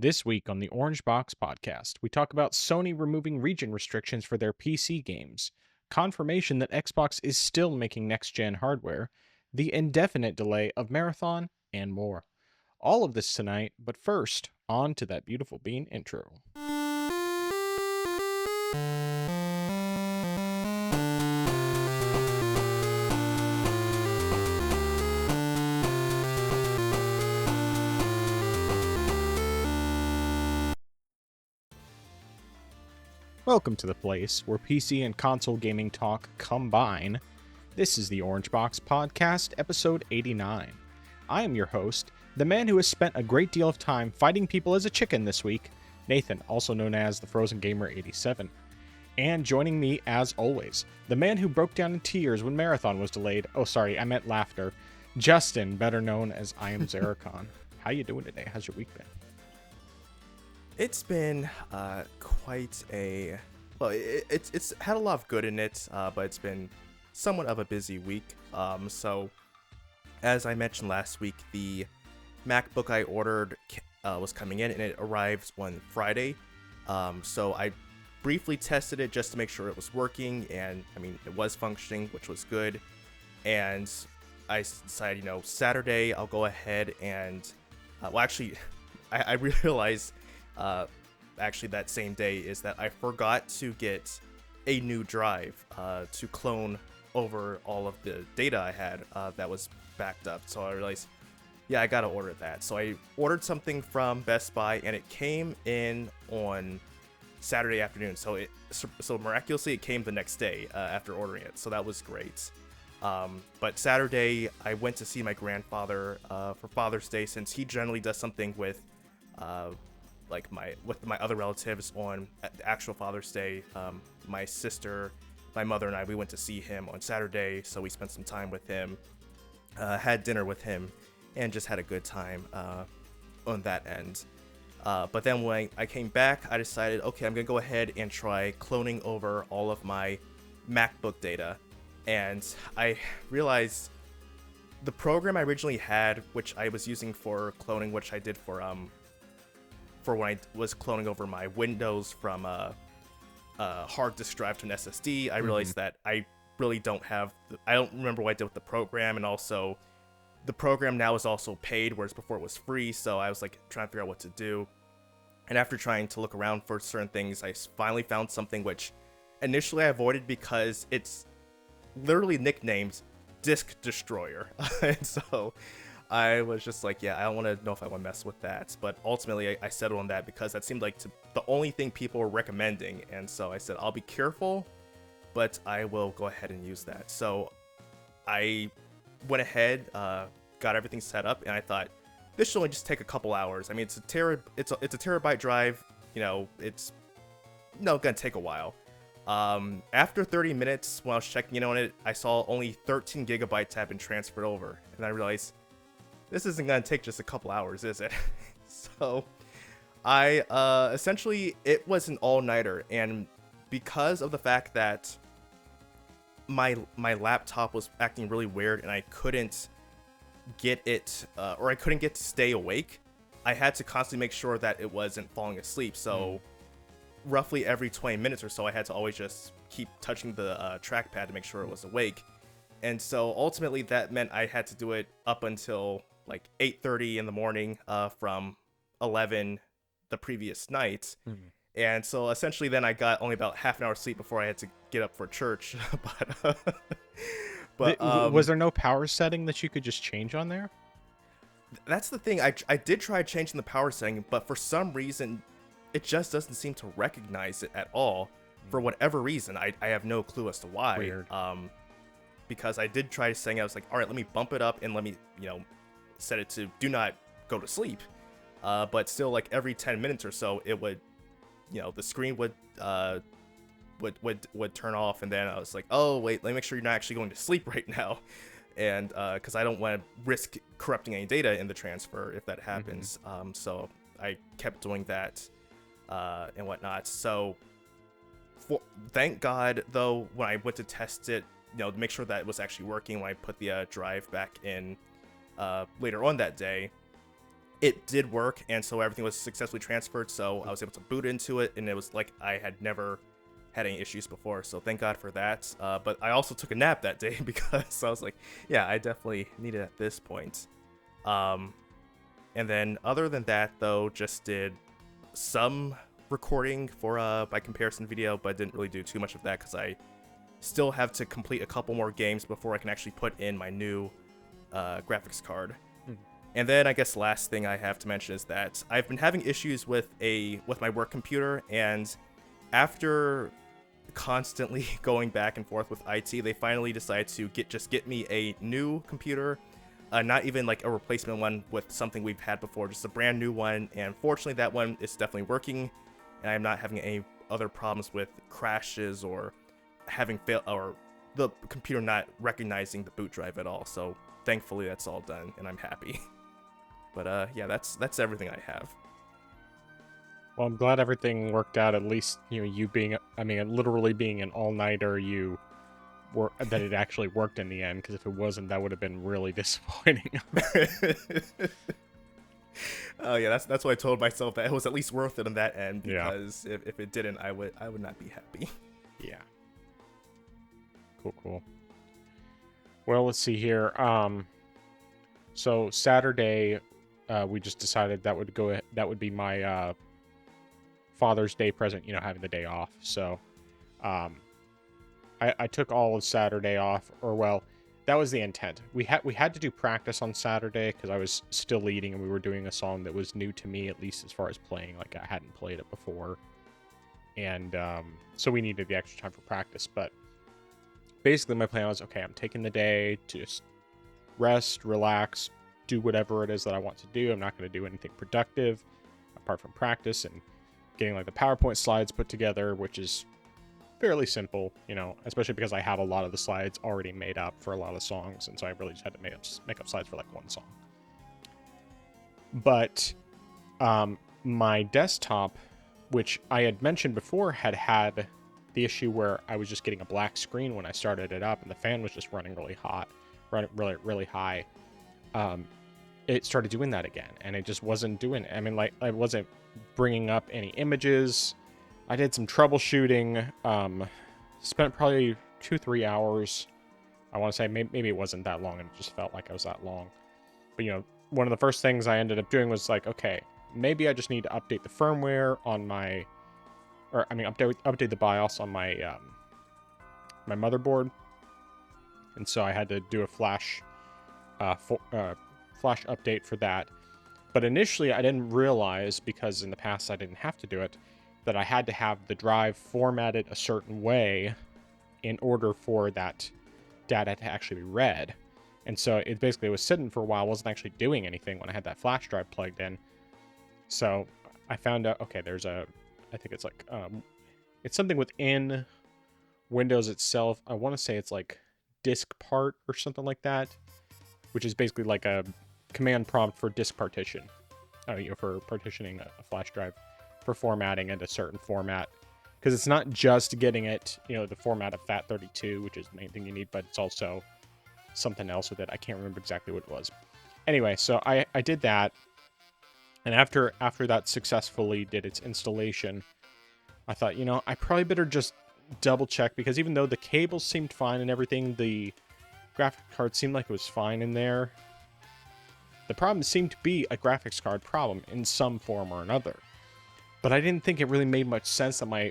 This week on the Orange Box podcast, we talk about Sony removing region restrictions for their PC games, confirmation that Xbox is still making next gen hardware, the indefinite delay of Marathon, and more. All of this tonight, but first, on to that beautiful bean intro. Welcome to the place where PC and console gaming talk combine. This is the Orange Box Podcast, episode 89. I am your host, the man who has spent a great deal of time fighting people as a chicken this week, Nathan, also known as the Frozen Gamer 87. And joining me, as always, the man who broke down in tears when Marathon was delayed. Oh, sorry, I meant laughter. Justin, better known as I Am Zaracon. How you doing today? How's your week been? It's been quite a it's had a lot of good in it, but it's been somewhat of a busy week. So as I mentioned last week, the MacBook I ordered was coming in, and it arrived on Friday. So I briefly tested it just to make sure it was working, and I mean it was functioning, which was good. And I decided, Saturday I'll go ahead and I realized. Actually that same day is that I forgot to get a new drive to clone over all of the data I had that was backed up. So I realized, yeah, I gotta order that. So I ordered something from Best Buy, and it came in on Saturday afternoon. So miraculously it came the next day after ordering it. So that was great. But Saturday I went to see my grandfather for Father's Day, since he generally does something with my other relatives on the actual Father's Day. My sister, my mother, and we went to see him on Saturday, so we spent some time with him, had dinner with him, and just had a good time on that end. But then when I came back, I decided, okay, I'm gonna go ahead and try cloning over all of my MacBook data, and I realized the program I originally had, which I was using for cloning, which I did for when I was cloning over my Windows from a hard disk drive to an SSD, I realized that I really don't I don't remember what I did with the program, and also the program now is also paid, whereas before it was free, so I was trying to figure out what to do. And after trying to look around for certain things, I finally found something which initially I avoided because it's literally nicknamed Disk Destroyer. And so I was just I don't want to know if I want to mess with that. But ultimately, I settled on that because that seemed like the only thing people were recommending. And so I said, I'll be careful, but I will go ahead and use that. So I went ahead, got everything set up, and I thought, this should only just take a couple hours. I mean, it's a terabyte drive. It's gonna take a while. After 30 minutes, when I was checking in on it, I saw only 13 gigabytes had been transferred over. And I realized, this isn't going to take just a couple hours, is it? So I essentially, it was an all-nighter, and because of the fact that my laptop was acting really weird and I couldn't get it I couldn't get to stay awake, I had to constantly make sure that it wasn't falling asleep. So roughly every 20 minutes or so, I had to always just keep touching the trackpad to make sure it was awake. And so ultimately that meant I had to do it up until 8:30 in the morning from 11 the previous night. And so essentially then I got only about half an hour sleep before I had to get up for church. but was there no power setting that you could just change on there? That's the thing. I did try changing the power setting, but for some reason it just doesn't seem to recognize it at all. For whatever reason, I have no clue as to why. Weird. Because I did try saying, I was all right, let me bump it up and let me set it to do not go to sleep, but still every 10 minutes or so it would the screen would turn off, and then I was oh wait, let me make sure you're not actually going to sleep right now, and because I don't want to risk corrupting any data in the transfer if that happens. So I kept doing that and whatnot. So thank God though, when I went to test it, to make sure that it was actually working, when I put the drive back in later on that day, it did work, and so everything was successfully transferred, so I was able to boot into it, and it was like I had never had any issues before, so thank God for that. But I also took a nap that day because I was like, yeah, I definitely need it at this point. And then other than that, though, just did some recording for by comparison video, but didn't really do too much of that because I still have to complete a couple more games before I can actually put in my new graphics card. And then I guess last thing I have to mention is that I've been having issues with my work computer, and after constantly going back and forth with IT, they finally decided to get me a new computer, not even like a replacement one with something we've had before, just a brand new one. And fortunately, that one is definitely working, and I'm not having any other problems with crashes or having or the computer not recognizing the boot drive at all. So thankfully, that's all done, and I'm happy. But yeah, that's everything I have. Well, I'm glad everything worked out. At least, you being, literally being an all-nighter, that it actually worked in the end. Because if it wasn't, that would have been really disappointing. Oh yeah, that's what I told myself, that it was at least worth it on that end, because if it didn't, I would not be happy. Yeah. Cool. Well, let's see here. So Saturday, we just decided that would be my Father's Day present, having the day off. So I took all of Saturday off, or well, that was the intent. We had to do practice on Saturday because I was still leading and we were doing a song that was new to me, at least as far as playing. Like, I hadn't played it before, and so we needed the extra time for practice. But basically, my plan was, okay, I'm taking the day to just rest, relax, do whatever it is that I want to do. I'm not going to do anything productive apart from practice and getting like the PowerPoint slides put together, which is fairly simple, especially because I have a lot of the slides already made up for a lot of songs, and so I really just had to make up slides for like one song. But my desktop, which I had mentioned before, had the issue where I was just getting a black screen when I started it up, and the fan was just running really really high. It started doing that again, and it just wasn't doing it. I wasn't bringing up any images. I did some troubleshooting, spent probably 2-3 hours. I want to say maybe it wasn't that long, and it just felt like it was that long. But one of the first things I ended up doing was like, okay, maybe I just need to update the firmware on my, update the BIOS on my my motherboard. And so I had to do a flash update for that. But initially, I didn't realize, because in the past I didn't have to do it, that I had to have the drive formatted a certain way in order for that data to actually be read. And so it basically was sitting for a while, wasn't actually doing anything when I had that flash drive plugged in. So I found out, okay, I think it's like, it's something within Windows itself. I want to say it's like disk part or something like that, which is basically like a command prompt for disk partition, for partitioning a flash drive, for formatting into a certain format. Because it's not just getting it, the format of FAT32, which is the main thing you need, but it's also something else with it. I can't remember exactly what it was. Anyway, so I did that, and after that successfully did its installation, I thought, I probably better just double check, because even though the cables seemed fine and everything, the graphic card seemed like it was fine in there. The problem seemed to be a graphics card problem in some form or another. But I didn't think it really made much sense that my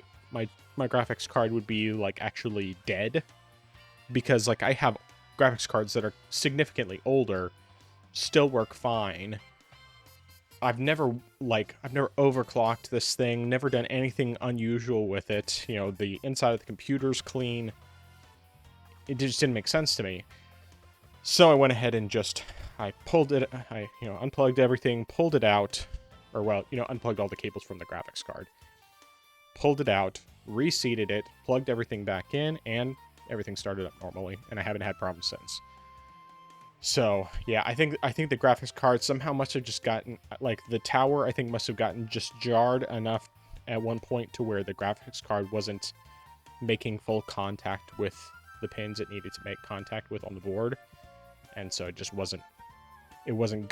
graphics card would be like actually dead, because like I have graphics cards that are significantly older, still work fine. I've never overclocked this thing, never done anything unusual with it. The inside of the computer's clean. It just didn't make sense to me. So I went ahead and unplugged everything, pulled it out, unplugged all the cables from the graphics card, pulled it out, reseated it, plugged everything back in, and everything started up normally, and I haven't had problems since. So yeah, I think the graphics card somehow must have just gotten, like, the tower, I think must have gotten just jarred enough at one point to where the graphics card wasn't making full contact with the pins it needed to make contact with on the board. And so it just wasn't it wasn't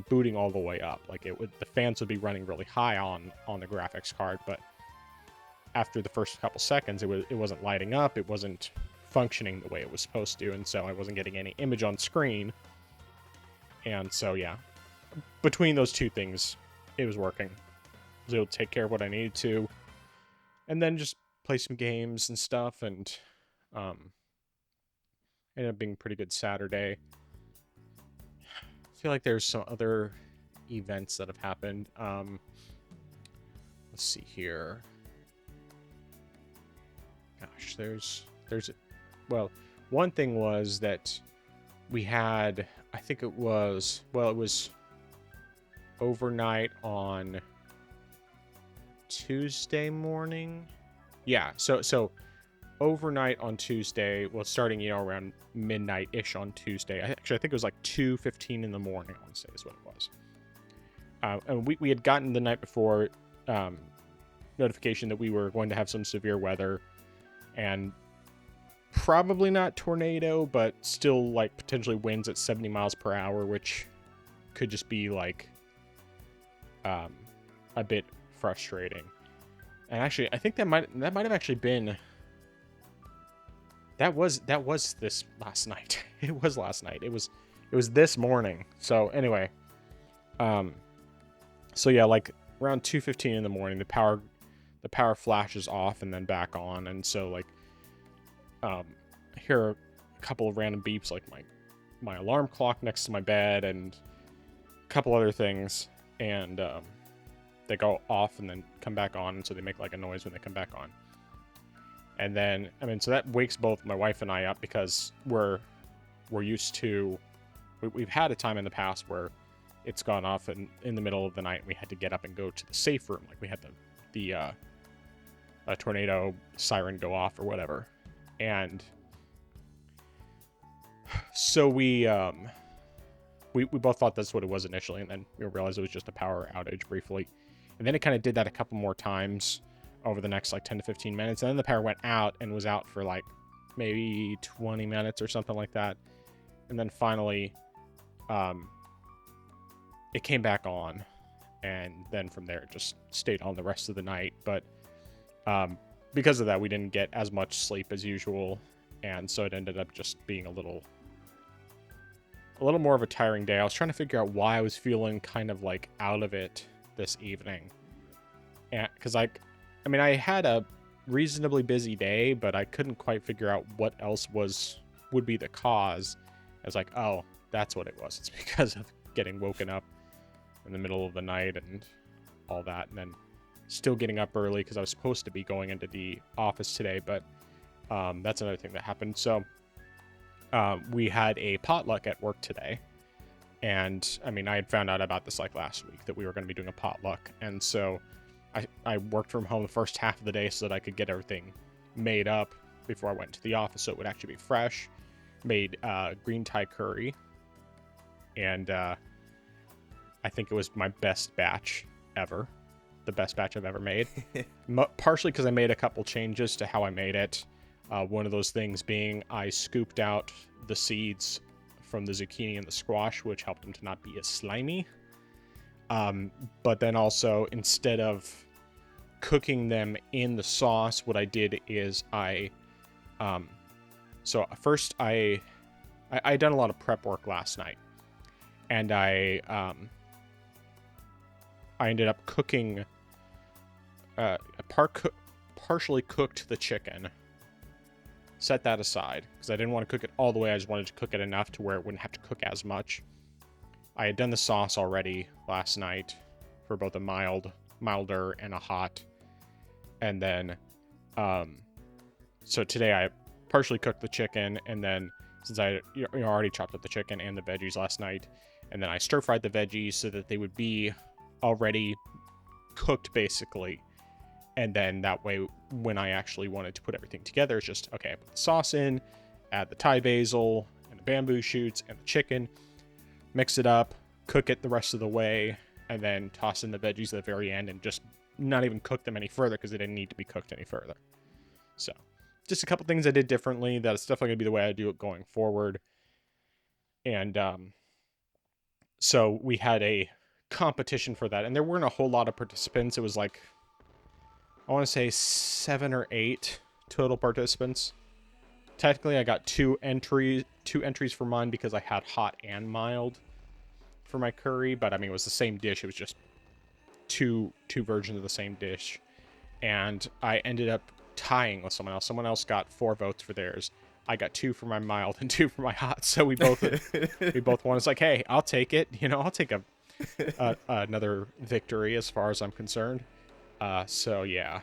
booting all the way up. Like the fans would be running really high on the graphics card, but after the first couple seconds, it wasn't lighting up. It wasn't functioning the way it was supposed to, and so I wasn't getting any image on screen. And so yeah, between those two things, it was working. I was able to take care of what I needed to, and then just play some games and stuff, and ended up being a pretty good Saturday. I feel like there's some other events that have happened. Let's see here. Gosh, well, one thing was that we had, I think it was overnight on Tuesday morning. Yeah, so overnight on Tuesday, well, starting, around midnight-ish on Tuesday. Actually, I think it was like 2:15 in the morning, I want to say is what it was. And we had gotten the night before notification that we were going to have some severe weather, and probably not tornado, but still like potentially winds at 70 miles per hour, which could just be like a bit frustrating. And actually, I think that might have actually been that was this last night. It was last night. It was this morning. So anyway, so yeah, like around 2:15 in the morning, the power flashes off and then back on, and so like I hear a couple of random beeps, like my alarm clock next to my bed and a couple other things, and they go off and then come back on, and so they make like a noise when they come back on. And then, so that wakes both my wife and I up, because we're used to, we've had a time in the past where it's gone off in the middle of the night and we had to get up and go to the safe room. Like we had the tornado siren go off or whatever. And so we both thought that's what it was initially, and then we realized it was just a power outage briefly. And then it kind of did that a couple more times over the next like 10 to 15 minutes. And then the power went out and was out for like maybe 20 minutes or something like that. And then finally, it came back on. And then from there, it just stayed on the rest of the night. But because of that, we didn't get as much sleep as usual. And so it ended up just being a little more of a tiring day. I was trying to figure out why I was feeling kind of like out of it this evening. And because I had a reasonably busy day, but I couldn't quite figure out what else would be the cause. I was like, oh, that's what it was. It's because of getting woken up in the middle of the night and all that, and then still getting up early because I was supposed to be going into the office today, but that's another thing that happened. So we had a potluck at work today, and I had found out about this like last week that we were going to be doing a potluck, and so I worked from home the first half of the day so that I could get everything made up before I went to the office, so it would actually be fresh. Made green Thai curry, and I think it was my best batch ever. The best batch I've ever made. Partially because I made a couple changes to how I made it. One of those things being I scooped out the seeds from the zucchini and the squash, which helped them to not be as slimy. But then also, instead of cooking them in the sauce, what I did is so first I done a lot of prep work last night, and I ended up cooking partially cooked the chicken, set that aside because I didn't want to cook it all the way. I just wanted to cook it enough to where it wouldn't have to cook as much. I had done the sauce already last night for both a milder and a hot. And then, so today I partially cooked the chicken, and then since I already chopped up the chicken and the veggies last night, and then I stir-fried the veggies so that they would be already cooked basically. And then that way, when I actually wanted to put everything together, it's just, okay, I put the sauce in, add the Thai basil and the bamboo shoots and the chicken, mix it up, cook it the rest of the way, and then toss in the veggies at the very end and just not even cook them any further because they didn't need to be cooked any further. So just a couple things I did differently. That's definitely going to be the way I do it going forward. And So we had a competition for that, and there weren't a whole lot of participants. It was like, I want to say 7 or 8 total participants. Technically, I got two entries for mine because I had hot and mild for my curry, but I mean, it was the same dish. It was just two versions of the same dish, and I ended up tying with someone else. Someone else got 4 votes for theirs. I got 2 for my mild and 2 for my hot. So we both won. It's like, hey, I'll take it. I'll take another victory as far as I'm concerned. So yeah,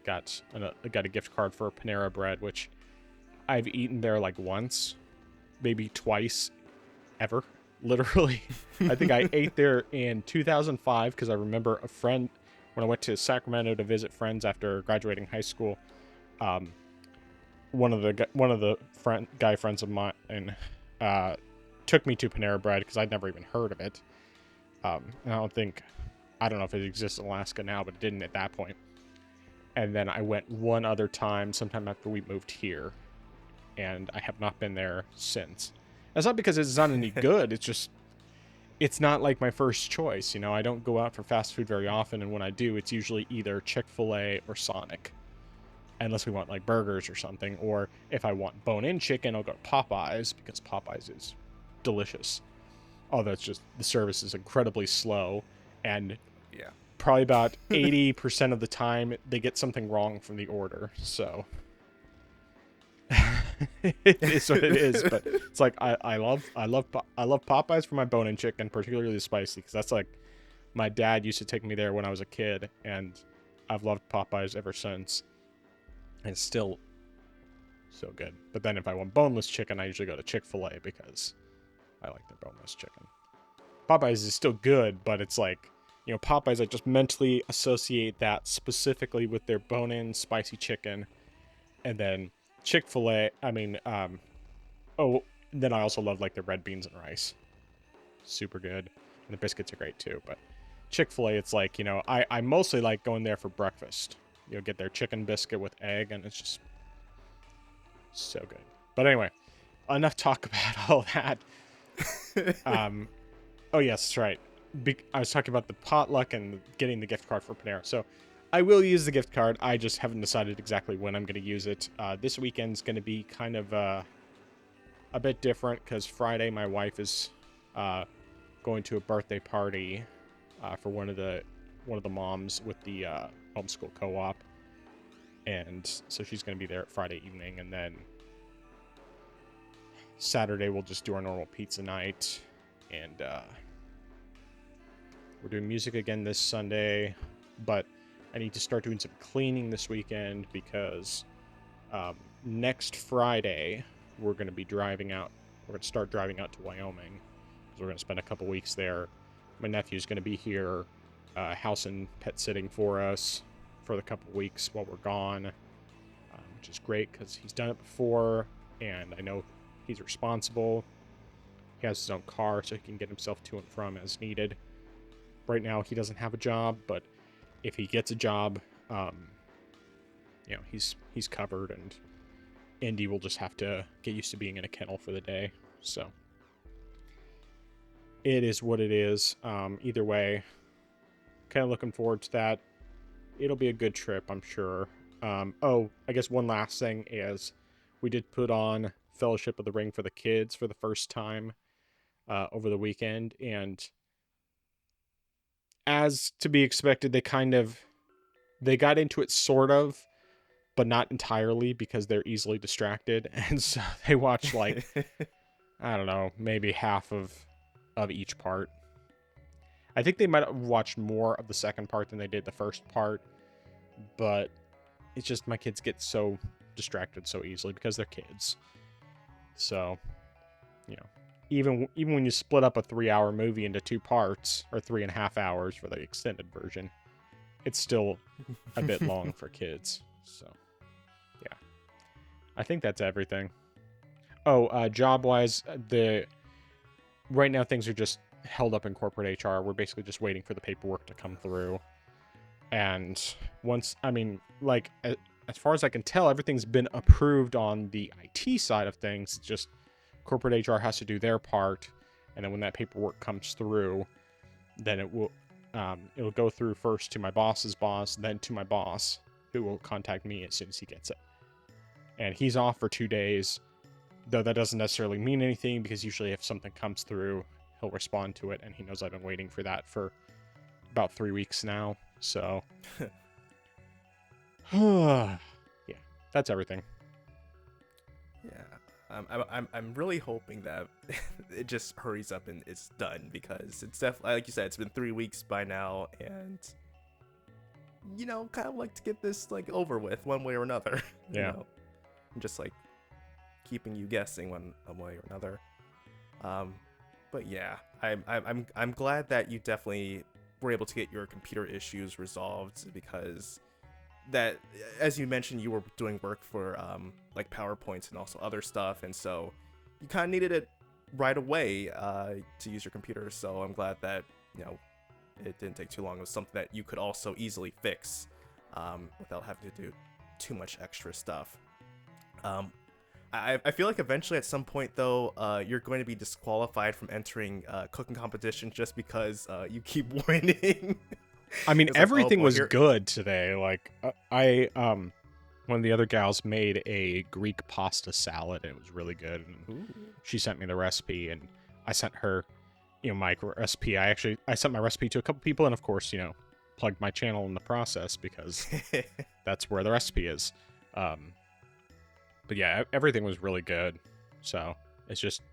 got a gift card for Panera Bread, which I've eaten there like once, maybe twice, ever. Literally, I think I ate there in 2005 because I remember a friend when I went to Sacramento to visit friends after graduating high school. One of the guy friends of mine took me to Panera Bread because I'd never even heard of it. And I don't know if it exists in Alaska now, but it didn't at that point. And then I went one other time, sometime after we moved here, and I have not been there since. That's not because it's not any good. It's just, it's not like my first choice. I don't go out for fast food very often, and when I do, it's usually either Chick-fil-A or Sonic, unless we want like burgers or something. Or if I want bone-in chicken, I'll go to Popeyes because Popeyes is delicious. Although it's just, the service is incredibly slow, and Yeah. probably about 80% of the time they get something wrong from the order. So it is what it is. But it's like I love Popeyes for my bone-in chicken, particularly spicy, because that's like, my dad used to take me there when I was a kid, and I've loved Popeyes ever since. And it's still so good. But then if I want boneless chicken, I usually go to Chick-fil-A because I like their boneless chicken. Popeyes is still good, but it's like, Popeyes, I just mentally associate that specifically with their bone-in spicy chicken. And then Chick-fil-A, then I also love like their red beans and rice. Super good. And the biscuits are great too. But Chick-fil-A, it's like, I mostly like going there for breakfast. Get their chicken biscuit with egg, and it's just so good. But anyway, enough talk about all that. Oh yes, that's right. I was talking about the potluck and getting the gift card for Panera. So I will use the gift card. I just haven't decided exactly when I'm going to use it. This weekend's going to be kind of a bit different because Friday my wife is going to a birthday party for one of the moms with the homeschool co-op, and so she's going to be there Friday evening, and then Saturday we'll just do our normal pizza night, and we're doing music again this Sunday, but I need to start doing some cleaning this weekend because next Friday we're going to be driving out. We're going to start driving out to Wyoming because we're going to spend a couple weeks there. My nephew's going to be here, house and pet sitting for us for the couple weeks while we're gone, which is great because he's done it before, and I know he's responsible. He has his own car, so he can get himself to and from as needed. Right now, he doesn't have a job, but if he gets a job, he's covered, and Indy will just have to get used to being in a kennel for the day. So it is what it is. Either way, kind of looking forward to that. It'll be a good trip, I'm sure. I guess one last thing is we did put on Fellowship of the Ring for the kids for the first time over the weekend, and as to be expected, they got into it sort of, but not entirely because they're easily distracted, and so they watch like I don't know, maybe half of each part. I think they might have watched more of the second part than they did the first part, but it's just my kids get so distracted so easily because they're kids. So, even when you split up a 3-hour movie into 2 parts, or 3.5 hours for the extended version, it's still a bit long for kids. So, yeah. I think that's everything. Job-wise, right now things are just held up in corporate HR. We're basically just waiting for the paperwork to come through. And once, as far as I can tell, everything's been approved on the IT side of things. It's just corporate HR has to do their part, and then when that paperwork comes through, then it'll go through first to my boss's boss, then to my boss, who will contact me as soon as he gets it. And he's off for 2 days, though that doesn't necessarily mean anything, because usually if something comes through, he'll respond to it, and he knows I've been waiting for that for about 3 weeks now. So yeah, that's everything. Yeah, I'm really hoping that it just hurries up and it's done, because it's definitely, like you said, it's been 3 weeks by now, and kind of like to get this like over with one way or another. Yeah. I'm just like keeping you guessing one way or another. But yeah, I'm glad that you definitely were able to get your computer issues resolved, because that, as you mentioned, you were doing work for like PowerPoints and also other stuff, and so you kind of needed it right away to use your computer. So I'm glad that it didn't take too long. It was something that you could also easily fix without having to do too much extra stuff. I feel like eventually at some point, though, you're going to be disqualified from entering cooking competitions just because you keep winning. I mean, everything was here. good today. Like, one of the other gals made a Greek pasta salad, and it was really good. And she sent me the recipe, and I sent her, my recipe. I sent my recipe to a couple people, and of course, plugged my channel in the process, because that's where the recipe is. But yeah, everything was really good. So it's just,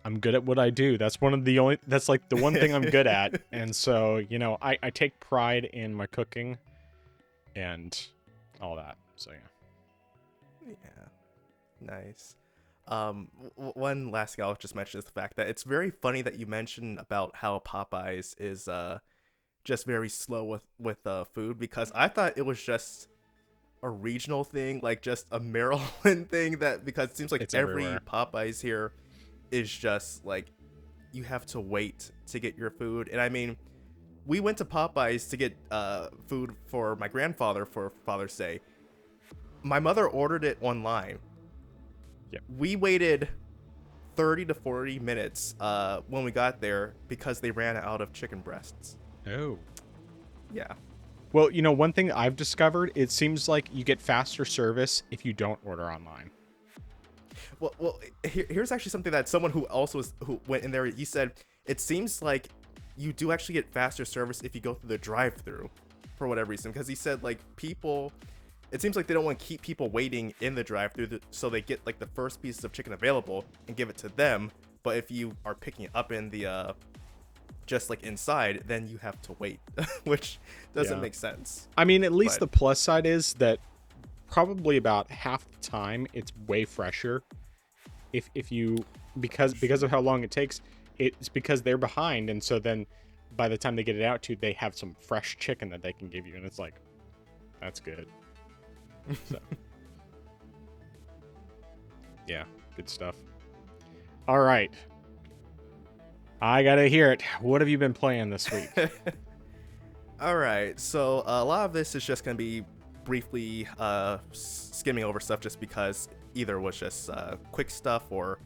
I'm good at what I do. That's like the one thing I'm good at. And so, I take pride in my cooking and all that. So yeah. Yeah. Nice. One last thing I'll just mention is the fact that it's very funny that you mentioned about how Popeyes is just very slow with food, because I thought it was just a regional thing, like just a Maryland thing, that because it seems like every Popeyes here is just like you have to wait to get your food. And I mean, we went to Popeyes to get food for my grandfather for Father's Day. My mother ordered it online. Yep. We waited 30 to 40 minutes when we got there because they ran out of chicken breasts. Oh. Yeah. Well, one thing I've discovered, it seems like you get faster service if you don't order online. Well, here's actually something that someone who went in there, he said it seems like you do actually get faster service if you go through the drive-through for whatever reason, because he said like people, it seems like they don't want to keep people waiting in the drive-through, so they get like the first pieces of chicken available and give it to them. But if you are picking it up in the just like inside, then you have to wait, which doesn't make sense. I mean, at least the plus side is that probably about half the time it's way fresher. If you, because of how long it takes, it's because they're behind, and so then by the time they get it out to you, they have some fresh chicken that they can give you, and it's like, that's good. So yeah, good stuff. All right, I gotta hear it. What have you been playing this week? All right, so a lot of this is just gonna be briefly skimming over stuff, just because either was just quick stuff or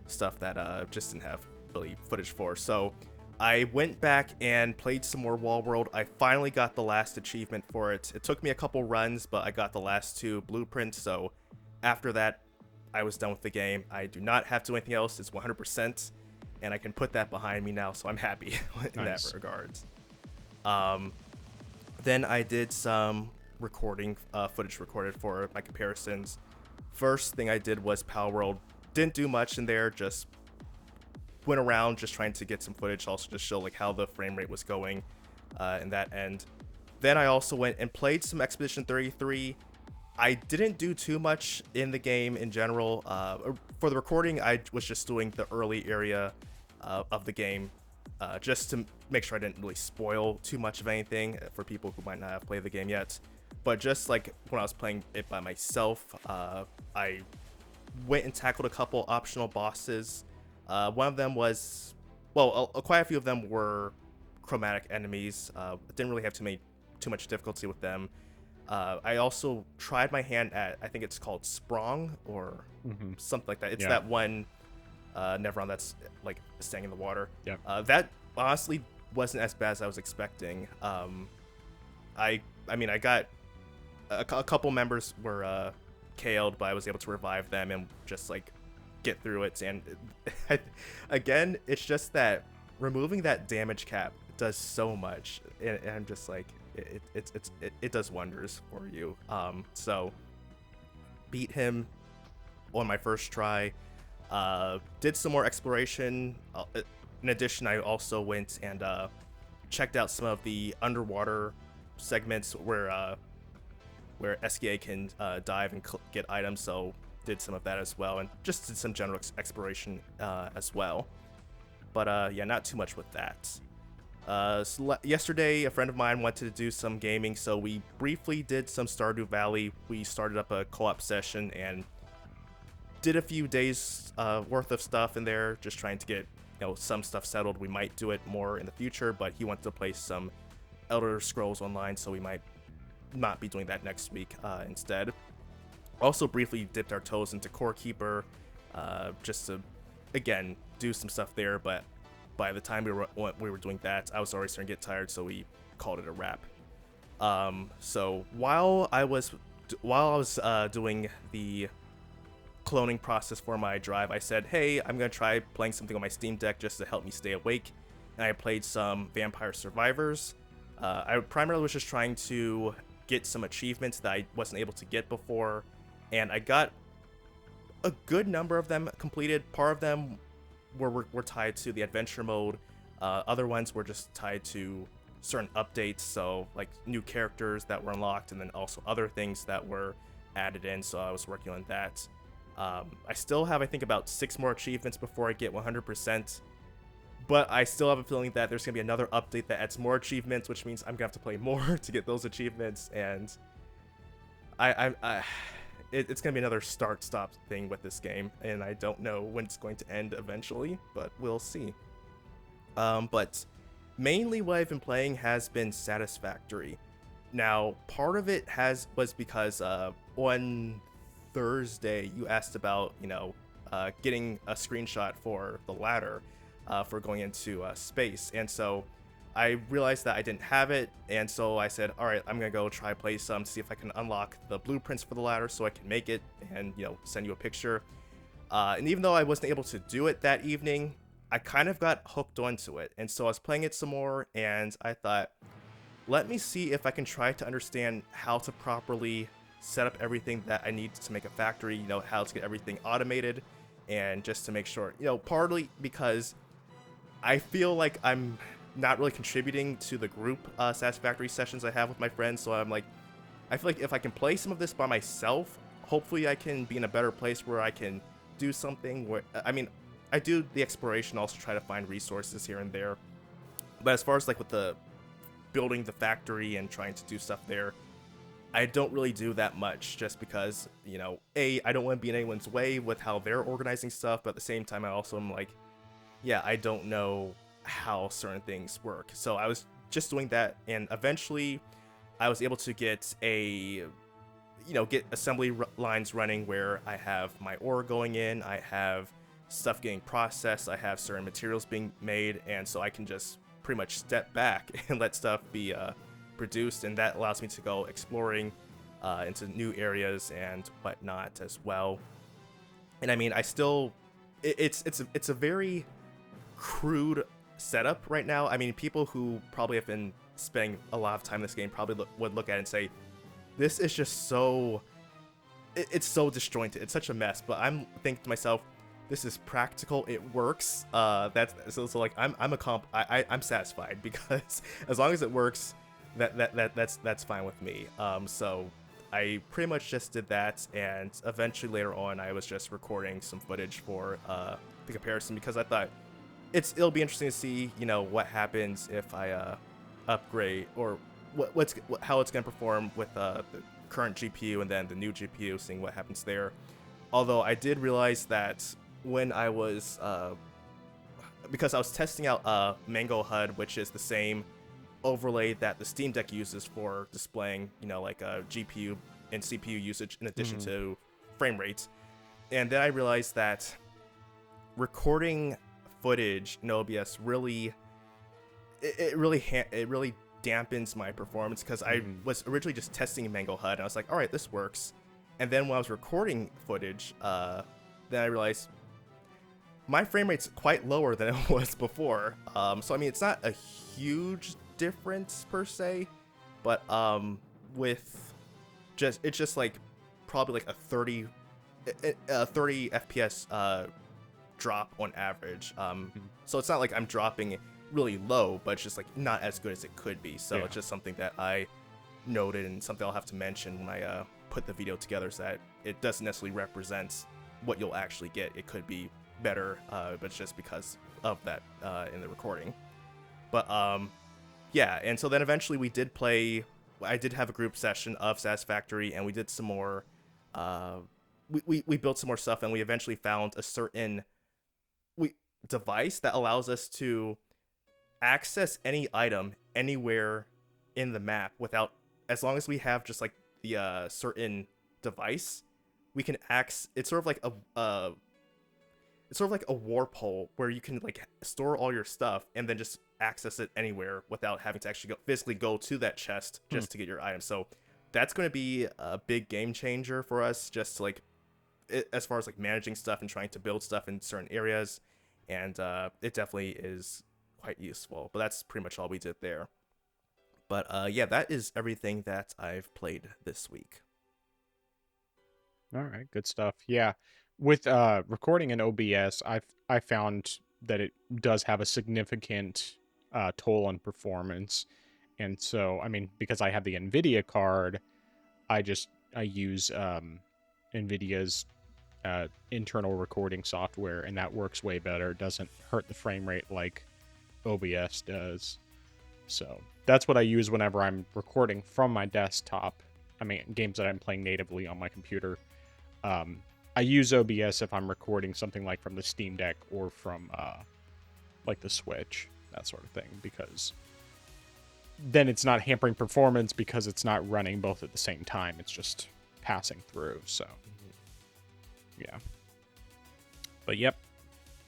stuff that just didn't have really footage for. So I went back and played some more Wall World. I finally got the last achievement for it. It took me a couple runs, but I got the last 2 blueprints. So after that, I was done with the game. I do not have to do anything else. It's 100%, and I can put that behind me now, so I'm happy in that regards. Then I did some footage recorded for my comparisons. First thing I did was Power World. Didn't do much in there, just went around just trying to get some footage, also just show like how the frame rate was going in that end. Then I also went and played some Expedition 33. I didn't do too much in the game in general. For the recording, I was just doing the early area of the game, just to make sure I didn't really spoil too much of anything for people who might not have played the game yet. But just like when I was playing it by myself, I went and tackled a couple optional bosses. One of them was, quite a few of them were chromatic enemies. Didn't really have too much difficulty with them. I also tried my hand at, I think it's called Sprong or something like that. It's that one never on that's like staying in the water. Yeah. That honestly wasn't as bad as I was expecting. I mean, I got a couple members were KO'd, but I was able to revive them and just like get through it. And again, it's just that removing that damage cap does so much, and I'm just like, it does wonders for you. So beat him on my first try. Did some more exploration. In addition, I also went and checked out some of the underwater segments where SKA can dive and get items, so did some of that as well, and just did some general exploration as well. But yeah, not too much with that. So yesterday, a friend of mine wanted to do some gaming, so we briefly did some Stardew Valley. We started up a co-op session and did a few days worth of stuff in there, just trying to get some stuff settled. We might do it more in the future, but he wanted to play some Elder Scrolls Online, so we might not be doing that next week instead. Also briefly dipped our toes into Core Keeper, just to again do some stuff there, but by the time we were doing that, I was already starting to get tired, so we called it a wrap. So while I was doing the cloning process for my drive, I said, hey, I'm gonna try playing something on my Steam Deck just to help me stay awake, and I played some Vampire Survivors. I primarily was just trying to get some achievements that I wasn't able to get before, and I got a good number of them completed. Part of them were tied to the adventure mode. Other ones were just tied to certain updates, so like new characters that were unlocked, and then also other things that were added in, so I was working on that. I still have, I think, about 6 more achievements before I get 100%, but I still have a feeling that there's going to be another update that adds more achievements, which means I'm going to have to play more to get those achievements, and it's going to be another start-stop thing with this game, and I don't know when it's going to end eventually, but we'll see. But mainly what I've been playing has been Satisfactory. Now, part of it was because on Thursday you asked about getting a screenshot for the ladder for going into space, and so I realized that I didn't have it, and so I said, all right, I'm gonna go try play some, see if I can unlock the blueprints for the ladder so I can make it and send you a picture. And even though I wasn't able to do it that evening, I kind of got hooked onto it, and so I was playing it some more, and I thought, let me see if I can try to understand how to properly set up everything that I need to make a factory, how to get everything automated, and just to make sure, partly because I feel like I'm not really contributing to the group Satisfactory sessions I have with my friends, so I'm like, I feel like if I can play some of this by myself, hopefully I can be in a better place where I can do something where, I mean, I do the exploration, also try to find resources here and there, but as far as like with the building the factory and trying to do stuff there, I don't really do that much, just because, I don't want to be in anyone's way with how they're organizing stuff, but at the same time I also am like, yeah, I don't know how certain things work. So I was just doing that, and eventually I was able to get get assembly lines running where I have my ore going in, I have stuff getting processed, I have certain materials being made, and so I can just pretty much step back and let stuff be produced, and that allows me to go exploring into new areas and whatnot as well. And I mean, I still, it's a very crude setup right now. I mean, people who probably have been spending a lot of time in this game probably would look at it and say, this is just so, it's so disjointed, it's such a mess. But I'm thinking to myself, this is practical, it works. That's so like I'm satisfied, because as long as it works, that's fine with me. So I pretty much just did that, and eventually later on I was just recording some footage for the comparison, because I thought it'll be interesting to see what happens if I upgrade, or how it's gonna perform with the current GPU and then the new GPU, seeing what happens there. Although I did realize that when I was because I was testing out Mango HUD, which is the same overlay that the Steam Deck uses for displaying like a GPU and CPU usage in addition to frame rates. And then I realized that recording footage in OBS really, it really dampens my performance, because I was originally just testing Mango HUD and I was like, all right, this works. And then when I was recording footage, then I realized my frame rate's quite lower than it was before. So I mean, it's not a huge difference per se, but with it's just like probably like a 30 FPS drop on average. So it's not like I'm dropping really low, but it's just like not as good as it could be. So it's just something that I noted, and something I'll have to mention when I put the video together, so that it doesn't necessarily represent what you'll actually get. It could be better, but it's just because of that in the recording. But yeah, and so then eventually we did play. I did have a group session of Satisfactory, and we did some more. We built some more stuff, and we eventually found a certain device that allows us to access any item anywhere in the map without, as long as we have just like the certain device, we can access. It's sort of like a warp hole where you can like store all your stuff and then just access it anywhere without having to actually physically go to that chest just to get your item. So that's going to be a big game changer for us, just to like as far as like managing stuff and trying to build stuff in certain areas. And it definitely is quite useful. But that's pretty much all we did there. But yeah, that is everything that I've played this week. All right, good stuff. Yeah, with recording in OBS, I found that it does have a significant toll on performance. And so, I mean, because I have the NVIDIA card, I use NVIDIA's internal recording software, and that works way better. It doesn't hurt the frame rate like OBS does. So that's what I use whenever I'm recording from my desktop. I mean, games that I'm playing natively on my computer. I use OBS if I'm recording something like from the Steam Deck or from like the Switch, that sort of thing, because then it's not hampering performance because it's not running both at the same time. It's just passing through. So yeah. But yep,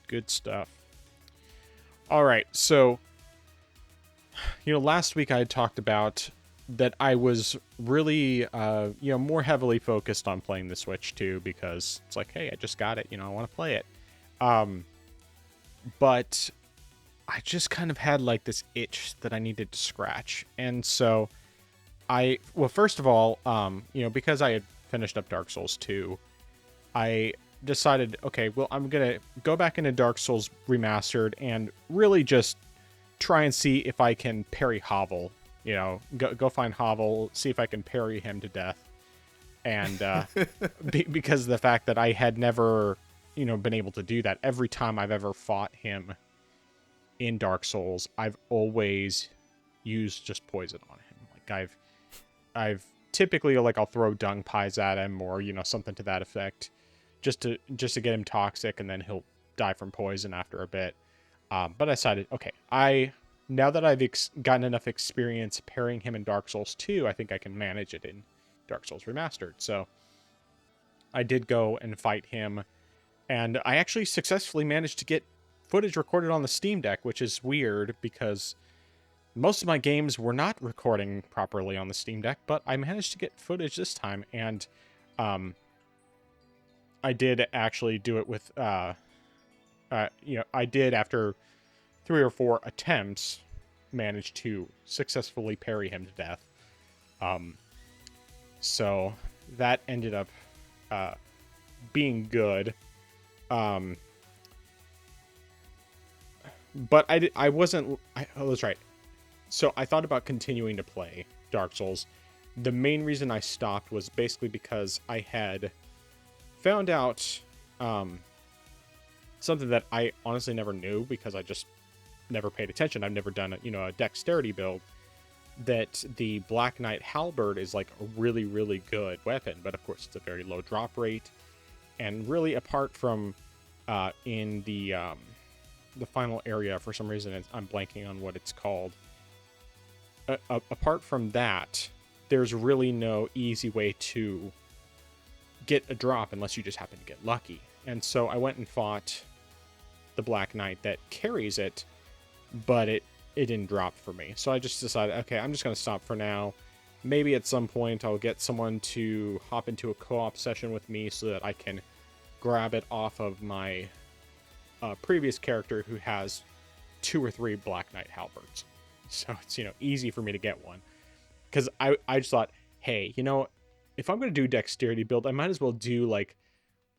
good stuff. All right, so last week I had talked about that I was really more heavily focused on playing the Switch 2, because it's like, hey, I just got it, I want to play it. But I just kind of had like this itch that I needed to scratch. And so first of all, because I had finished up Dark Souls 2, I decided, okay, well, I'm going to go back into Dark Souls Remastered and really just try and see if I can parry Hovel. Go find Hovel, see if I can parry him to death. And because of the fact that I had never, been able to do that. Every time I've ever fought him in Dark Souls, I've always used just poison on him. Like I've typically, like, I'll throw dung pies at him or, something to that effect, just to get him toxic, and then he'll die from poison after a bit. But I decided, okay, now that I've gotten enough experience parrying him in Dark Souls 2, I think I can manage it in Dark Souls Remastered. So I did go and fight him, and I actually successfully managed to get footage recorded on the Steam Deck, which is weird because most of my games were not recording properly on the Steam Deck, but I managed to get footage this time, and I did actually do it with, I did, after 3 or 4 attempts, managed to successfully parry him to death. So that ended up being good. But I wasn't... that's right. So I thought about continuing to play Dark Souls. The main reason I stopped was basically because I had found out something that I honestly never knew, because I just never paid attention. I've never done a dexterity build, that the Black Knight Halberd is like a really, really good weapon, but of course it's a very low drop rate. And really, apart from in the final area, for some reason I'm blanking on what it's called. Apart from that, there's really no easy way to get a drop unless you just happen to get lucky. And so I went and fought the Black Knight that carries it, but it didn't drop for me. So I just decided, okay, I'm just going to stop for now. Maybe at some point I'll get someone to hop into a co-op session with me so that I can grab it off of my previous character who has 2 or 3 Black Knight halberds. So it's, easy for me to get one. Because I just thought, hey, if I'm going to do dexterity build, I might as well do, like,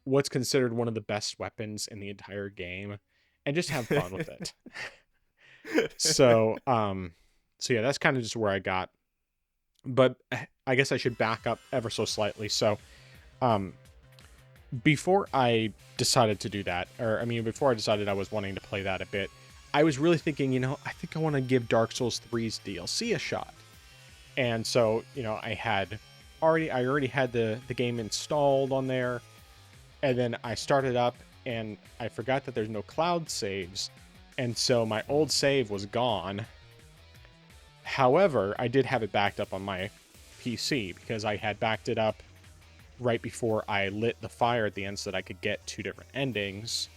what's considered one of the best weapons in the entire game and just have fun with it. So yeah, that's kind of just where I got. But I guess I should back up ever so slightly. So, before I decided to do that, before I decided I was wanting to play that a bit, I was really thinking, I think I want to give Dark Souls 3's DLC a shot. And so, I already had the game installed on there, and then I started up and I forgot that there's no cloud saves. And so my old save was gone. However, I did have it backed up on my PC because I had backed it up right before I lit the fire at the end so that I could get 2 different endings.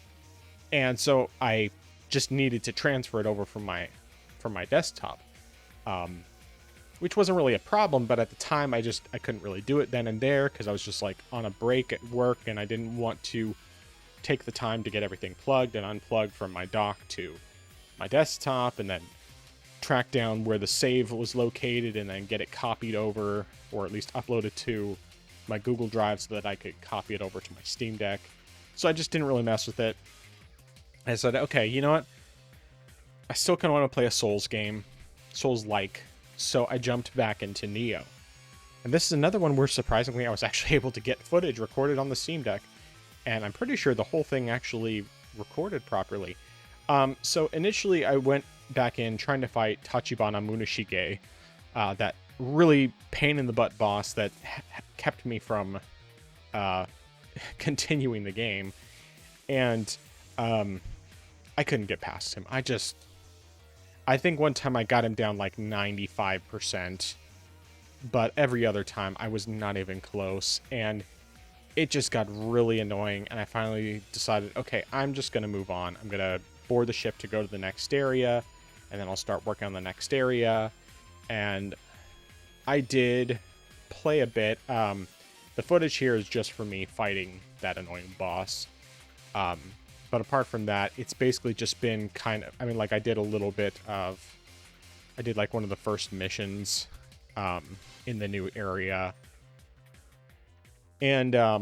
And so I just needed to transfer it over from my desktop, which wasn't really a problem, but at the time I couldn't really do it then and there because I was just like on a break at work and I didn't want to take the time to get everything plugged and unplugged from my dock to my desktop and then track down where the save was located and then get it copied over, or at least uploaded to my Google Drive so that I could copy it over to my Steam Deck. So I just didn't really mess with it. I said, okay, you know what? I still kind of want to play a Souls game, Souls-like. So I jumped back into Neo. And this is another one where surprisingly I was actually able to get footage recorded on the Steam Deck. And I'm pretty sure the whole thing actually recorded properly. So initially I went back in trying to fight Tachibana Muneshige, that really pain in the butt boss that kept me from continuing the game. And I couldn't get past him. I think one time I got him down like 95%, but every other time I was not even close. And it just got really annoying, and I finally decided, okay, I'm just going to move on. I'm going to board the ship to go to the next area, and then I'll start working on the next area. And I did play a bit. The footage here is just for me fighting that annoying boss. But apart from that, it's basically just been kind of, I did a little bit of, I did like one of the first missions in the new area. And I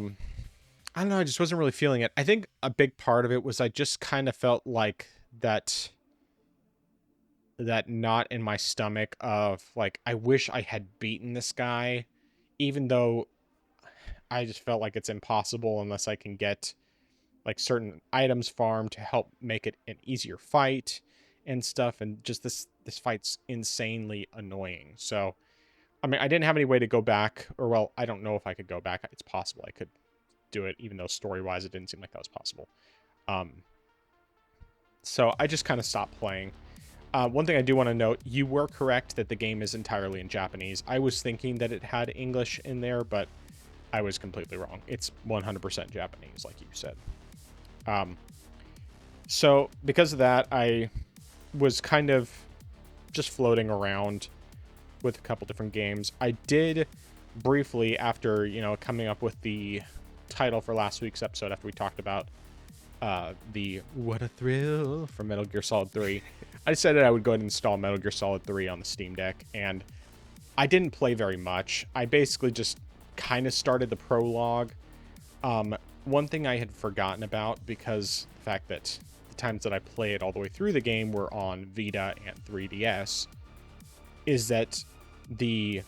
don't know, I just wasn't really feeling it. I think a big part of it was I just kind of felt like that knot in my stomach of like, I wish I had beaten this guy, even though I just felt like it's impossible unless I can get like certain items farmed to help make it an easier fight and stuff. And just this fight's insanely annoying. So I didn't have any way to go back, or well, I don't know if I could go back. It's possible I could do it, even though story-wise it didn't seem like that was possible. So I just kind of stopped playing. One thing I do want to note, you were correct that the game is entirely in Japanese. I was thinking that it had English in there, but I was completely wrong. It's 100% Japanese, like you said. So because of that, I was kind of just floating around with a couple different games. I did briefly, after, coming up with the title for last week's episode, after we talked about the What a Thrill from Metal Gear Solid 3, I decided I would go ahead and install Metal Gear Solid 3 on the Steam Deck, and I didn't play very much. I basically just kind of started the prologue. One thing I had forgotten about, because the fact that the times that I played all the way through the game were on Vita and 3DS, is that the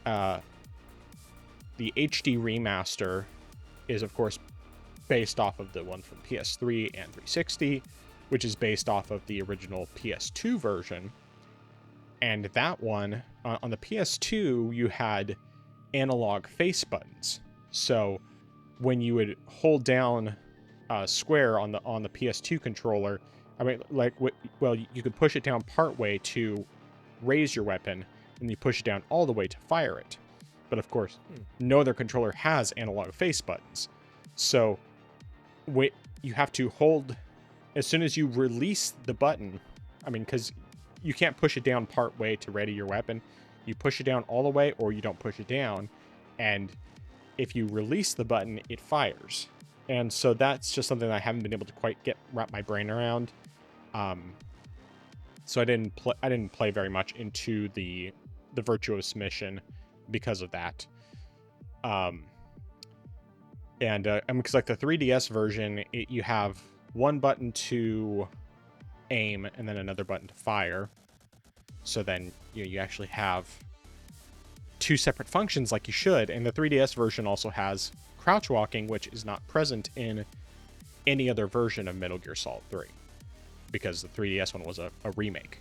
HD remaster is, of course, based off of the one from PS3 and 360, which is based off of the original PS2 version. And that one, on the PS2, you had analog face buttons. So when you would hold down square on the PS2 controller, you could push it down partway to raise your weapon, and you push it down all the way to fire it. But of course, no other controller has analog face buttons. So you have to hold as soon as you release the button, I mean, because you can't push it down part way to ready your weapon. You push it down all the way, or you don't push it down. And if you release the button, it fires. And so that's just something that I haven't been able to quite wrap my brain around. So I didn't play very much into the Virtuos mission because of that. Because like the 3DS version, you have one button to aim and then another button to fire. So then you actually have two separate functions like you should. And the 3DS version also has crouch walking, which is not present in any other version of Metal Gear Solid 3 because the 3DS one was a remake.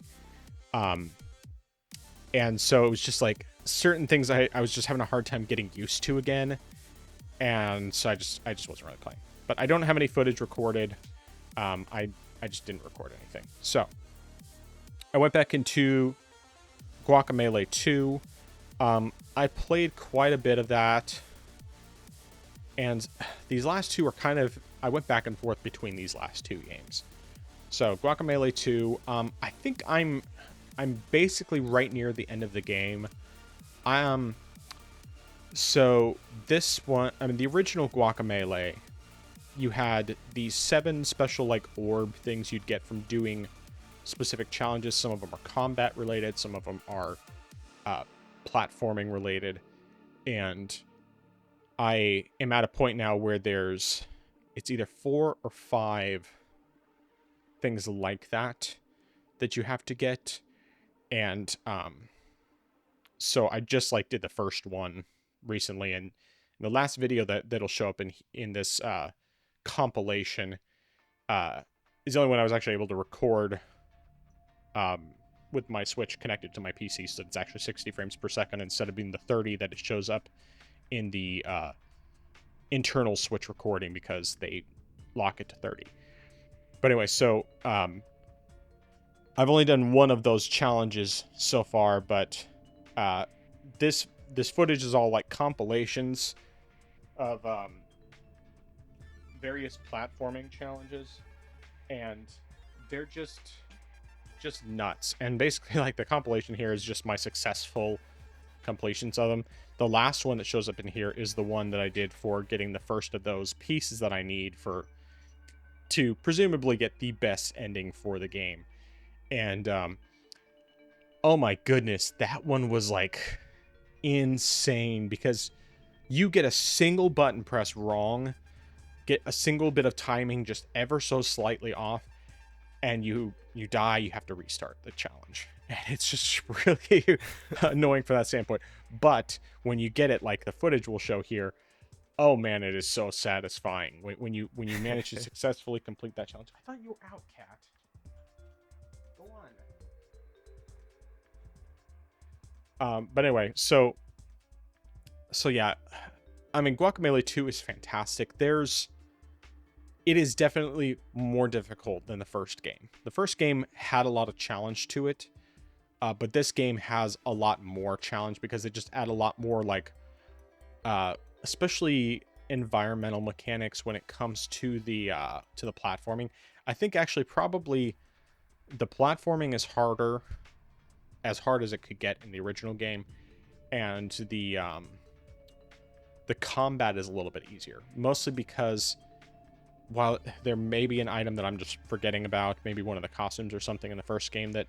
And so it was just like certain things I was just having a hard time getting used to again. And so I just wasn't really playing. But I don't have any footage recorded. I just didn't record anything. So I went back into Guacamelee 2. I played quite a bit of that. And these last two are kind of... I went back and forth between these last two games. So Guacamelee 2, I think I'm basically right near the end of the game. So this one, I mean, the original Guacamelee, you had these 7 special like orb things you'd get from doing specific challenges. Some of them are combat related, some of them are platforming related, and I am at a point now where it's either 4 or 5 things like that you have to get. And so I just like did the first one recently, and the last video that'll show up in this compilation is the only one I was actually able to record with my Switch connected to my PC, so it's actually 60 frames per second instead of being the 30 that it shows up in the internal Switch recording because they lock it to 30. But anyway, so I've only done one of those challenges so far, but this footage is all like compilations of various platforming challenges, and they're just nuts. And basically, like, the compilation here is just my successful completions of them. The last one that shows up in here is the one that I did for getting the first of those pieces that I need to presumably get the best ending for the game. And oh my goodness, that one was like insane, because you get a single button press wrong, get a single bit of timing just ever so slightly off, and you die. You have to restart the challenge, and it's just really annoying from that standpoint. But when you get it, like the footage will show here, oh man, it is so satisfying when you manage to successfully complete that challenge. I thought you were out, cat. Go on. But anyway, so yeah, I mean, Guacamelee 2 is fantastic. It is definitely more difficult than the first game. The first game had a lot of challenge to it, but this game has a lot more challenge because they just add a lot more, like, especially environmental mechanics when it comes to the platforming. I think actually probably the platforming is as hard as it could get in the original game, and the combat is a little bit easier, mostly because while there may be an item that I'm just forgetting about, maybe one of the costumes or something in the first game that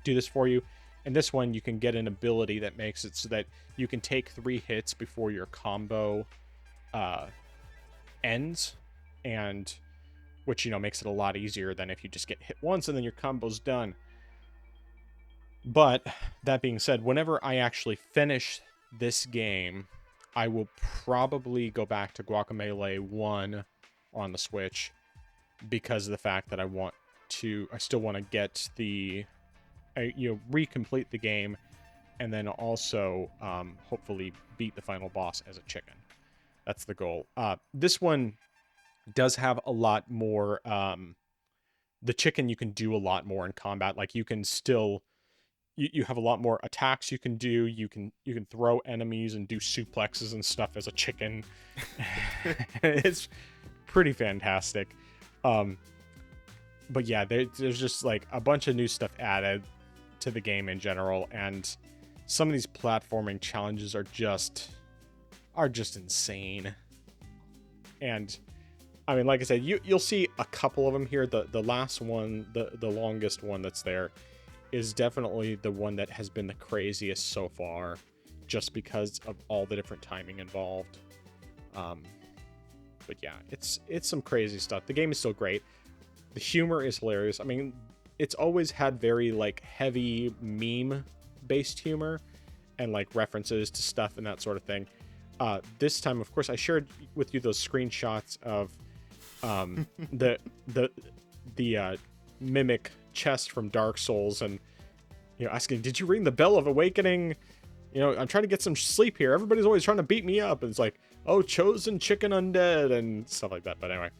do this for you, in this one you can get an ability that makes it so that you can take 3 hits before your combo ends, and which, makes it a lot easier than if you just get hit once and then your combo's done. But that being said, whenever I actually finish this game, I will probably go back to Guacamelee 1 on the Switch, because of the fact that I still want to get recomplete the game, and then also hopefully beat the final boss as a chicken. That's the goal. This one does have a lot more. The chicken, you can do a lot more in combat. Like, you can still. You have a lot more attacks you can do. You can throw enemies and do suplexes and stuff as a chicken. It's pretty fantastic. but yeah, there's just like a bunch of new stuff added to the game in general, and some of these platforming challenges are just insane. And I mean, like I said, you'll see a couple of them here. The last one, the longest one that's there, is definitely the one that has been the craziest so far, just because of all the different timing involved. But yeah, it's some crazy stuff. The game is still great. The humor is hilarious. I mean, it's always had very like heavy meme based humor and like references to stuff and that sort of thing. This time, of course, I shared with you those screenshots of the mimic chest from Dark Souls, and asking, "Did you ring the bell of awakening? I'm trying to get some sleep here. Everybody's always trying to beat me up." And it's like, "Oh, chosen chicken undead," and stuff like that. But anyway,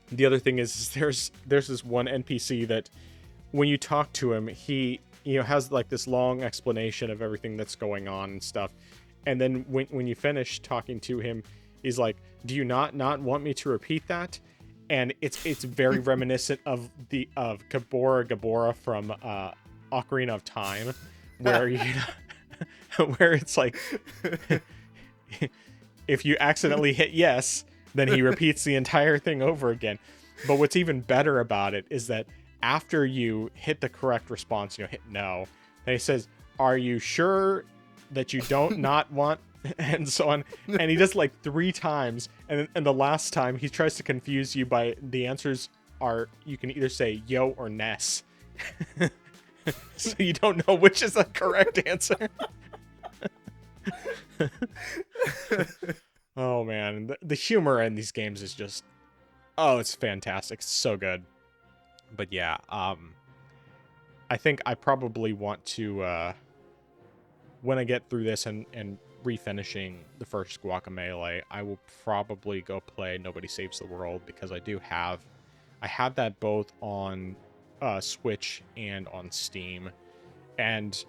the other thing is there's this one NPC that when you talk to him, he has like this long explanation of everything that's going on and stuff. And then when you finish talking to him, he's like, "Do you not want me to repeat that?" And it's very reminiscent of Gabora from Ocarina of Time, where where it's like, if you accidentally hit yes, then he repeats the entire thing over again. But what's even better about it is that after you hit the correct response, hit no, then he says, "Are you sure that you don't not want," and so on. And he does like 3 times, and the last time he tries to confuse you by the answers are, you can either say yo or Ness. So you don't know which is the correct answer. Oh man, the humor in these games is just, it's fantastic. It's so good. But yeah, I think I probably want to when I get through this and refinishing the first Guacamelee, I will probably go play Nobody Saves the World, because I have that both on Switch and on Steam, and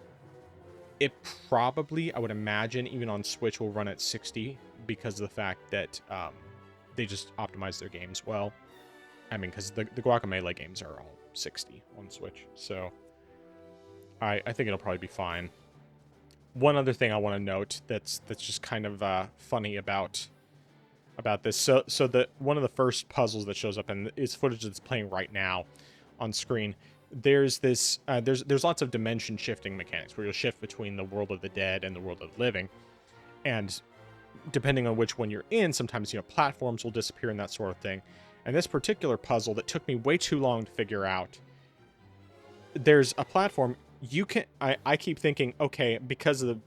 it probably, I would imagine, even on Switch will run at 60 because of the fact that they just optimize their games well. I mean, because the Guacamelee games are all 60 on Switch, so I think it'll probably be fine. One other thing I want to note that's just kind of funny about this. So the one of the first puzzles that shows up, and is footage that's playing right now on screen. There's this there's lots of dimension shifting mechanics where you'll shift between the world of the dead and the world of the living, and depending on which one you're in, sometimes platforms will disappear and that sort of thing. And this particular puzzle that took me way too long to figure out, there's a platform. I keep thinking, okay, because of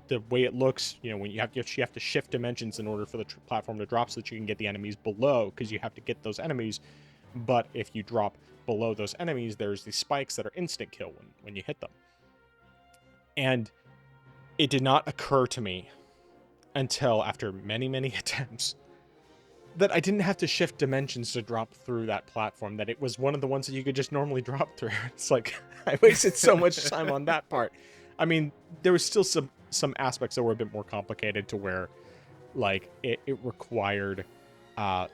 the way it looks, when you have to shift dimensions in order for the platform to drop so that you can get the enemies below, because you have to get those enemies. But if you drop below those enemies, there's these spikes that are instant kill when you hit them. And it did not occur to me until after many, many attempts that I didn't have to shift dimensions to drop through that platform, that it was one of the ones that you could just normally drop through. It's like, I wasted so much time on that part. I mean, there was still some aspects that were a bit more complicated, to where like it required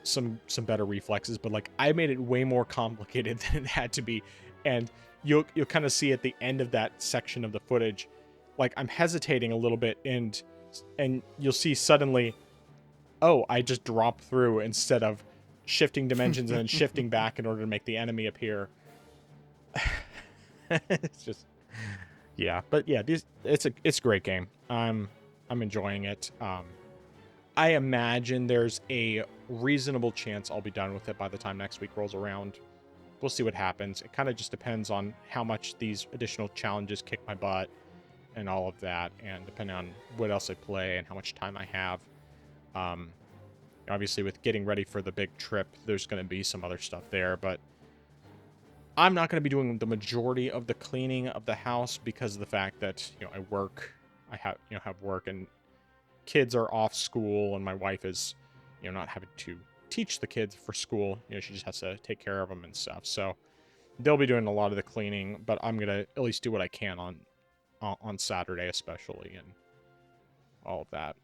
some better reflexes, but like I made it way more complicated than it had to be. And you'll kind of see at the end of that section of the footage, like I'm hesitating a little bit, and you'll see suddenly, oh, I just dropped through instead of shifting dimensions and then shifting back in order to make the enemy appear. It's just, yeah. But yeah, it's a great game. I'm enjoying it. I imagine there's a reasonable chance I'll be done with it by the time next week rolls around. We'll see what happens. It kind of just depends on how much these additional challenges kick my butt and all of that, and depending on what else I play and how much time I have. Obviously, with getting ready for the big trip, there's going to be some other stuff there, but I'm not going to be doing the majority of the cleaning of the house because of the fact that I work. I have work, and kids are off school, and my wife is not having to teach the kids for school. She just has to take care of them and stuff. So they'll be doing a lot of the cleaning, but I'm going to at least do what I can on Saturday, especially, and all of that.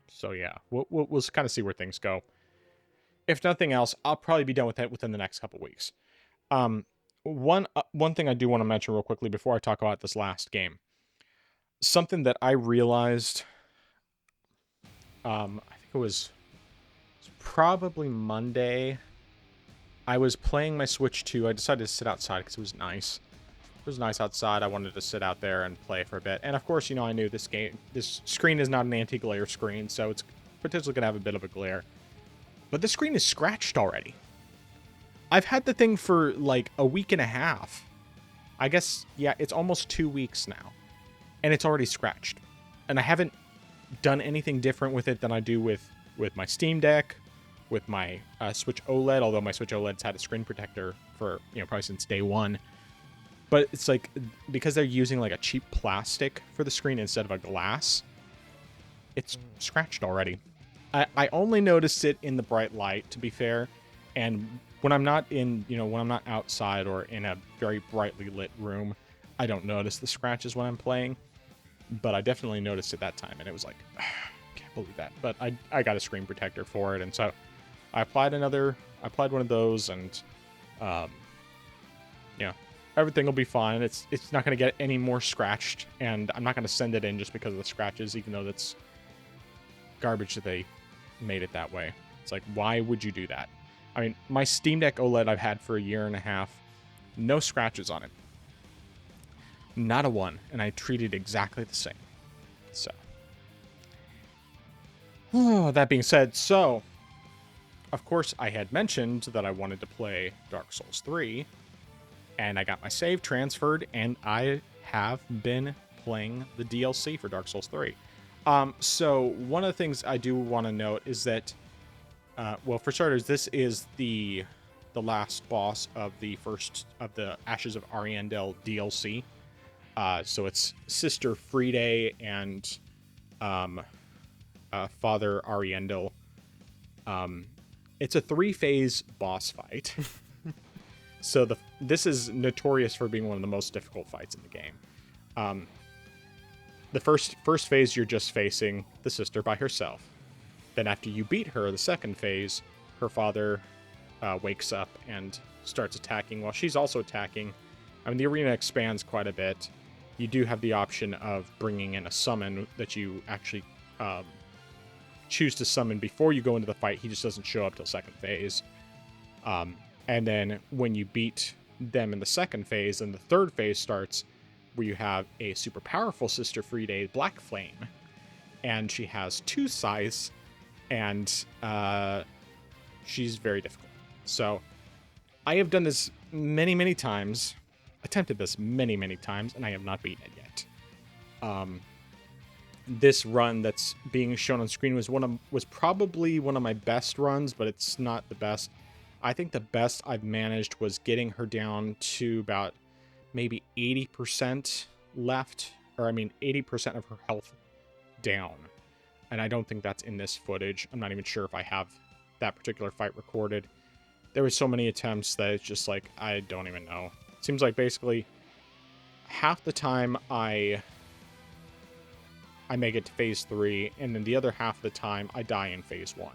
So yeah, we'll kind of see where things go. if nothing else, I'll probably be done with it within the next couple weeks. One thing I do want to mention real quickly before I talk about this last game, something that I realized, I think it was probably Monday. I was playing my Switch 2. I decided to sit outside because it was nice. It was nice outside. I wanted to sit out there and play for a bit. And of course, I knew this screen is not an anti-glare screen, so it's potentially going to have a bit of a glare. But the screen is scratched already. I've had the thing for like a week and a half. I guess, yeah, it's almost 2 weeks now. And it's already scratched. And I haven't done anything different with it than I do with my Steam Deck, with my Switch OLED, although my Switch OLED's had a screen protector for, probably since day one. But it's like, because they're using like a cheap plastic for the screen instead of a glass, it's scratched already. I only noticed it in the bright light, to be fair. And when I'm not when I'm not outside or in a very brightly lit room, I don't notice the scratches when I'm playing. But I definitely noticed it that time, and it was like, can't believe that. But I got a screen protector for it, and so I applied one of those, and everything will be fine. It's not going to get any more scratched, and I'm not going to send it in just because of the scratches, even though that's garbage that they made it that way. It's like, why would you do that? I mean, my Steam Deck OLED I've had for a year and a half, no scratches on it. Not a one, and I treat it exactly the same. So, that being said, of course, I had mentioned that I wanted to play Dark Souls 3, and I got my save transferred, and I have been playing the DLC for Dark Souls 3. So one of the things I do want to note is that, for starters, this is the last boss of the Ashes of Ariandel DLC. So it's Sister Friede and Father Ariandel. It's a 3-phase boss fight. So this is notorious for being one of the most difficult fights in the game. The first phase, you're just facing the sister by herself. Then after you beat her, the second phase, her father wakes up and starts attacking while she's also attacking. I mean, the arena expands quite a bit. You do have the option of bringing in a summon that you actually choose to summon before you go into the fight. He just doesn't show up till second phase. And then when you beat them in the second phase, and the third phase starts, where you have a super powerful Sister Friede, Black Flame. And she has 2 scythes, and she's very difficult. So I have done this many, many times. Attempted this many, many times, and I have not beaten it yet. This run that's being shown on screen was probably one of my best runs, but it's not the best. I think the best I've managed was getting her down to about maybe 80% left, 80% of her health down. And I don't think that's in this footage. I'm not even sure if I have that particular fight recorded. There were so many attempts that it's just like, I don't even know. Seems like basically half the time I make it to phase 3, and then the other half of the time I die in phase 1.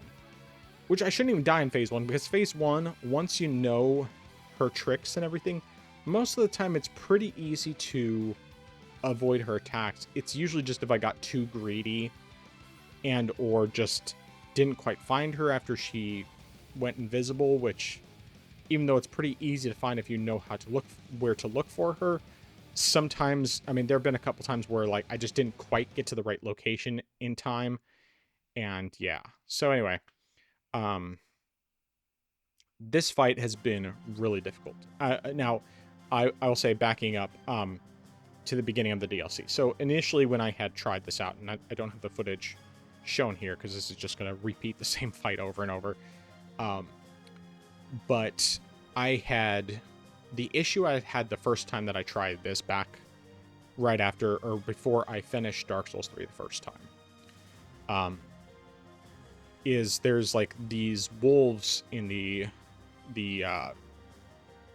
Which I shouldn't even die in phase 1, because phase 1, once you know her tricks and everything, most of the time it's pretty easy to avoid her attacks. It's usually just if I got too greedy and or just didn't quite find her after she went invisible, which, even though it's pretty easy to find if you know where to look for her, sometimes, there have been a couple times where like I just didn't quite get to the right location in time, and yeah. So anyway, this fight has been really difficult. Now, I'll say, backing up to the beginning of the DLC. So initially when I had tried this out, and I don't have the footage shown here because this is just going to repeat the same fight over and over. But the issue I had the first time that I tried this, back right after or before I finished Dark Souls 3 the first time, is there's like these wolves in the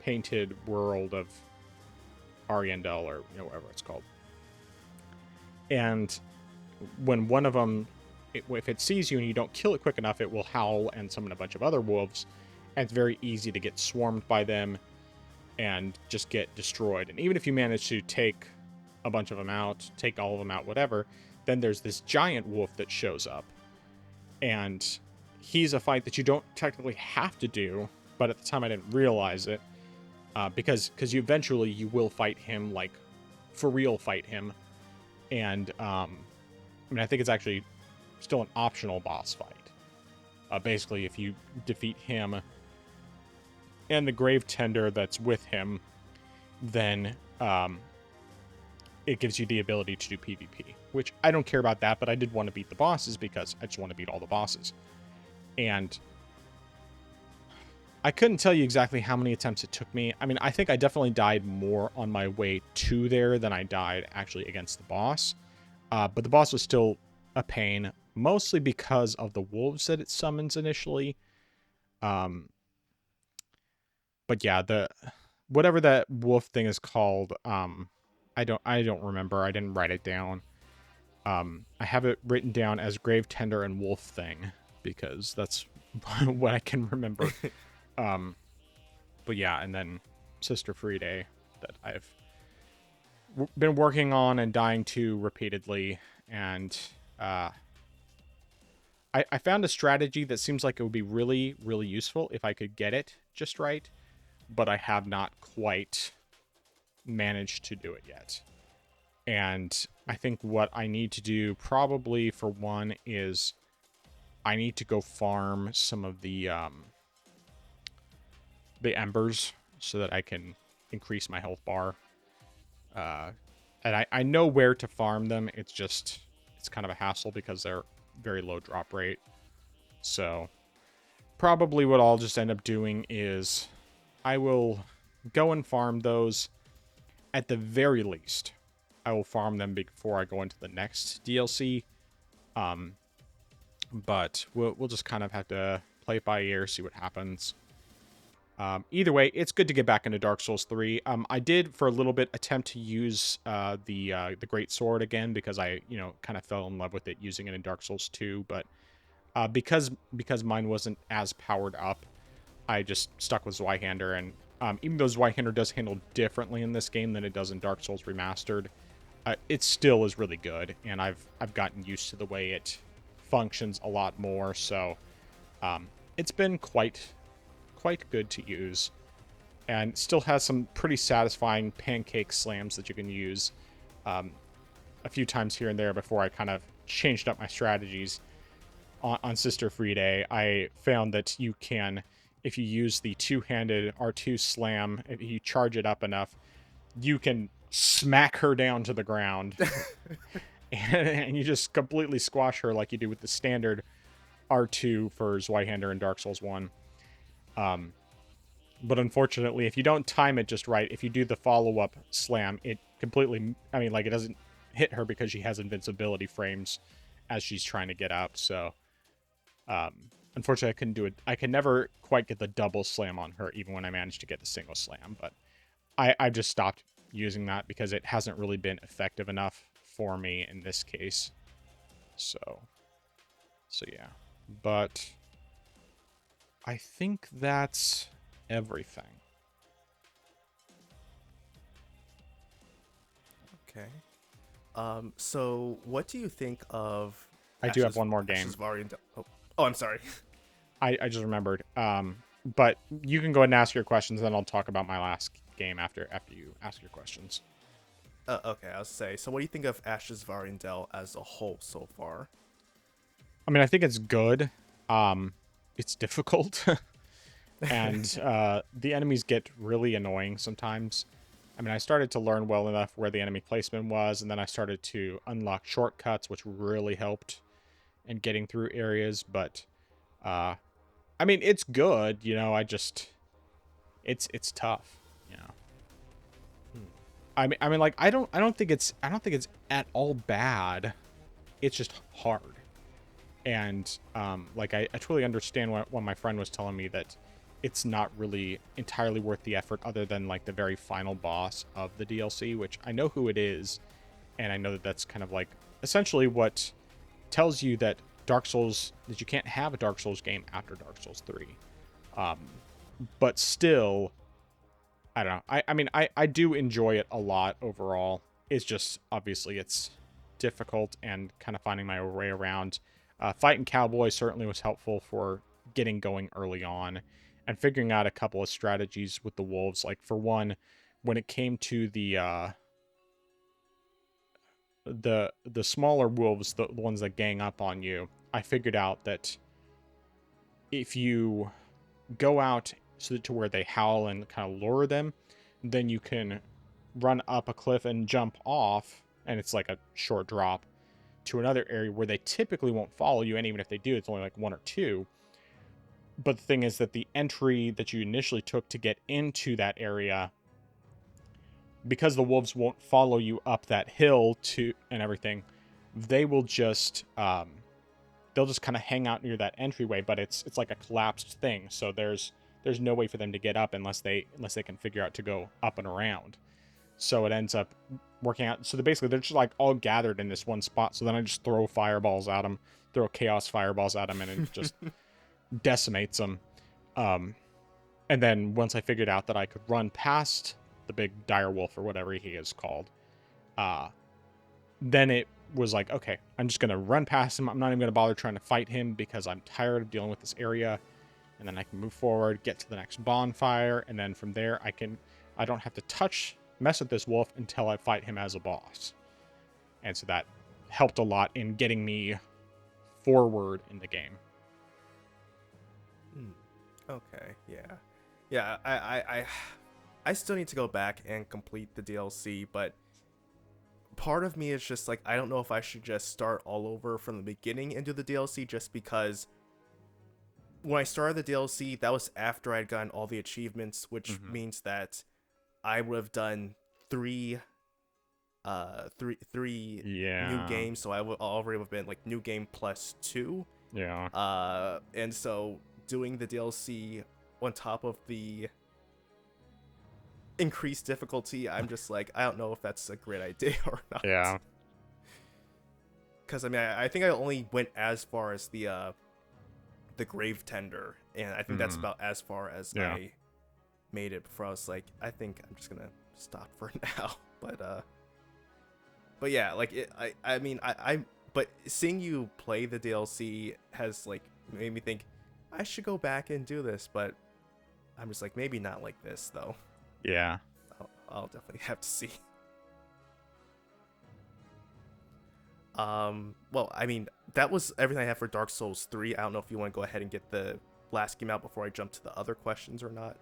painted world of Ariandel, or whatever it's called. And when one of them if it sees you and you don't kill it quick enough, it will howl and summon a bunch of other wolves, and it's very easy to get swarmed by them and just get destroyed. And even if you manage to take a bunch of them out, take all of them out, whatever, then there's this giant wolf that shows up, and he's a fight that you don't technically have to do, but at the time I didn't realize it, because you eventually you will fight him, like for real fight him, and I mean, I think it's actually still an optional boss fight. Basically, if you defeat him and the grave tender that's with him, then it gives you the ability to do PvP, which I don't care about that, but I did want to beat the bosses because I just want to beat all the bosses. And I couldn't tell you exactly how many attempts it took me. I mean, I think I definitely died more on my way to there than I died actually against the boss. But the boss was still a pain, mostly because of the wolves that it summons initially. But yeah, whatever that wolf thing is called, I don't remember. I didn't write it down. I have it written down as grave tender and wolf thing because that's what I can remember. But yeah, and then Sister Friday that I've been working on and dying to repeatedly, and I found a strategy that seems like it would be really, really useful if I could get it just right, but I have not quite managed to do it yet. And I think what I need to do probably for one is I need to go farm some of the embers so that I can increase my health bar. And I know where to farm them. It's kind of a hassle because they're very low drop rate. So probably what I'll just end up doing is I will go and farm those. At the very least, I will farm them before I go into the next DLC. But we'll just kind of have to play it by ear, see what happens. Either way, it's good to get back into Dark Souls 3. I did for a little bit attempt to use the Great Sword again because I kind of fell in love with it using it in Dark Souls 2, but because mine wasn't as powered up, I just stuck with Zweihander, and even though Zweihander does handle differently in this game than it does in Dark Souls Remastered, it still is really good, and I've gotten used to the way it functions a lot more, so it's been quite good to use, and still has some pretty satisfying pancake slams that you can use a few times here and there before I kind of changed up my strategies. On Sister Friday, I found that you can, if you use the two-handed R2 slam, if you charge it up enough, you can smack her down to the ground and you just completely squash her like you do with the standard R2 for Zweihander in Dark Souls 1. But unfortunately, if you don't time it just right, if you do the follow-up slam, it completely, it doesn't hit her because she has invincibility frames as she's trying to get up. So, unfortunately, I couldn't do it. I could never quite get the double slam on her, even when I managed to get the single slam. But I just stopped using that because it hasn't really been effective enough for me in this case. So yeah. But I think that's everything. Okay. So what do you think of I do have one more game. Oh, I'm sorry. I just remembered. But you can go ahead and ask your questions, then I'll talk about my last game after you ask your questions. Okay, I'll say. So what do you think of Ashes of Ariandel as a whole so far? I mean, I think it's good. It's difficult. And the enemies get really annoying sometimes. I mean, I started to learn well enough where the enemy placement was, and then I started to unlock shortcuts, which really helped in getting through areas. But, I mean, it's good, it's tough, I mean, like, I don't think it's at all bad. It's just hard. And, like, I totally understand when my friend was telling me that it's not really entirely worth the effort other than, like, the very final boss of the DLC, which I know who it is. And I know that that's kind of, like, essentially what tells you that that you can't have a Dark Souls game after Dark Souls 3. But still, I don't know. I mean, I do enjoy it a lot overall. It's just, obviously, it's difficult and kind of finding my way around. Fighting Cowboy certainly was helpful for getting going early on and figuring out a couple of strategies with the wolves. Like, for one, when it came to the smaller wolves, the ones that gang up on you, I figured out that if you go out to where they howl and kind of lure them, then you can run up a cliff and jump off, and it's like a short drop to another area where they typically won't follow you, and even if they do, it's only like one or two. But the thing is that the entry that you initially took to get into that area, because the wolves won't follow you up that hill to and everything, they will just they'll just kind of hang out near that entryway, but it's like a collapsed thing, so there's no way for them to get up unless they can figure out to go up and around. So it ends up working out. So they're just like all gathered in this one spot. So then I just throw fireballs at them, throw chaos fireballs at them, and it just decimates them. And then once I figured out that I could run past the big dire wolf or whatever he is called, then it was like, okay, I'm just going to run past him. I'm not even going to bother trying to fight him because I'm tired of dealing with this area. And then I can move forward, get to the next bonfire, and then from there I don't have to mess with this wolf until I fight him as a boss. And so that helped a lot in getting me forward in the game. Okay, yeah. I still need to go back and complete the DLC, but part of me is just like, I don't know if I should just start all over from the beginning and do the DLC, just because when I started the DLC, that was after I'd gotten all the achievements, which means that I would have done three new games, so I would already have been like new game plus 2. Yeah. And so doing the DLC on top of the increased difficulty, I'm just like, I don't know if that's a great idea or not. Yeah. Because I mean, I think I only went as far as the grave tender, and I think that's about as far as I made it before I was like, I think I'm just gonna stop for now. But yeah, like but seeing you play the DLC has like made me think I should go back and do this, but I'm just like, maybe not like this though. Yeah. I'll definitely have to see. Well, I mean, that was everything I have for Dark Souls 3. I don't know if you want to go ahead and get the last game out before I jump to the other questions or not.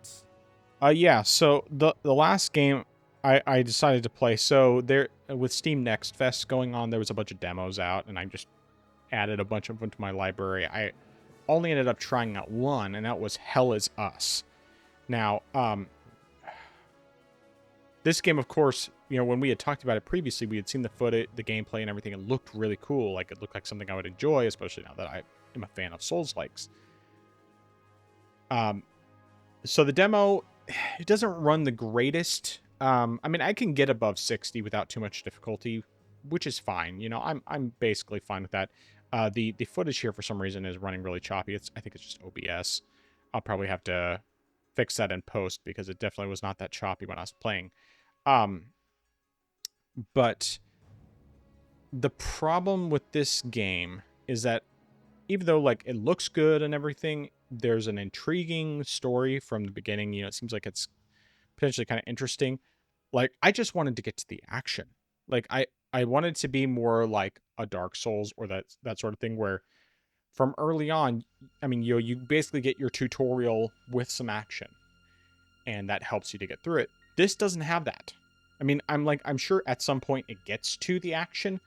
Yeah, so the last game I decided to play, so there with Steam Next Fest going on, there was a bunch of demos out, and I just added a bunch of them to my library. I only ended up trying out one, and that was Hell Is Us. Now, this game, of course, you know, when we had talked about it previously, we had seen the footage, the gameplay and everything. It looked really cool. Like, it looked like something I would enjoy, especially now that I am a fan of Souls-likes. So the demo, it doesn't run the greatest. I mean, I can get above 60 without too much difficulty, which is fine. You know, I'm basically fine with that. The footage here, for some reason, is running really choppy. I think it's just OBS. I'll probably have to fix that in post because it definitely was not that choppy when I was playing. But the problem with this game is that even though like it looks good and everything, there's an intriguing story from the beginning. You know, it seems like it's potentially kind of interesting. Like, I just wanted to get to the action. Like, I wanted to be more like a Dark Souls or that sort of thing where from early on, I mean, you basically get your tutorial with some action, and that helps you to get through it. This doesn't have that. I mean, I'm sure at some point it gets to the action,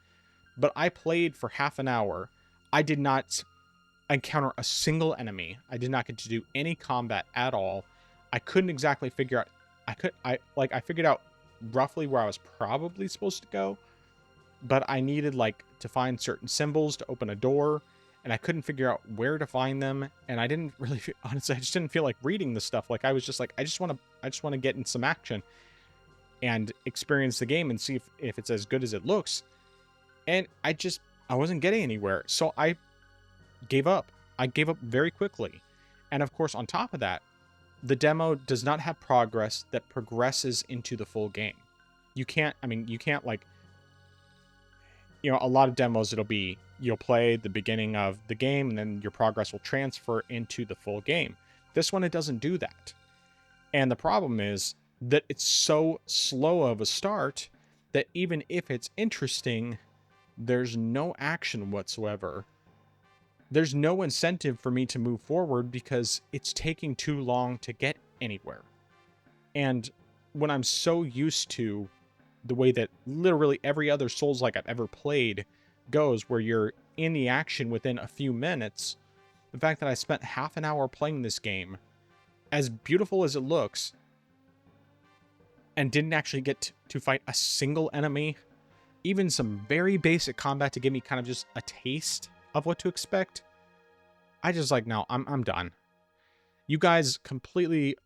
but I played for half an hour. I did not encounter a single enemy. I did not get to do any combat at all. I couldn't exactly figure out. I figured out roughly where I was probably supposed to go, but I needed like to find certain symbols to open a door, and I couldn't figure out where to find them. And I didn't really, honestly, I just didn't feel like reading the stuff. Like, I was just like, I just want to get in some action and experience the game and see if it's as good as it looks. And I wasn't getting anywhere. So I gave up. I gave up very quickly. And of course, on top of that, the demo does not have progress that progresses into the full game. You can't, like, a lot of demos, you'll play the beginning of the game and then your progress will transfer into the full game. This one, it doesn't do that. And the problem is that it's so slow of a start that even if it's interesting, there's no action whatsoever. There's no incentive for me to move forward because it's taking too long to get anywhere. And when I'm so used to the way that literally every other Souls-like I've ever played goes, where you're in the action within a few minutes, the fact that I spent half an hour playing this game, as beautiful as it looks, and didn't actually get to fight a single enemy, even some very basic combat to give me kind of just a taste of what to expect, I just like, no, I'm done. You guys completely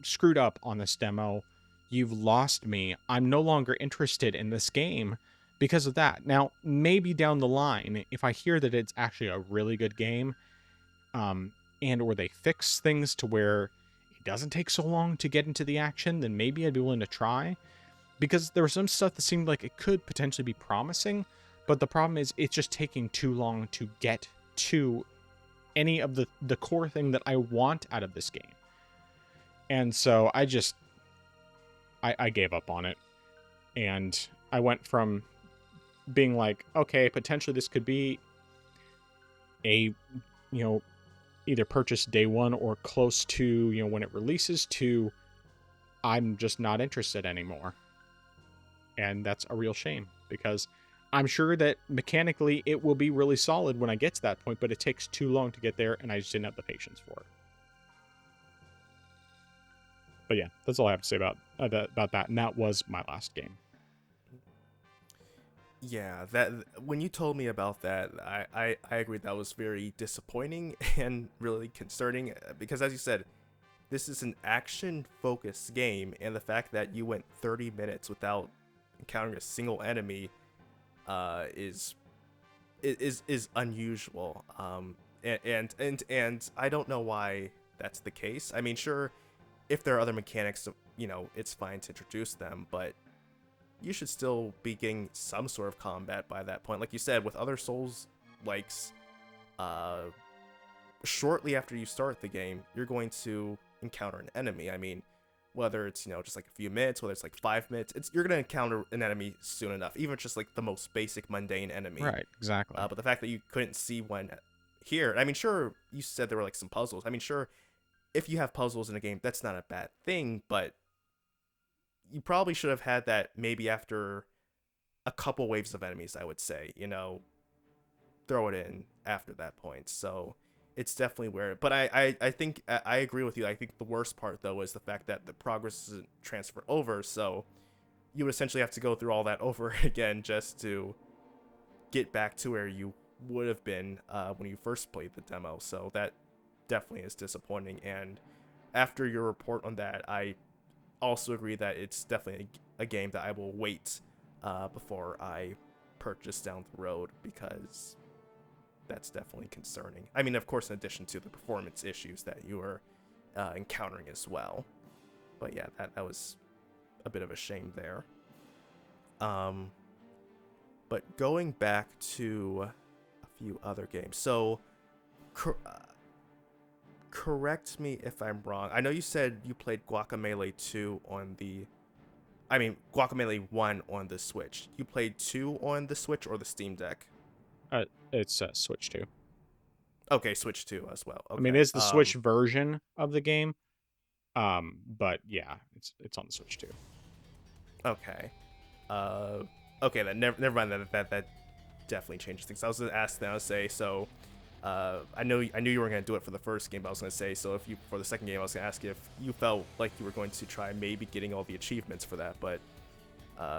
screwed up on this demo. You've lost me. I'm no longer interested in this game because of that. Now, maybe down the line, if I hear that it's actually a really good game, and or they fix things to where it doesn't take so long to get into the action, then maybe I'd be willing to try. Because there was some stuff that seemed like it could potentially be promising, but the problem is it's just taking too long to get to any of the core thing that I want out of this game. And so I gave up on it. And I went from being like, okay, potentially this could be a, either purchase day one or close to, when it releases, to I'm just not interested anymore. And that's a real shame, because I'm sure that mechanically it will be really solid when I get to that point, but it takes too long to get there, and I just didn't have the patience for it. But yeah, that's all I have to say about that. And that was my last game. Yeah, that when you told me about that, I agreed that was very disappointing and really concerning, because as you said, this is an action-focused game, and the fact that you went 30 minutes without encountering a single enemy is unusual. And I don't know why that's the case. I mean, sure, if there are other mechanics, it's fine to introduce them, but you should still be getting some sort of combat by that point. Like you said, with other Souls likes, shortly after you start the game, you're going to encounter an enemy. I mean, whether it's, just like a few minutes, whether it's like 5 minutes, you're going to encounter an enemy soon enough, even if it's just like the most basic mundane enemy. Right, exactly. But the fact that you couldn't see one here, I mean, sure, you said there were like some puzzles. I mean, sure, if you have puzzles in a game, that's not a bad thing, but you probably should have had that maybe after a couple waves of enemies, I would say, throw it in after that point. So it's definitely weird. But I think I agree with you. I think the worst part, though, is the fact that the progress isn't transferred over. So you would essentially have to go through all that over again just to get back to where you would have been when you first played the demo. So that definitely is disappointing. And after your report on that, I also agree that it's definitely a game that I will wait before I purchase down the road, because that's definitely concerning. I mean, of course, in addition to the performance issues that you are encountering as well. But yeah, that was a bit of a shame there. But going back to a few other games. So, correct me if I'm wrong. I know you said you played Guacamelee 2 Guacamelee 1 on the Switch. You played 2 on the Switch or the Steam Deck? It's Switch 2. Okay, Switch 2 as well. Okay. I mean, it's the Switch version of the game. But yeah, it's on the Switch 2. Okay. Okay, then never mind. That definitely changes things. I was gonna ask then. I was say so. I knew you weren't gonna do it for the first game, but I was gonna say, so if you, for the second game, I was gonna ask you if you felt like you were going to try maybe getting all the achievements for that, but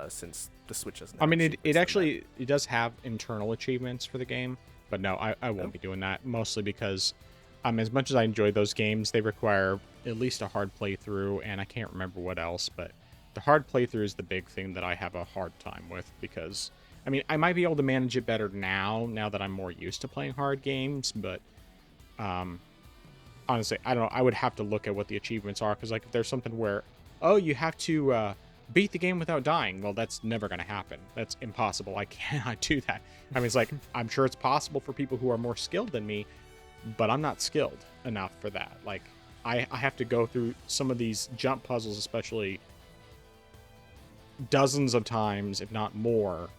since the Switch doesn't. I mean, it does have internal achievements for the game, but no, I won't be doing that, mostly because as much as I enjoy those games, they require at least a hard playthrough, and I can't remember what else, but the hard playthrough is the big thing that I have a hard time with, because I mean, I might be able to manage it better now that I'm more used to playing hard games, but um, honestly, I don't know. I would have to look at what the achievements are, because like if there's something where, oh, you have to beat the game without dying, well, that's never going to happen. That's impossible. I cannot do that. I mean, it's like, I'm sure it's possible for people who are more skilled than me, but I'm not skilled enough for that. Like, I have to go through some of these jump puzzles, especially dozens of times, if not more.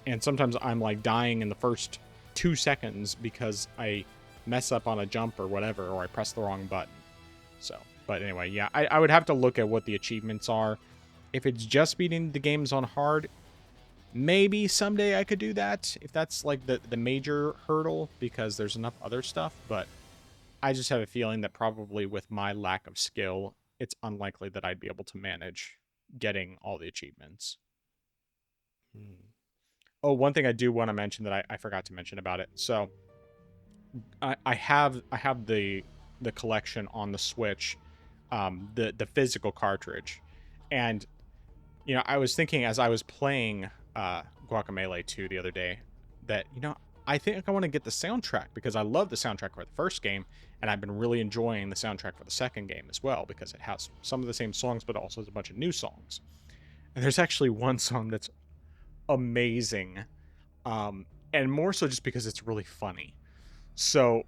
And sometimes I'm like dying in the first 2 seconds because I mess up on a jump or whatever, or I press the wrong button. So, but anyway, yeah, I would have to look at what the achievements are. If it's just beating the games on hard, maybe someday I could do that, if that's like the major hurdle, because there's enough other stuff. But I just have a feeling that probably with my lack of skill, it's unlikely that I'd be able to manage getting all the achievements. Hmm. Oh, one thing I do want to mention that I forgot to mention about it. So I have the collection on the Switch, the physical cartridge, and I was thinking as I was playing Guacamelee 2 the other day that I think I want to get the soundtrack, because I love the soundtrack for the first game, and I've been really enjoying the soundtrack for the second game as well, because it has some of the same songs but also has a bunch of new songs. And there's actually one song that's amazing, and more so just because it's really funny. So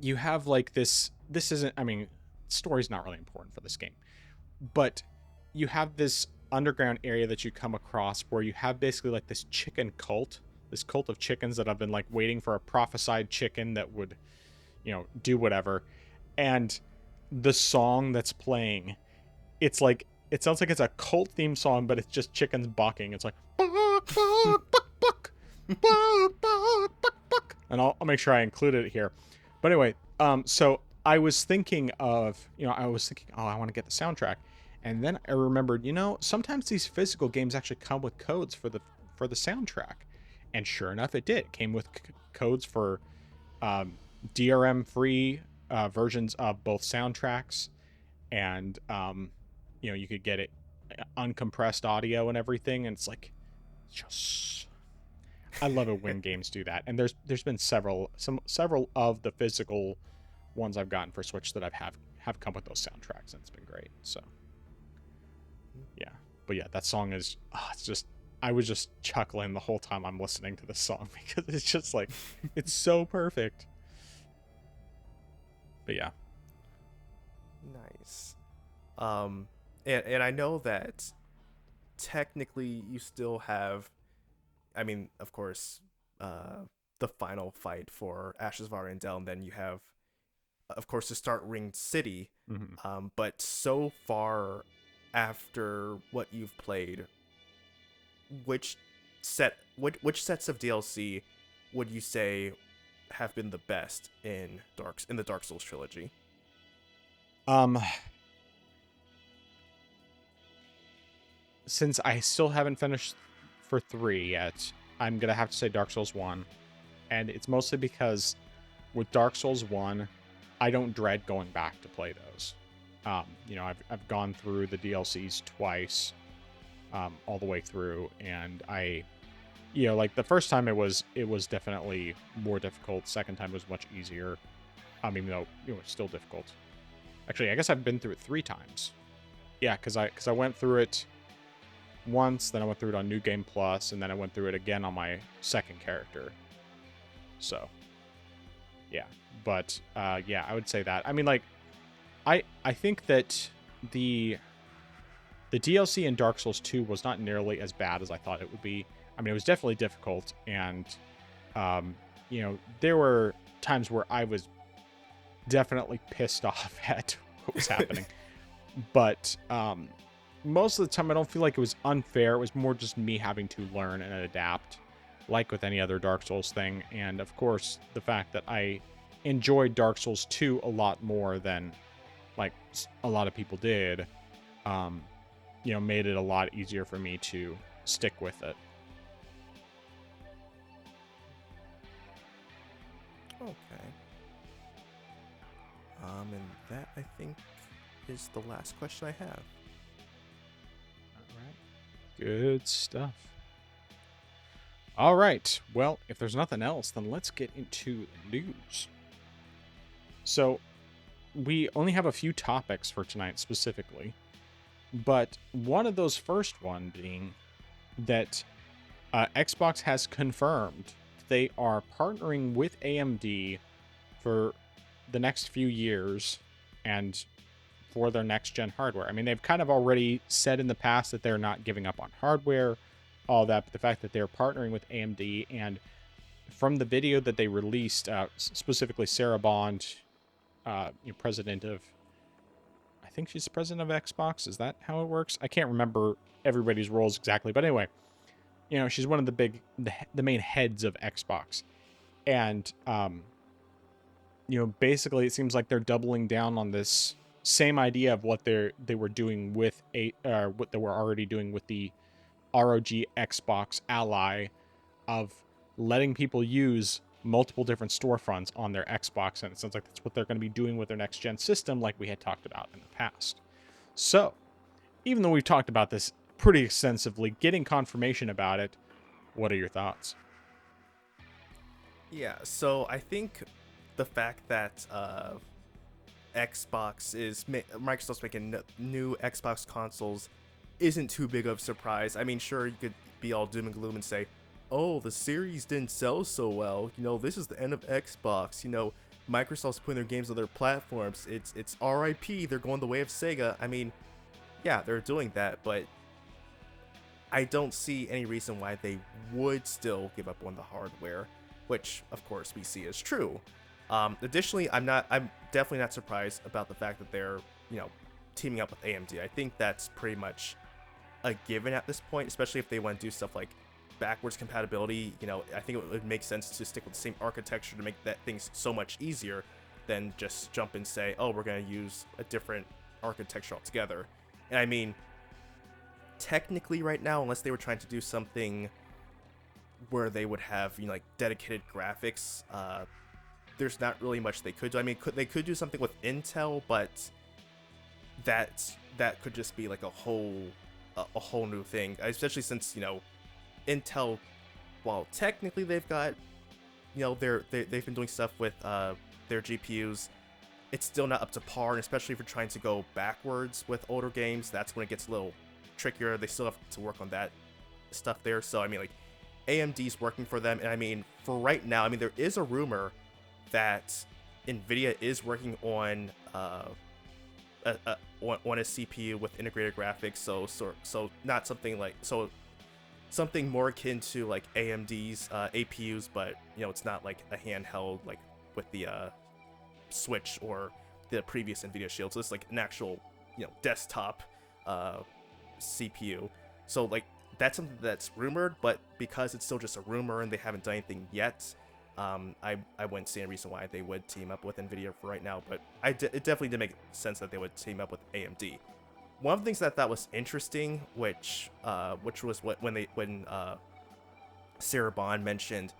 you have like this isn't, I mean, story's not really important for this game, but you have this underground area that you come across where you have basically like this chicken cult, this cult of chickens that have been like waiting for a prophesied chicken that would do whatever. And the song that's playing, it's like, it sounds like it's a cult theme song, but it's just chickens barking. It's like buck, buck, buck, buck, buck, buck, buck, buck. And I'll make sure I included it here. But anyway, so I was thinking of, oh, I want to get the soundtrack. And then I remembered, sometimes these physical games actually come with codes for the soundtrack. And sure enough, it did. It came with codes for DRM free versions of both soundtracks, and you could get it uncompressed audio and everything. And it's like, just, I love it when games do that. And there's been several of the physical ones I've gotten for Switch that have come with those soundtracks, and it's been great. So yeah, but yeah, that song is, it's just, I was just chuckling the whole time I'm listening to this song, because it's just like, it's so perfect. But yeah. Nice. And I know that technically you still have, I mean, of course, the final fight for Ashes of Arendelle, and then you have, of course, to start Ring City. Mm-hmm. But so far, after what you've played, which sets of DLC would you say have been the best in the Dark Souls trilogy? Since I still haven't finished for 3 yet, I'm gonna have to say Dark Souls 1, and it's mostly because with Dark Souls 1, I don't dread going back to play those. I've gone through the DLCs twice, all the way through, and like the first time it was definitely more difficult. Second time was much easier. Even though it's still difficult. Actually, I guess I've been through it 3 times. Yeah, because I went through it once, then I went through it on New Game Plus, and then I went through it again on my second character. So, yeah. But, yeah, I would say that. I mean, like, I think that the DLC in Dark Souls 2 was not nearly as bad as I thought it would be. I mean, it was definitely difficult, and, there were times where I was definitely pissed off at what was happening. But, most of the time, I don't feel like it was unfair. It was more just me having to learn and adapt, like with any other Dark Souls thing. And of course, the fact that I enjoyed Dark Souls 2 a lot more than like a lot of people did, made it a lot easier for me to stick with it. Okay. And that, I think, is the last question I have. All right. Good stuff. All right. Well, if there's nothing else, then let's get into the news. So, we only have a few topics for tonight specifically, but one of those first one being that Xbox has confirmed they are partnering with AMD for the next few years and for their next gen hardware. I mean, they've kind of already said in the past that they're not giving up on hardware, all that, but the fact that they're partnering with AMD, and from the video that they released, specifically Sarah Bond, president of, I think she's the president of Xbox. Is that how it works? I can't remember everybody's roles exactly, but anyway, she's one of the main heads of Xbox, and basically it seems like they're doubling down on this same idea of what they were doing with what they were already doing with the ROG Xbox Ally, of letting people use multiple different storefronts on their Xbox, and it sounds like that's what they're going to be doing with their next gen system, like we had talked about in the past. So, even though we've talked about this pretty extensively, getting confirmation about it, what are your thoughts? Yeah, so I think the fact that Microsoft's making new Xbox consoles isn't too big of a surprise. I mean, sure, you could be all doom and gloom and say, "Oh, the series didn't sell so well. This is the end of Xbox. Microsoft's putting their games on their platforms. It's RIP. They're going the way of Sega." I mean, yeah, they're doing that, but I don't see any reason why they would still give up on the hardware, which of course we see as true. Additionally, I'm definitely not surprised about the fact that they're, teaming up with AMD. I think that's pretty much a given at this point, especially if they want to do stuff like backwards compatibility. I think it would make sense to stick with the same architecture to make that things so much easier than just jump and say, "Oh, we're going to use a different architecture altogether." And I mean, technically right now, unless they were trying to do something where they would have, like dedicated graphics, there's not really much they could do. I mean, they could do something with Intel, but that could just be like a whole new thing, especially since Intel, while technically they've got, they've been doing stuff with their GPUs, it's still not up to par, and especially if you're trying to go backwards with older games, that's when it gets a little trickier. They still have to work on that stuff there. So I mean, like, AMD's working for them, and I mean, for right now, I mean, there is a rumor that Nvidia is working on a CPU with integrated graphics, so not something like, so something more akin to like AMD's APUs, but it's not like a handheld like with the Switch or the previous Nvidia Shield. So it's like an actual desktop CPU. So like, that's something that's rumored, but because it's still just a rumor and they haven't done anything yet, I wouldn't see any reason why they would team up with Nvidia for right now. But it definitely did make sense that they would team up with AMD. One of the things that I thought was interesting, which was when Sarah Bond mentioned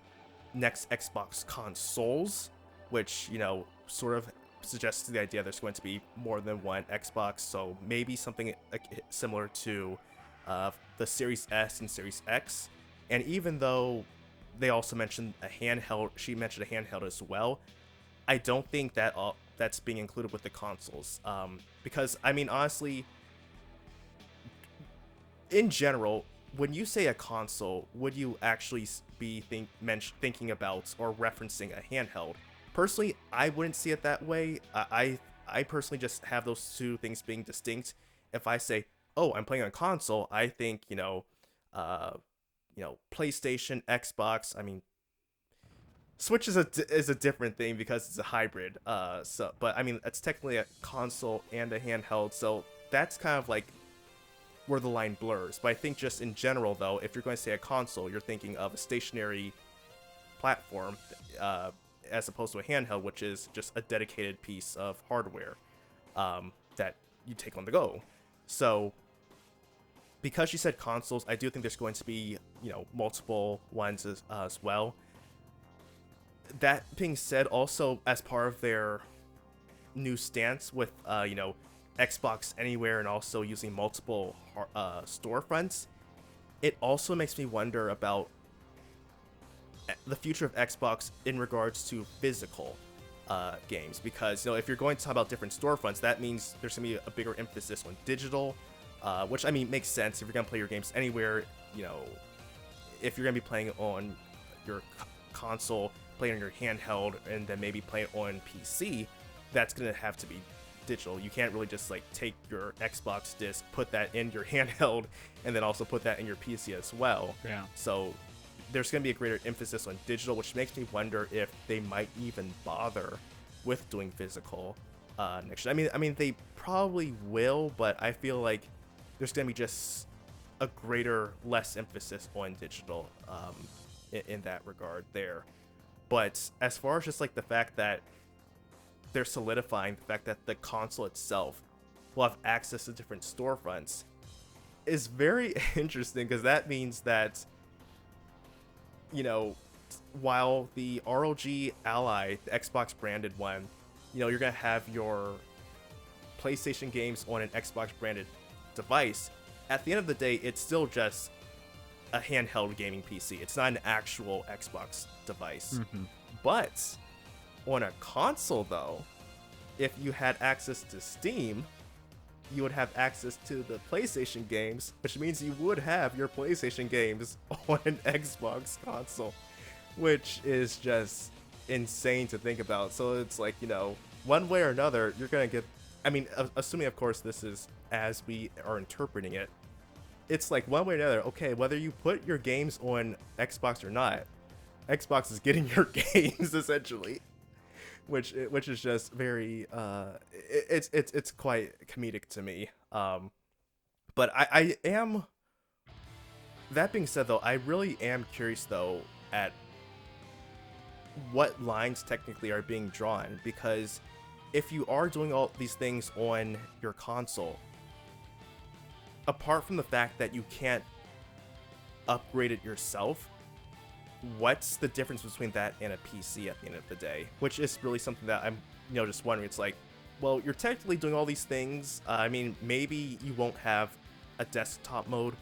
next Xbox consoles, which sort of suggests the idea there's going to be more than one Xbox. So maybe something similar to the Series S and Series X. And even though they also mentioned a handheld, she mentioned a handheld as well, I don't think that that's being included with the consoles. Because I mean, honestly, in general, when you say a console, would you actually be thinking about or referencing a handheld? Personally, I wouldn't see it that way. I personally just have those two things being distinct. If I say, "Oh, I'm playing on console," I think PlayStation, Xbox. I mean, Switch is a different thing because it's a hybrid. But I mean, it's technically a console and a handheld, so that's kind of like where the line blurs. But I think just in general, though, if you're going to say a console, you're thinking of a stationary platform, as opposed to a handheld, which is just a dedicated piece of hardware that you take on the go. So because you said consoles, I do think there's going to be multiple ones as well. That being said, also as part of their new stance with Xbox Anywhere and also using multiple storefronts, it also makes me wonder about the future of Xbox in regards to physical games, because if you're going to talk about different storefronts, that means there's gonna be a bigger emphasis on digital, which I mean makes sense if you're gonna play your games anywhere. If you're gonna be playing on your console, playing on your handheld, and then maybe playing on PC, that's gonna have to be digital. You can't really just like take your Xbox disc, put that in your handheld, and then also put that in your PC as well. Yeah. So there's going to be a greater emphasis on digital, which makes me wonder if they might even bother with doing physical next year. I mean, they probably will, but I feel like there's going to be just a greater, less emphasis on digital in that regard there. But as far as just like the fact that they're solidifying the fact that the console itself will have access to different storefronts is very interesting, because that means that while the ROG Ally, the Xbox branded one, you're gonna have your PlayStation games on an Xbox branded device. At the end of the day, it's still just a handheld gaming PC. It's not an actual Xbox device. Mm-hmm. But on a console, though, if you had access to Steam, you would have access to the PlayStation games, which means you would have your PlayStation games on an Xbox console, which is just insane to think about. So it's like, one way or another, you're going to get, I mean, assuming, of course, this is as we are interpreting it, it's like one way or another, okay, whether you put your games on Xbox or not, Xbox is getting your games, essentially. Which is just very it's quite comedic to me. But I am, that being said though, I really am curious though at what lines technically are being drawn, because if you are doing all these things on your console, apart from the fact that you can't upgrade it yourself, what's the difference between that and a PC at the end of the day? Which is really something that I'm, just wondering. It's like, well, you're technically doing all these things. I mean, maybe you won't have a desktop mode,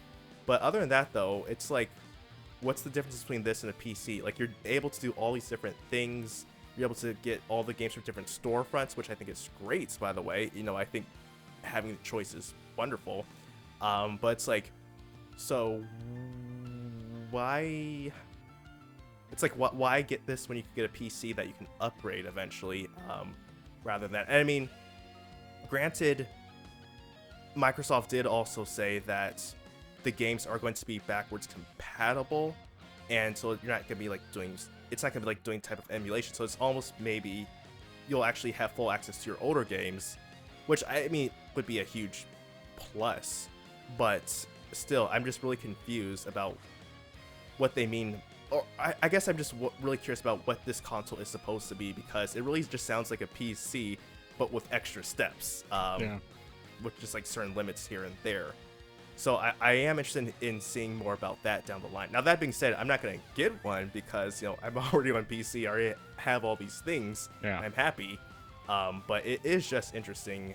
but other than that, though, it's like, what's the difference between this and a PC? Like, you're able to do all these different things. You're able to get all the games from different storefronts, which I think is great, by the way. I think having the choice is wonderful. But it's like, so why? It's like, why get this when you can get a PC that you can upgrade eventually, rather than... And I mean, granted, Microsoft did also say that the games are going to be backwards compatible, and so you're not going to be like doing... It's not going to be like doing type of emulation, so it's almost maybe you'll actually have full access to your older games, which I mean would be a huge plus, but still, I'm just really confused about what they mean. Or I guess I'm just really curious about what this console is supposed to be, because it really just sounds like a PC, but with extra steps, with just like certain limits here and there. So I am interested in seeing more about that down the line. Now, that being said, I'm not going to get one because, I'm already on PC. I already have all these things. Yeah. I'm happy. But it is just interesting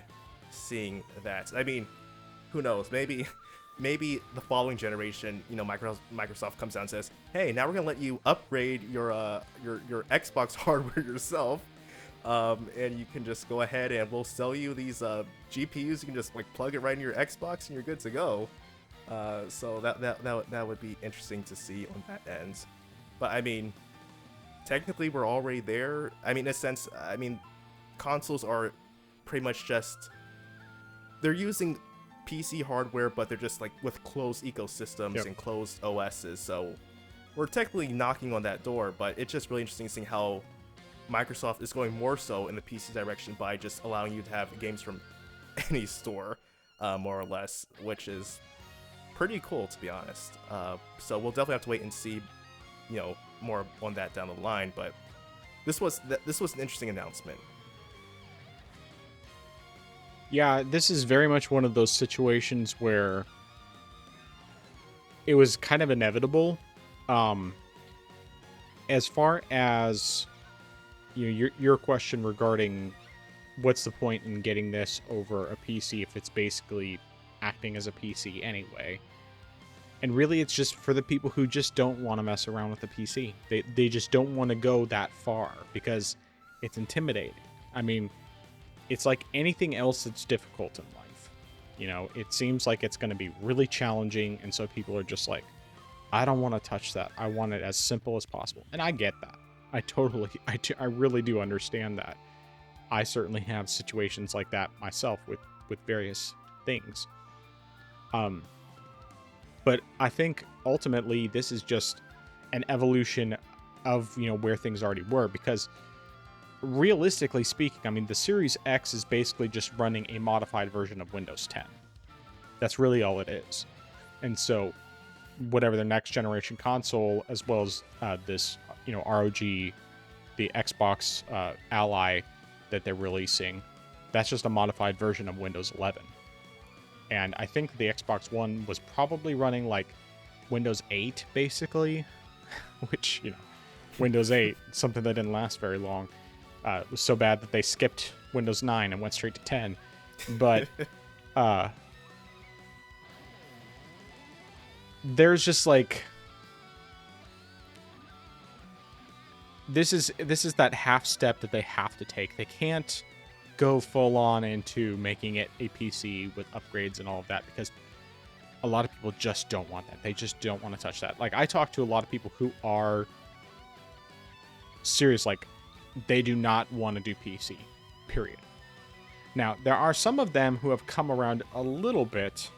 seeing that. I mean, who knows? Maybe the following generation, Microsoft comes down and says, hey, now we're going to let you upgrade your Xbox hardware yourself. And you can just go ahead and we'll sell you these GPUs. You can just like plug it right in your Xbox and you're good to go. So that would be interesting to see on that end. But I mean, technically we're already there. I mean, in a sense, consoles are pretty much just, they're using PC hardware, but they're just like with closed ecosystems and closed OSs. So we're technically knocking on that door, but it's just really interesting seeing how Microsoft is going more so in the PC direction by just allowing you to have games from any store, more or less, which is pretty cool, to be honest. So we'll definitely have to wait and see, more on that down the line. But this was an interesting announcement. Yeah, this is very much one of those situations where it was kind of inevitable. As far as your question regarding what's the point in getting this over a PC if it's basically acting as a PC anyway. And really, it's just for the people who just don't want to mess around with the PC. They just don't want to go that far because it's intimidating. I mean, it's like anything else that's difficult in life. You know, it seems like it's going to be really challenging, and so people are just like, I don't want to touch that. I want it as simple as possible. And I get that. I really do understand that. I certainly have situations like that myself with various things. But I think ultimately this is just an evolution of, you know, where things already were, because realistically speaking, I mean, the Series X is basically just running a modified version of Windows 10. That's really all it is. And so whatever the next generation console, as well as this, you know, ROG, the Xbox Ally that they're releasing, that's just a modified version of Windows 11. And I think the Xbox One was probably running like Windows 8, basically, which, you know, Windows 8, something that didn't last very long. It was so bad that they skipped Windows 9 and went straight to 10. But there's just like, this is that half step that they have to take. They can't go full on into making it a PC with upgrades and all of that, because a lot of people just don't want that. They just don't want to touch that. Like, I talk to a lot of people who are serious, like, they do not want to do PC, period. Now, there are some of them who have come around a little bit,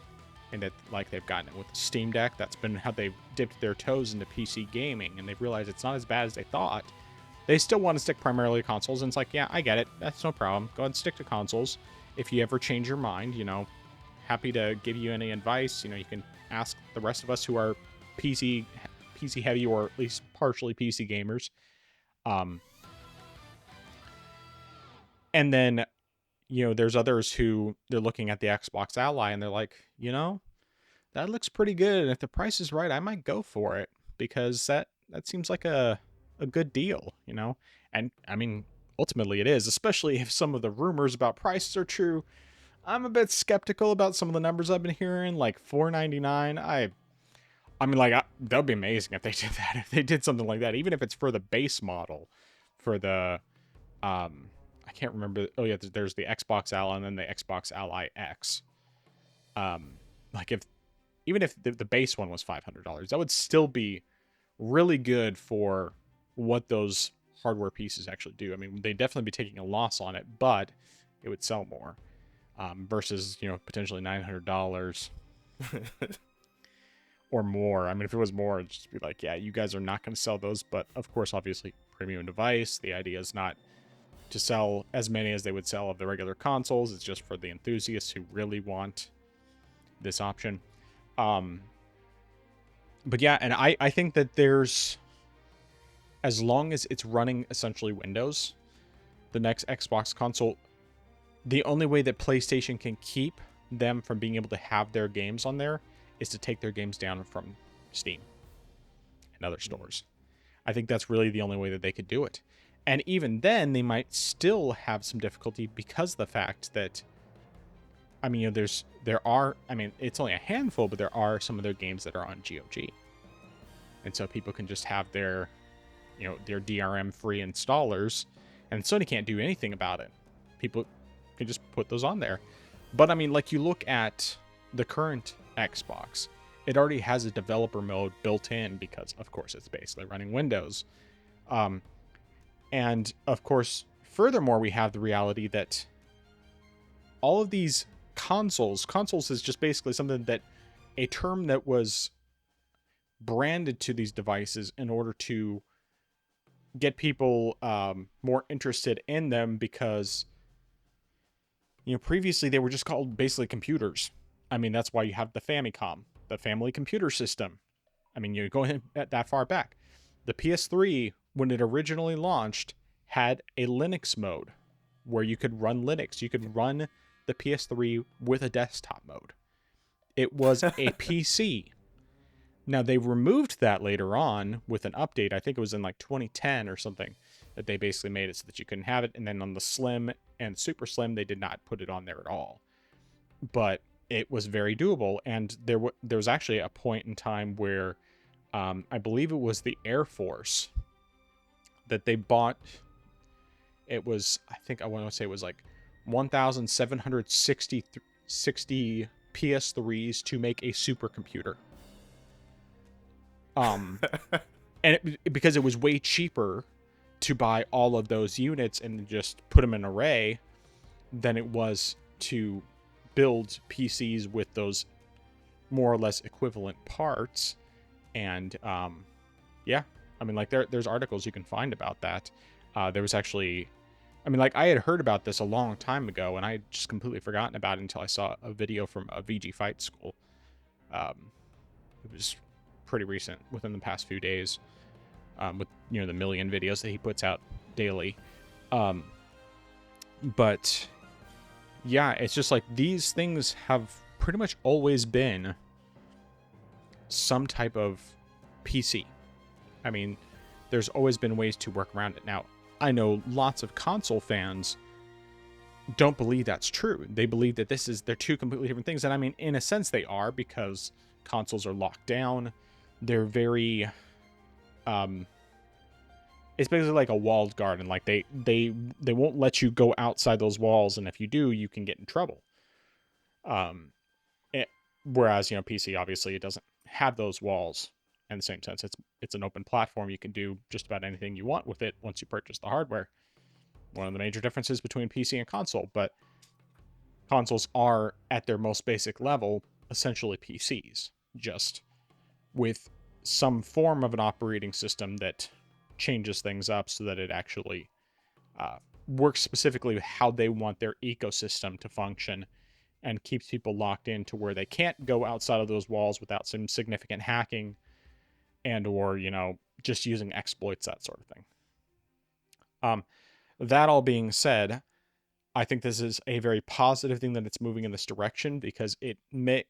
and that, like, they've gotten it with the Steam Deck. That's been how they've dipped their toes into PC gaming, and they've realized it's not as bad as they thought. They still want to stick primarily to consoles, and it's like, yeah, I get it. That's no problem. Go ahead and stick to consoles. If you ever change your mind, you know, happy to give you any advice. You know, you can ask the rest of us who are PC heavy, or at least partially PC gamers. And then, you know, there's others who they're looking at the Xbox Ally and they're like, you know, that looks pretty good. And if the price is right, I might go for it, because that seems like a good deal, you know? And I mean, ultimately it is, especially if some of the rumors about prices are true. I'm a bit skeptical about some of the numbers I've been hearing, like $499. I mean, like, that would be amazing if they did that. If they did something like that, even if it's for the base model, for the, I can't remember. Oh yeah, there's the Xbox Ally and then the Xbox Ally X. Like, even if the base one was $500, that would still be really good for what those hardware pieces actually do. I mean, they'd definitely be taking a loss on it, but it would sell more, versus, you know, potentially $900 or more. I mean, if it was more, it'd just be like, yeah, you guys are not going to sell those. But of course, obviously, premium device. The idea is not to sell as many as they would sell of the regular consoles. It's just for the enthusiasts who really want this option. But yeah, and I think that there's, as long as it's running essentially Windows, the next Xbox console, the only way that PlayStation can keep them from being able to have their games on there is to take their games down from Steam and other stores. I think that's really the only way that they could do it. And even then, they might still have some difficulty because of the fact that, I mean, you know, there are, I mean, it's only a handful, but there are some of their games that are on GOG. And so people can just have their, you know, their DRM-free installers, and Sony can't do anything about it. People can just put those on there. But, I mean, like, you look at the current Xbox, it already has a developer mode built in because, of course, it's basically running Windows. And, of course, furthermore, we have the reality that all of these consoles is just basically something that, a term that was branded to these devices in order to get people more interested in them, because, you know, previously they were just called basically computers. I mean, that's why you have the Famicom, the family computer system. I mean, you go that far back. The PS3, when it originally launched, had a Linux mode where you could run Linux. You could run the PS3 with a desktop mode. It was a PC. Now, they removed that later on with an update. I think it was in like 2010 or something, that they basically made it so that you couldn't have it. And then on the Slim and Super Slim, they did not put it on there at all. But it was very doable. And there was actually a point in time where I believe it was the Air Force that they bought. It was, I think I want to say it was like 1,760 PS3s to make a supercomputer. And because it was way cheaper to buy all of those units and just put them in an array than it was to build PCs with those more or less equivalent parts. And yeah, I mean, like there's articles you can find about that. There was actually, I mean, like I had heard about this a long time ago, and I had just completely forgotten about it until I saw a video from a VG Fight School. It was pretty recent, within the past few days, with the million videos that he puts out daily. But yeah, it's just like these things have pretty much always been some type of PC. I mean, there's always been ways to work around it. Now, I know lots of console fans don't believe that's true. They believe that they're two completely different things. And I mean, in a sense they are, because consoles are locked down. They're very it's basically like a walled garden. Like they won't let you go outside those walls, and if you do, you can get in trouble. Whereas PC, obviously, it doesn't have those walls. In the same sense, it's an open platform. You can do just about anything you want with it once you purchase the hardware. One of the major differences between PC and console, but consoles are, at their most basic level, essentially PCs, just with some form of an operating system that changes things up so that it actually works specifically with how they want their ecosystem to function, and keeps people locked in to where they can't go outside of those walls without some significant hacking and or just using exploits, that sort of thing. That all being said, I think this is a very positive thing that it's moving in this direction, because it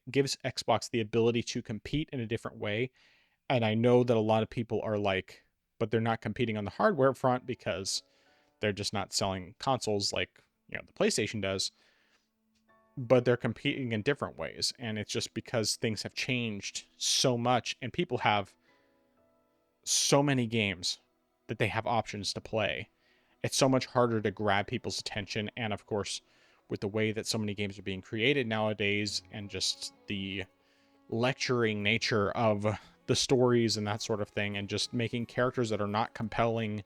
gives Xbox the ability to compete in a different way. And I know that a lot of people are like, but they're not competing on the hardware front because they're just not selling consoles like the PlayStation does. But they're competing in different ways, and it's just because things have changed so much, and people have so many games that they have options to play. It's so much harder to grab people's attention, and of course, with the way that so many games are being created nowadays, and just the lecturing nature of the stories and that sort of thing, and just making characters that are not compelling,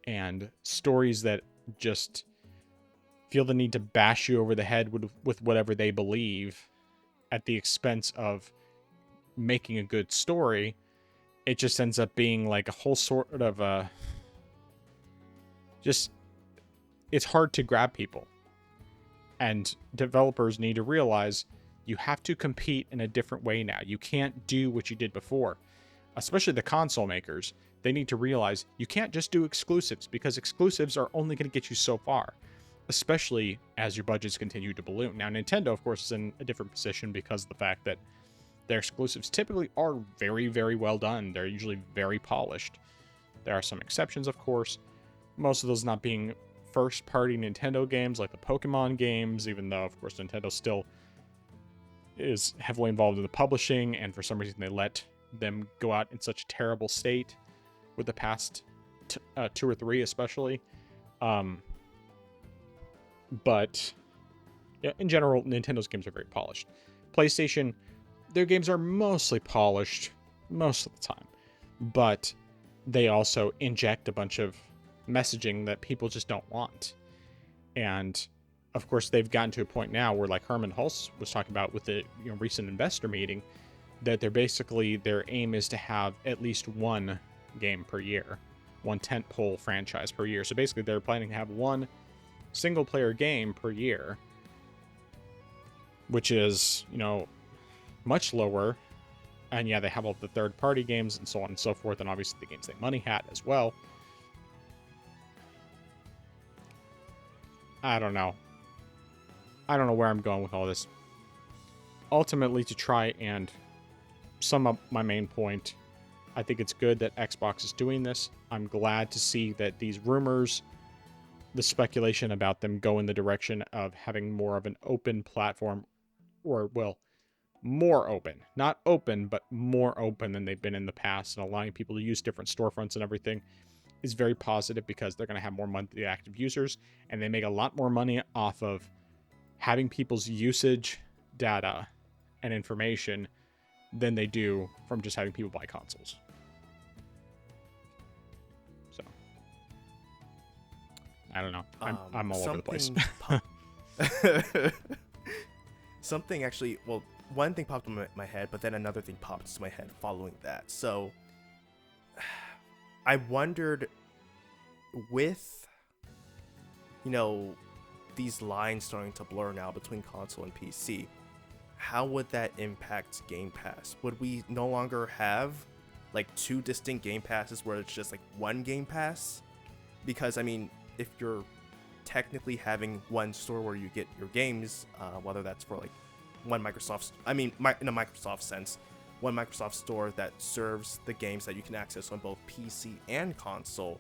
and stories that just feel the need to bash you over the head with whatever they believe at the expense of making a good story, it just ends up being like a whole sort of it's hard to grab people. And developers need to realize you have to compete in a different way now. You can't do what you did before. Especially the console makers. They need to realize you can't just do exclusives, because exclusives are only going to get you so far, especially as your budgets continue to balloon. Now, Nintendo, of course, is in a different position because of the fact that their exclusives typically are very, very well done. They're usually very polished. There are some exceptions, of course. Most of those not being first-party Nintendo games like the Pokemon games, even though, of course, Nintendo still is heavily involved in the publishing, and for some reason they let them go out in such a terrible state with the past 2 or 3 especially. But yeah, in general, Nintendo's games are very polished. PlayStation, their games are mostly polished most of the time, but they also inject a bunch of messaging that people just don't want. And of course, they've gotten to a point now where, like Herman Hulse was talking about with the recent investor meeting, that their aim is to have at least one game per year, one tentpole franchise per year. So basically, they're planning to have one single player game per year, which is much lower. And yeah, they have all the third party games and so on and so forth, and obviously the games they money hat as well. I don't know where I'm going with all this. Ultimately, to try and sum up my main point, I think it's good that Xbox is doing this. I'm glad to see that these rumors, the speculation about them go in the direction of having more of an open platform or, well, more open. Not open, but more open than they've been in the past, and allowing people to use different storefronts and everything is very positive because they're going to have more monthly active users, and they make a lot more money off of having people's usage data and information than they do from just having people buy consoles. So I don't know. I'm all over the place. Something actually, well, one thing popped in my head, but then another thing popped into my head following that. So I wondered, with, these lines starting to blur now between console and PC, how would that impact Game Pass? Would we no longer have like two distinct Game Passes where it's just like one Game Pass? Because, I mean, if you're technically having one store where you get your games, whether that's for like one Microsoft, in a Microsoft sense, one Microsoft store that serves the games that you can access on both PC and console,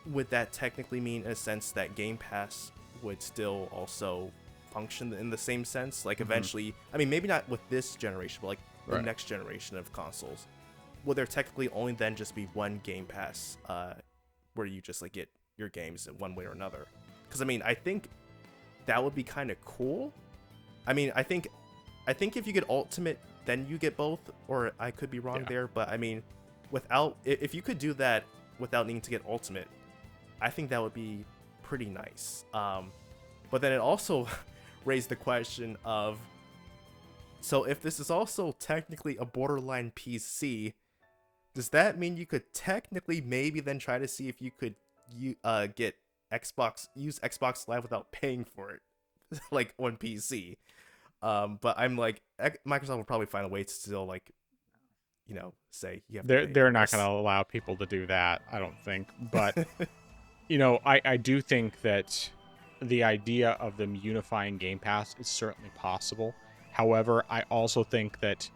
would that technically mean, in a sense, that Game Pass would still also function in the same sense? Like, eventually, maybe not with this generation, but like the next generation of consoles, will there technically only then just be one Game Pass where you just like get your games in one way or another? Because I think that would be kind of cool. I think if you get Ultimate, then you get both, or I could be wrong there, but if you could do that without needing to get Ultimate, I think that would be pretty nice. But then it also raised the question of, so if this is also technically a borderline PC, does that mean you could technically maybe then try to see if you could get use Xbox Live without paying for it, like on PC? But I'm like, Microsoft will probably find a way to still like, say you have to pay. They're not going to allow people to do that, I don't think. But I do think that the idea of them unifying Game Pass is certainly possible. However, I also think that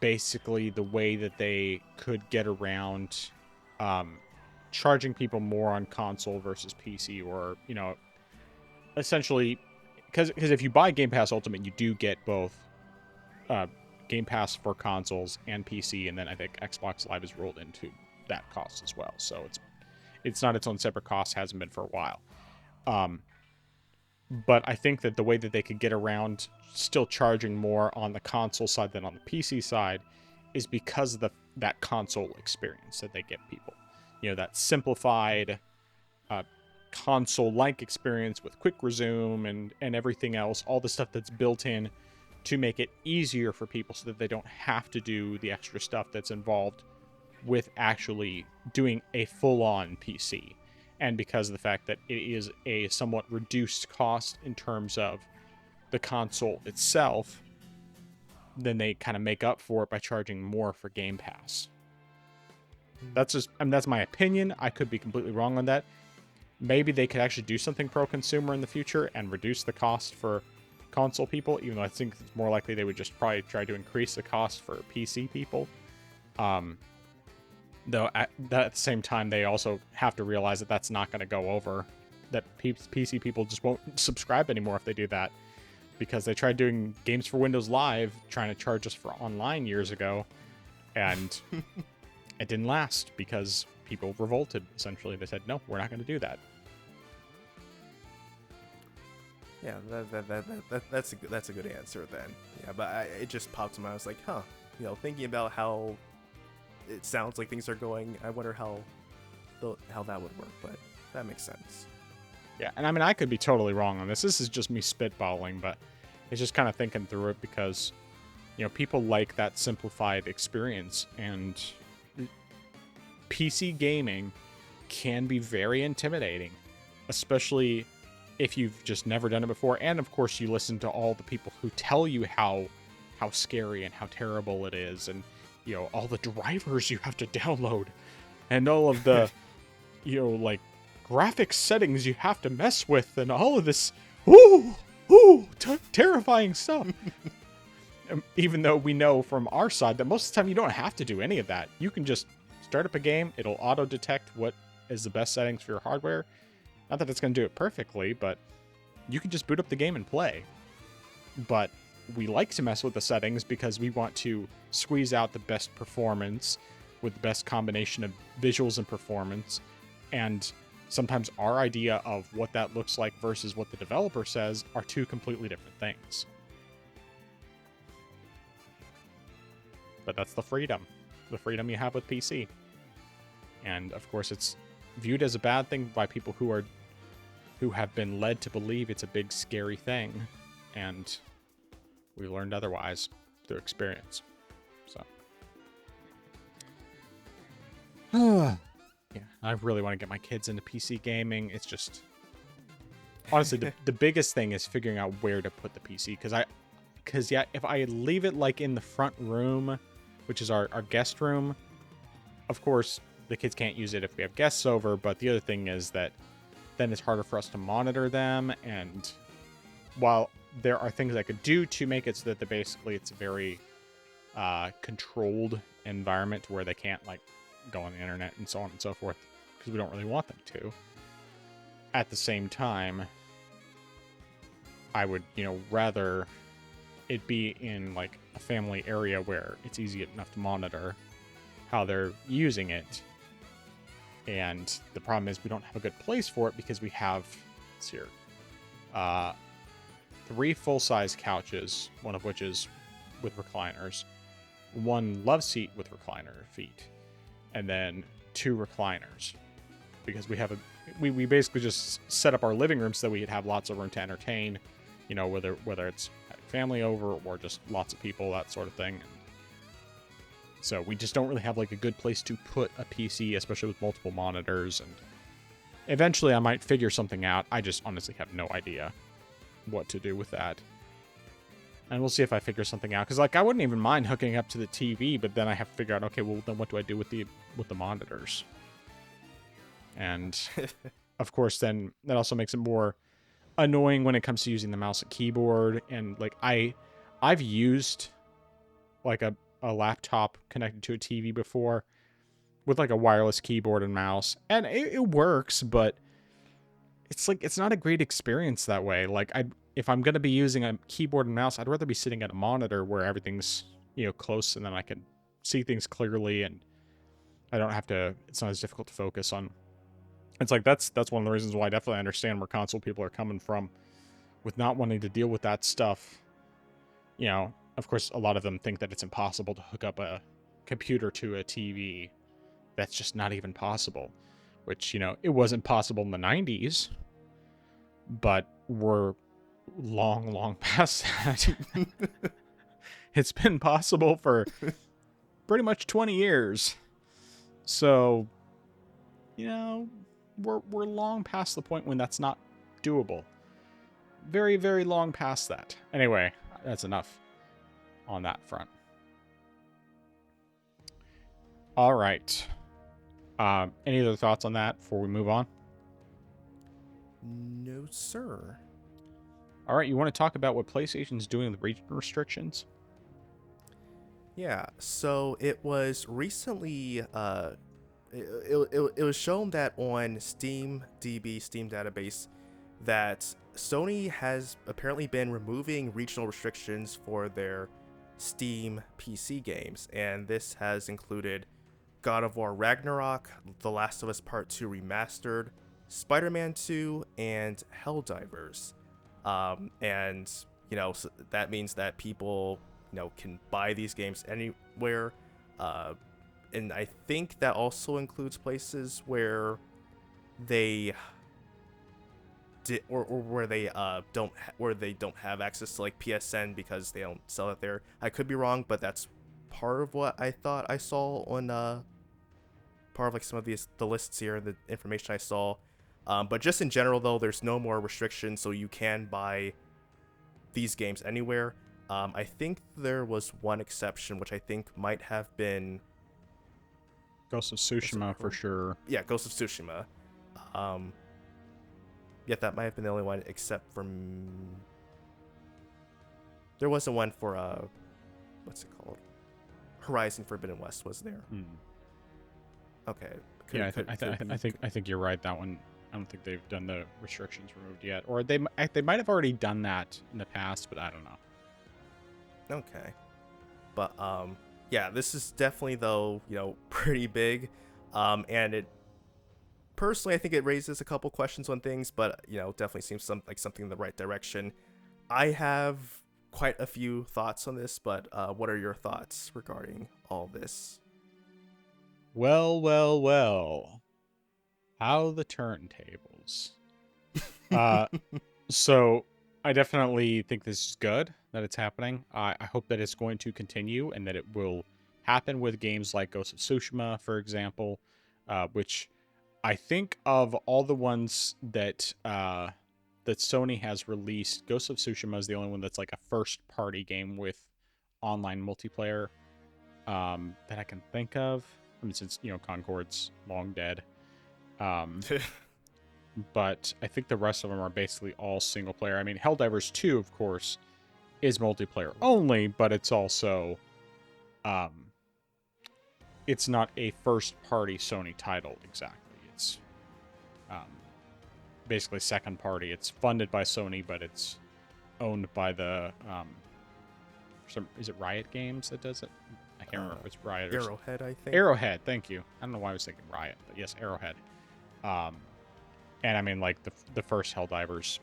basically the way that they could get around charging people more on console versus PC, or essentially, because if you buy Game Pass Ultimate, you do get both Game Pass for consoles and PC, and then I think Xbox Live is rolled into that cost as well. So it's not its own separate cost, hasn't been for a while. But I think that the way that they could get around still charging more on the console side than on the PC side is because of that console experience that they give people. That simplified console-like experience with quick resume and everything else, all the stuff that's built in to make it easier for people so that they don't have to do the extra stuff that's involved with actually doing a full-on PC. And because of the fact that it is a somewhat reduced cost in terms of the console itself, then they kind of make up for it by charging more for Game Pass. That's my opinion. I could be completely wrong on that. Maybe they could actually do something pro-consumer in the future and reduce the cost for console people, even though I think it's more likely they would just probably try to increase the cost for PC people. Though at the same time, they also have to realize that that's not going to go over, that PC people just won't subscribe anymore if they do that, because they tried doing games for Windows Live, trying to charge us for online years ago, and it didn't last because people revolted. Essentially, they said, no, we're not going to do that. Yeah, that's a good answer then. Yeah, but it just popped in my mind. I was like, thinking about how it sounds like things are going, I wonder how that would work, but that makes sense. Yeah, and I could be totally wrong on this. This is just me spitballing, but it's just kind of thinking through it because, people like that simplified experience, and PC gaming can be very intimidating, especially if you've just never done it before. And of course, you listen to all the people who tell you how scary and how terrible it is, and all the drivers you have to download, and all of the like graphics settings you have to mess with, and all of this terrifying stuff. Even though we know from our side that most of the time you don't have to do any of that. You can just start up a game, it'll auto detect what is the best settings for your hardware. Not that it's going to do it perfectly, but you can just boot up the game and play. but we like to mess with the settings because we want to squeeze out the best performance with the best combination of visuals and performance. And sometimes our idea of what that looks like versus what the developer says are two completely different things. But that's the freedom you have with PC. And of course, it's viewed as a bad thing by people who have been led to believe it's a big scary thing, and we learned otherwise through experience. So, yeah, I really want to get my kids into PC gaming. It's just honestly the biggest thing is figuring out where to put the PC, because if I leave it like in the front room, which is our guest room, of course the kids can't use it if we have guests over, but the other thing is that then it's harder for us to monitor them. And while there are things I could do to make it so that it's a very controlled environment where they can't like go on the internet and so on and so forth, because we don't really want them to. At the same time, I would, rather it be in like a family area where it's easy enough to monitor how they're using it. And the problem is we don't have a good place for it because we have, let's see here, 3 full-size couches, one of which is with recliners, 1 love seat with recliner feet, and then 2 recliners. Because we basically just set up our living room so that we could have lots of room to entertain, whether it's family over or just lots of people, that sort of thing. So we just don't really have like a good place to put a PC, especially with multiple monitors. And eventually I might figure something out. I just honestly have no idea what to do with that. And we'll see if I figure something out. Because like I wouldn't even mind hooking up to the TV, but then I have to figure out, okay, well then what do I do with the monitors? And of course then that also makes it more annoying when it comes to using the mouse and keyboard. And like I've used like a laptop connected to a TV before with like a wireless keyboard and mouse, and it works, but it's like it's not a great experience that way. Like if I'm going to be using a keyboard and mouse, I'd rather be sitting at a monitor where everything's close, and then I can see things clearly, and I don't have to, it's not as difficult to focus on. It's like that's one of the reasons why I definitely understand where console people are coming from with not wanting to deal with that stuff. Of course, a lot of them think that it's impossible to hook up a computer to a TV. That's just not even possible. Which, it wasn't possible in the 90s. But we're long, long past that. It's been possible for pretty much 20 years. So, we're long past the point when that's not doable. Very, very long past that. Anyway, that's enough on that front. All right. Any other thoughts on that before we move on? No, sir. All right. You want to talk about what PlayStation's doing with region restrictions? Yeah. So it was recently, it was shown that on Steam database, that Sony has apparently been removing regional restrictions for their Steam PC games, and this has included God of War Ragnarok, The Last of Us Part 2 Remastered, Spider-Man 2, and Helldivers. And, so that means that people, can buy these games anywhere. And I think that also includes places where they where they don't have access to like PSN because they don't sell it there. I could be wrong, but that's part of what I thought I saw on part of like some of the lists here, the information I saw. But just in general though, there's no more restrictions, so you can buy these games anywhere. I think there was one exception, which I think might have been Ghost of Tsushima for sure. Yeah, Ghost of Tsushima. Yeah, that might have been the only one, except for there wasn't one for what's it called? Horizon Forbidden West was there. Okay. I think you're right. That one, I don't think they've done the restrictions removed yet, or they might have already done that in the past, but I don't know. Okay. But yeah, this is definitely though, pretty big. And it personally, I think it raises a couple questions on things, but definitely seems like something in the right direction. I have quite a few thoughts on this, but what are your thoughts regarding all this? Well, well, well. How the turntables. Uh, so I definitely think this is good that it's happening. I hope that it's going to continue and that it will happen with games like Ghost of Tsushima, for example, which I think of all the ones that Sony has released, Ghost of Tsushima is the only one that's like a first-party game with online multiplayer that I can think of. I mean, since Concord's long dead. Um, but I think the rest of them are basically all single player. I mean, Helldivers 2, of course, is multiplayer only, but it's also um it's not a first party Sony title exactly. It's um basically second party. It's funded by Sony, but it's owned by the is it Riot Games that does it? I can't remember if it's Riot or Arrowhead, I think. Arrowhead, thank you. I don't know why I was thinking Riot, but yes, Arrowhead. Um and I mean, like, the first Helldivers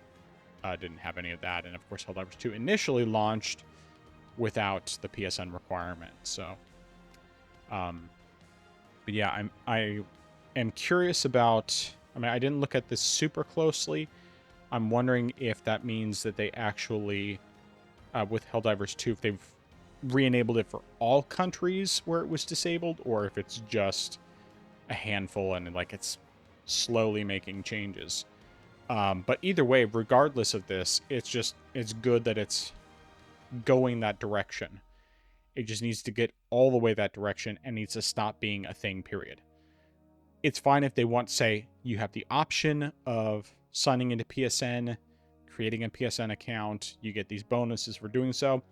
didn't have any of that, and of course Helldivers 2 initially launched without the PSN requirement. So but yeah, I am curious about, I mean, I didn't look at this super closely. I'm wondering if that means that they actually with Helldivers 2, if they've re-enabled it for all countries where it was disabled, or if it's just a handful and like it's slowly making changes. But either way, regardless of this, it's good that it's going that direction. It just needs to get all the way that direction and needs to stop being a thing, period. It's fine if they want to say you have the option of signing into PSN, creating a PSN account, you get these bonuses for doing so.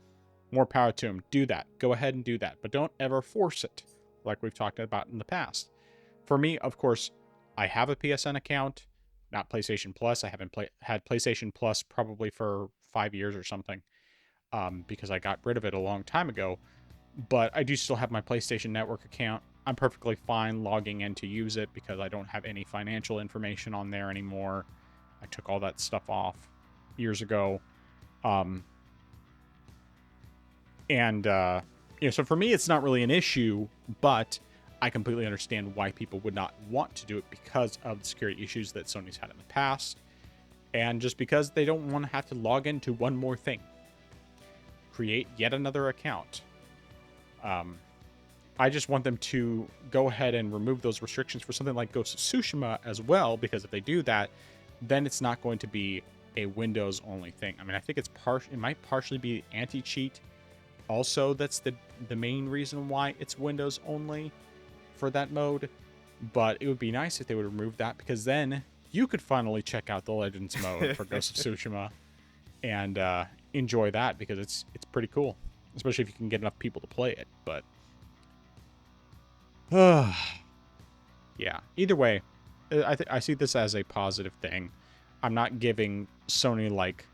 More power to them. Do that. Go ahead and do that. But don't ever force it, like we've talked about in the past. For me, of course, I have a PSN account, not PlayStation Plus. I haven't had PlayStation Plus probably for 5 years or something, because I got rid of it a long time ago. But I do still have my PlayStation Network account. I'm perfectly fine logging in to use it because I don't have any financial information on there anymore. I took all that stuff off years ago. So for me, it's not really an issue, but I completely understand why people would not want to do it because of the security issues that Sony's had in the past, and just because they don't want to have to log into one more thing. Create yet another account. I just want them to go ahead and remove those restrictions for something like Ghost of Tsushima as well, because if they do that, then it's not going to be a Windows only thing. I mean, I think it might partially be anti-cheat. Also, that's the main reason why it's Windows only for that mode. But it would be nice if they would remove that, because then you could finally check out the Legends mode for Ghost of Tsushima and enjoy that, because it's pretty cool, especially if you can get enough people to play it. But yeah, either way, I see this as a positive thing. I'm not giving Sony like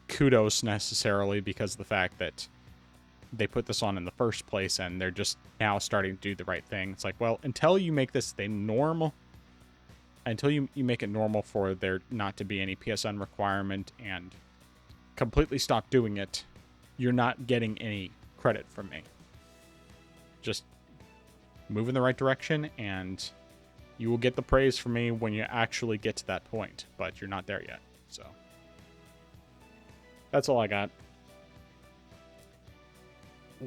kudos necessarily because of the fact that they put this on in the first place and they're just now starting to do the right thing. It's like, well, until you make this thing normal, until you make it normal for there not to be any PSN requirement and completely stop doing it, you're not getting any credit from me. Just move in the right direction and you will get the praise from me when you actually get to that point, but you're not there yet. So that's all I got.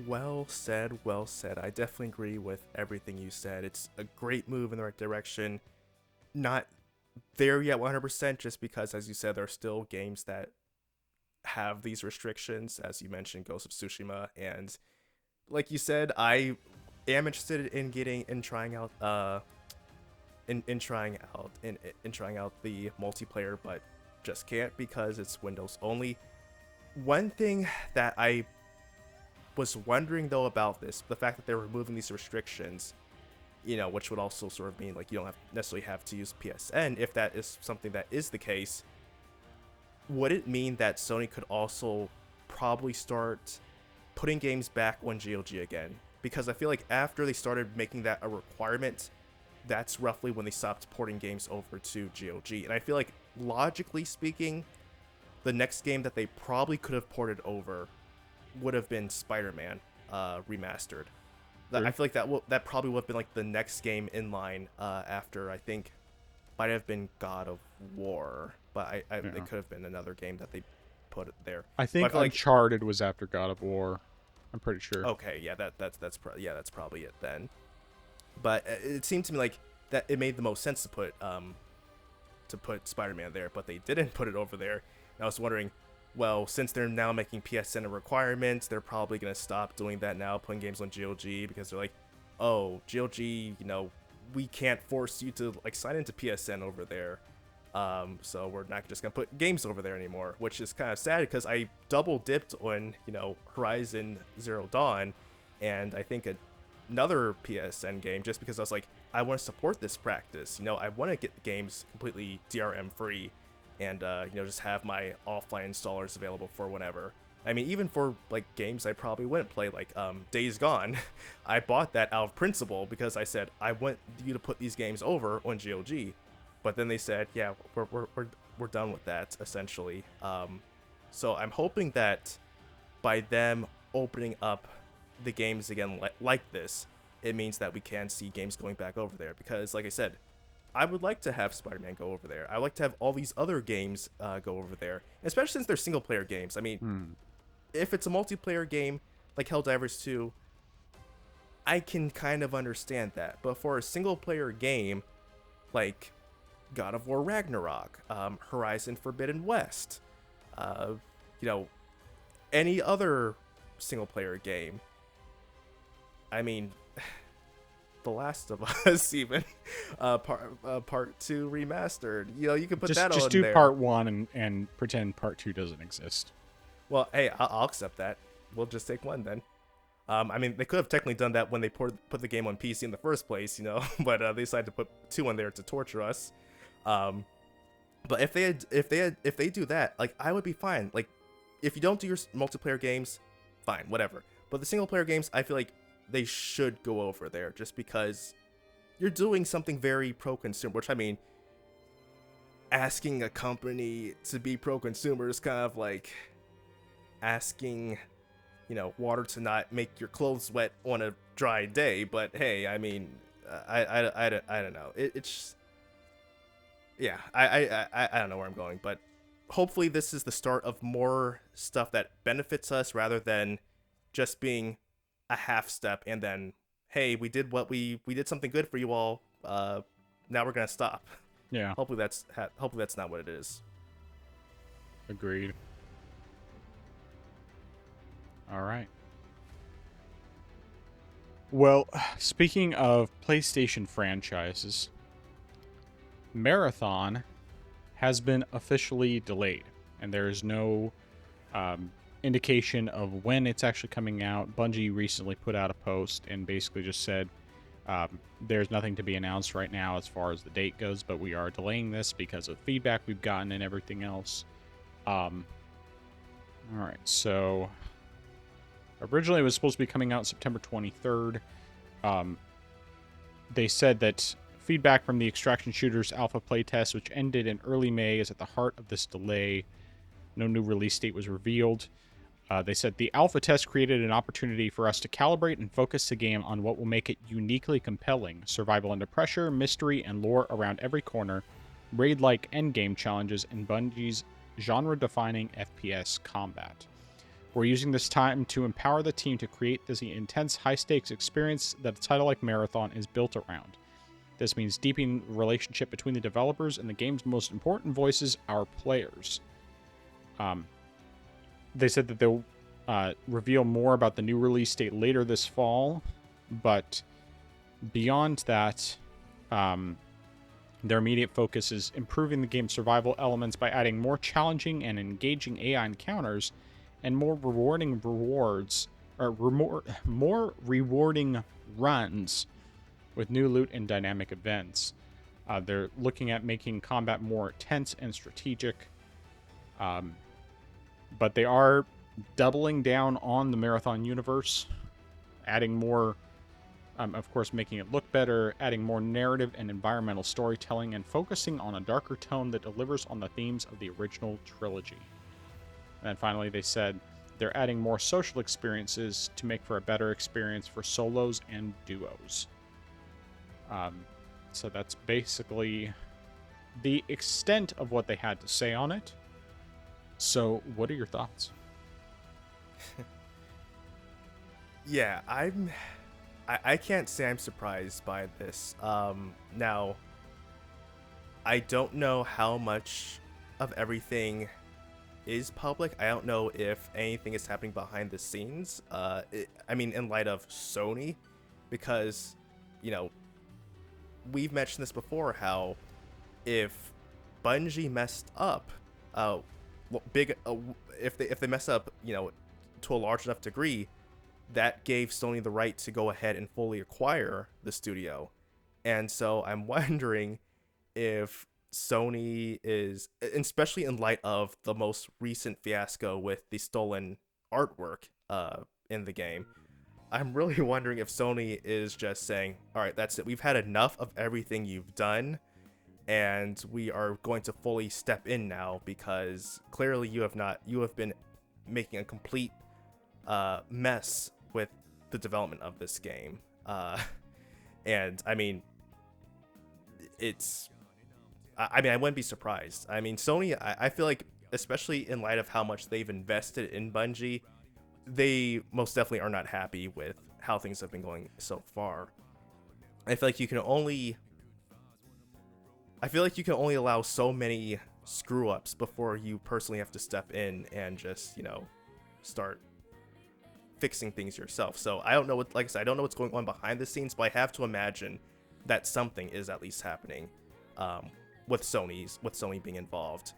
Well said, well said. I definitely agree with everything you said. It's a great move in the right direction. Not there yet 100%, just because, as you said, there are still games that have these restrictions, as you mentioned, Ghost of Tsushima. And like you said, I am interested in trying out trying out the multiplayer, but just can't because it's Windows only. One thing that I was wondering though about this, the fact that they're removing these restrictions, which would also sort of mean like you don't necessarily have to use PSN. If that is something that is the case, would it mean that Sony could also probably start putting games back on GOG again, because I feel like after they started making that a requirement, that's roughly when they stopped porting games over to GOG. And I feel like, logically speaking, the next game that they probably could have ported over would have been Spider-Man remastered. I feel like that probably would have been like the next game in line after, I think, might have been God of War, but it could have been another game that they put there. I think Uncharted was after God of War. I'm pretty sure. Okay, yeah, that's probably it then. But it seemed to me like that it made the most sense to put Spider-Man there, but they didn't put it over there. And I was wondering, well, since they're now making PSN a requirement, they're probably gonna stop doing that now, putting games on GOG, because they're like, oh, GOG, we can't force you to like sign into PSN over there. So we're not just gonna put games over there anymore, which is kind of sad because I double dipped on, Horizon Zero Dawn, and I think another PSN game, just because I was like, I want to support this practice. I want to get the games completely DRM free, and just have my offline installers available for whenever. I mean, even for like games I probably wouldn't play, like Days Gone, I bought that out of principle because I said I want you to put these games over on GOG. But then they said, yeah, we're done with that, essentially. So I'm hoping that by them opening up the games again like this, it means that we can see games going back over there. Because, like I said, I would like to have Spider-Man go over there. I would like to have all these other games go over there, especially since they're single-player games. I mean, if it's a multiplayer game like Helldivers 2, I can kind of understand that. But for a single-player game like God of War Ragnarok, Horizon Forbidden West, any other single-player game. I mean, The Last of Us, even Part 2 remastered. You can put that on there. Just do Part 1 and pretend Part 2 doesn't exist. Well, hey, I'll accept that. We'll just take 1 then. I mean, they could have technically done that when they put the game on PC in the first place, but they decided to put 2 on there to torture us. But if they do that, like, I would be fine. Like, if you don't do your multiplayer games, fine, whatever. But the single player games, I feel like they should go over there, just because you're doing something very pro-consumer. Which, I mean, asking a company to be pro-consumer is kind of like asking, water to not make your clothes wet on a dry day. But hey, I mean, I don't know. It's yeah, I don't know where I'm going, but hopefully this is the start of more stuff that benefits us rather than just being a half step and then, hey, we did something good for you all. Now we're gonna stop. Yeah. Hopefully that's not what it is. Agreed. All right. Well, speaking of PlayStation franchises, Marathon has been officially delayed, and there is no indication of when it's actually coming out. Bungie recently put out a post and basically just said there's nothing to be announced right now as far as the date goes, but we are delaying this because of feedback we've gotten and everything else. All right, so originally it was supposed to be coming out September 23rd. They said that feedback from the Extraction Shooters alpha playtest, which ended in early May, is at the heart of this delay. No new release date was revealed. They said the alpha test created an opportunity for us to calibrate and focus the game on what will make it uniquely compelling: survival under pressure, mystery, and lore around every corner, raid-like endgame challenges, and Bungie's genre-defining FPS combat. We're using this time to empower the team to create this intense, high-stakes experience that a title like Marathon is built around. This means deepening the relationship between the developers and the game's most important voices, our players. They said that they'll reveal more about the new release date later this fall, but beyond that, their immediate focus is improving the game's survival elements by adding more challenging and engaging AI encounters and more rewarding more rewarding runs with new loot and dynamic events. They're looking at making combat more tense and strategic. But they are doubling down on the Marathon universe, adding more, of course, making it look better, adding more narrative and environmental storytelling, and focusing on a darker tone that delivers on the themes of the original trilogy. And then finally, they said they're adding more social experiences to make for a better experience for solos and duos. So that's basically the extent of what they had to say on it. So, what are your thoughts? Yeah, I can't say I'm surprised by this. Now, I don't know how much of everything is public. I don't know if anything is happening behind the scenes. I mean, in light of Sony, because, you know, we've mentioned this before, how if Bungie messed up, if they mess up, to a large enough degree, that gave Sony the right to go ahead and fully acquire the studio. And so I'm wondering if Sony is, especially in light of the most recent fiasco with the stolen artwork in the game, I'm really wondering if Sony is just saying, all right, that's it. We've had enough of everything you've done, and we are going to fully step in now, because clearly you have been making a complete mess with the development of this game. And I mean, I wouldn't be surprised. I mean, Sony, I feel like, especially in light of how much they've invested in Bungie, they most definitely are not happy with how things have been going so far. I feel like you can only allow so many screw ups before you personally have to step in and just, start fixing things yourself. So I don't know like I said, I don't know what's going on behind the scenes, but I have to imagine that something is at least happening with Sony being involved.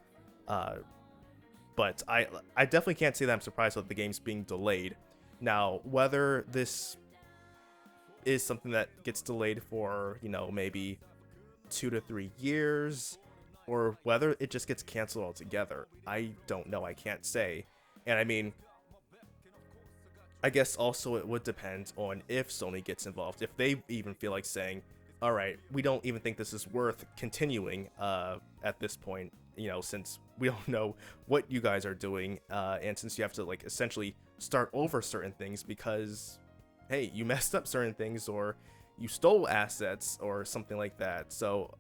But I definitely can't say that I'm surprised with the game's being delayed. Now, whether this is something that gets delayed for, maybe 2 to 3 years, or whether it just gets canceled altogether, I don't know. I can't say. And I mean, I guess also it would depend on if Sony gets involved. If they even feel like saying, all right, we don't even think this is worth continuing at this point, since we don't know what you guys are doing, and since you have to essentially start over certain things because, hey, you messed up certain things, or you stole assets or something like that. So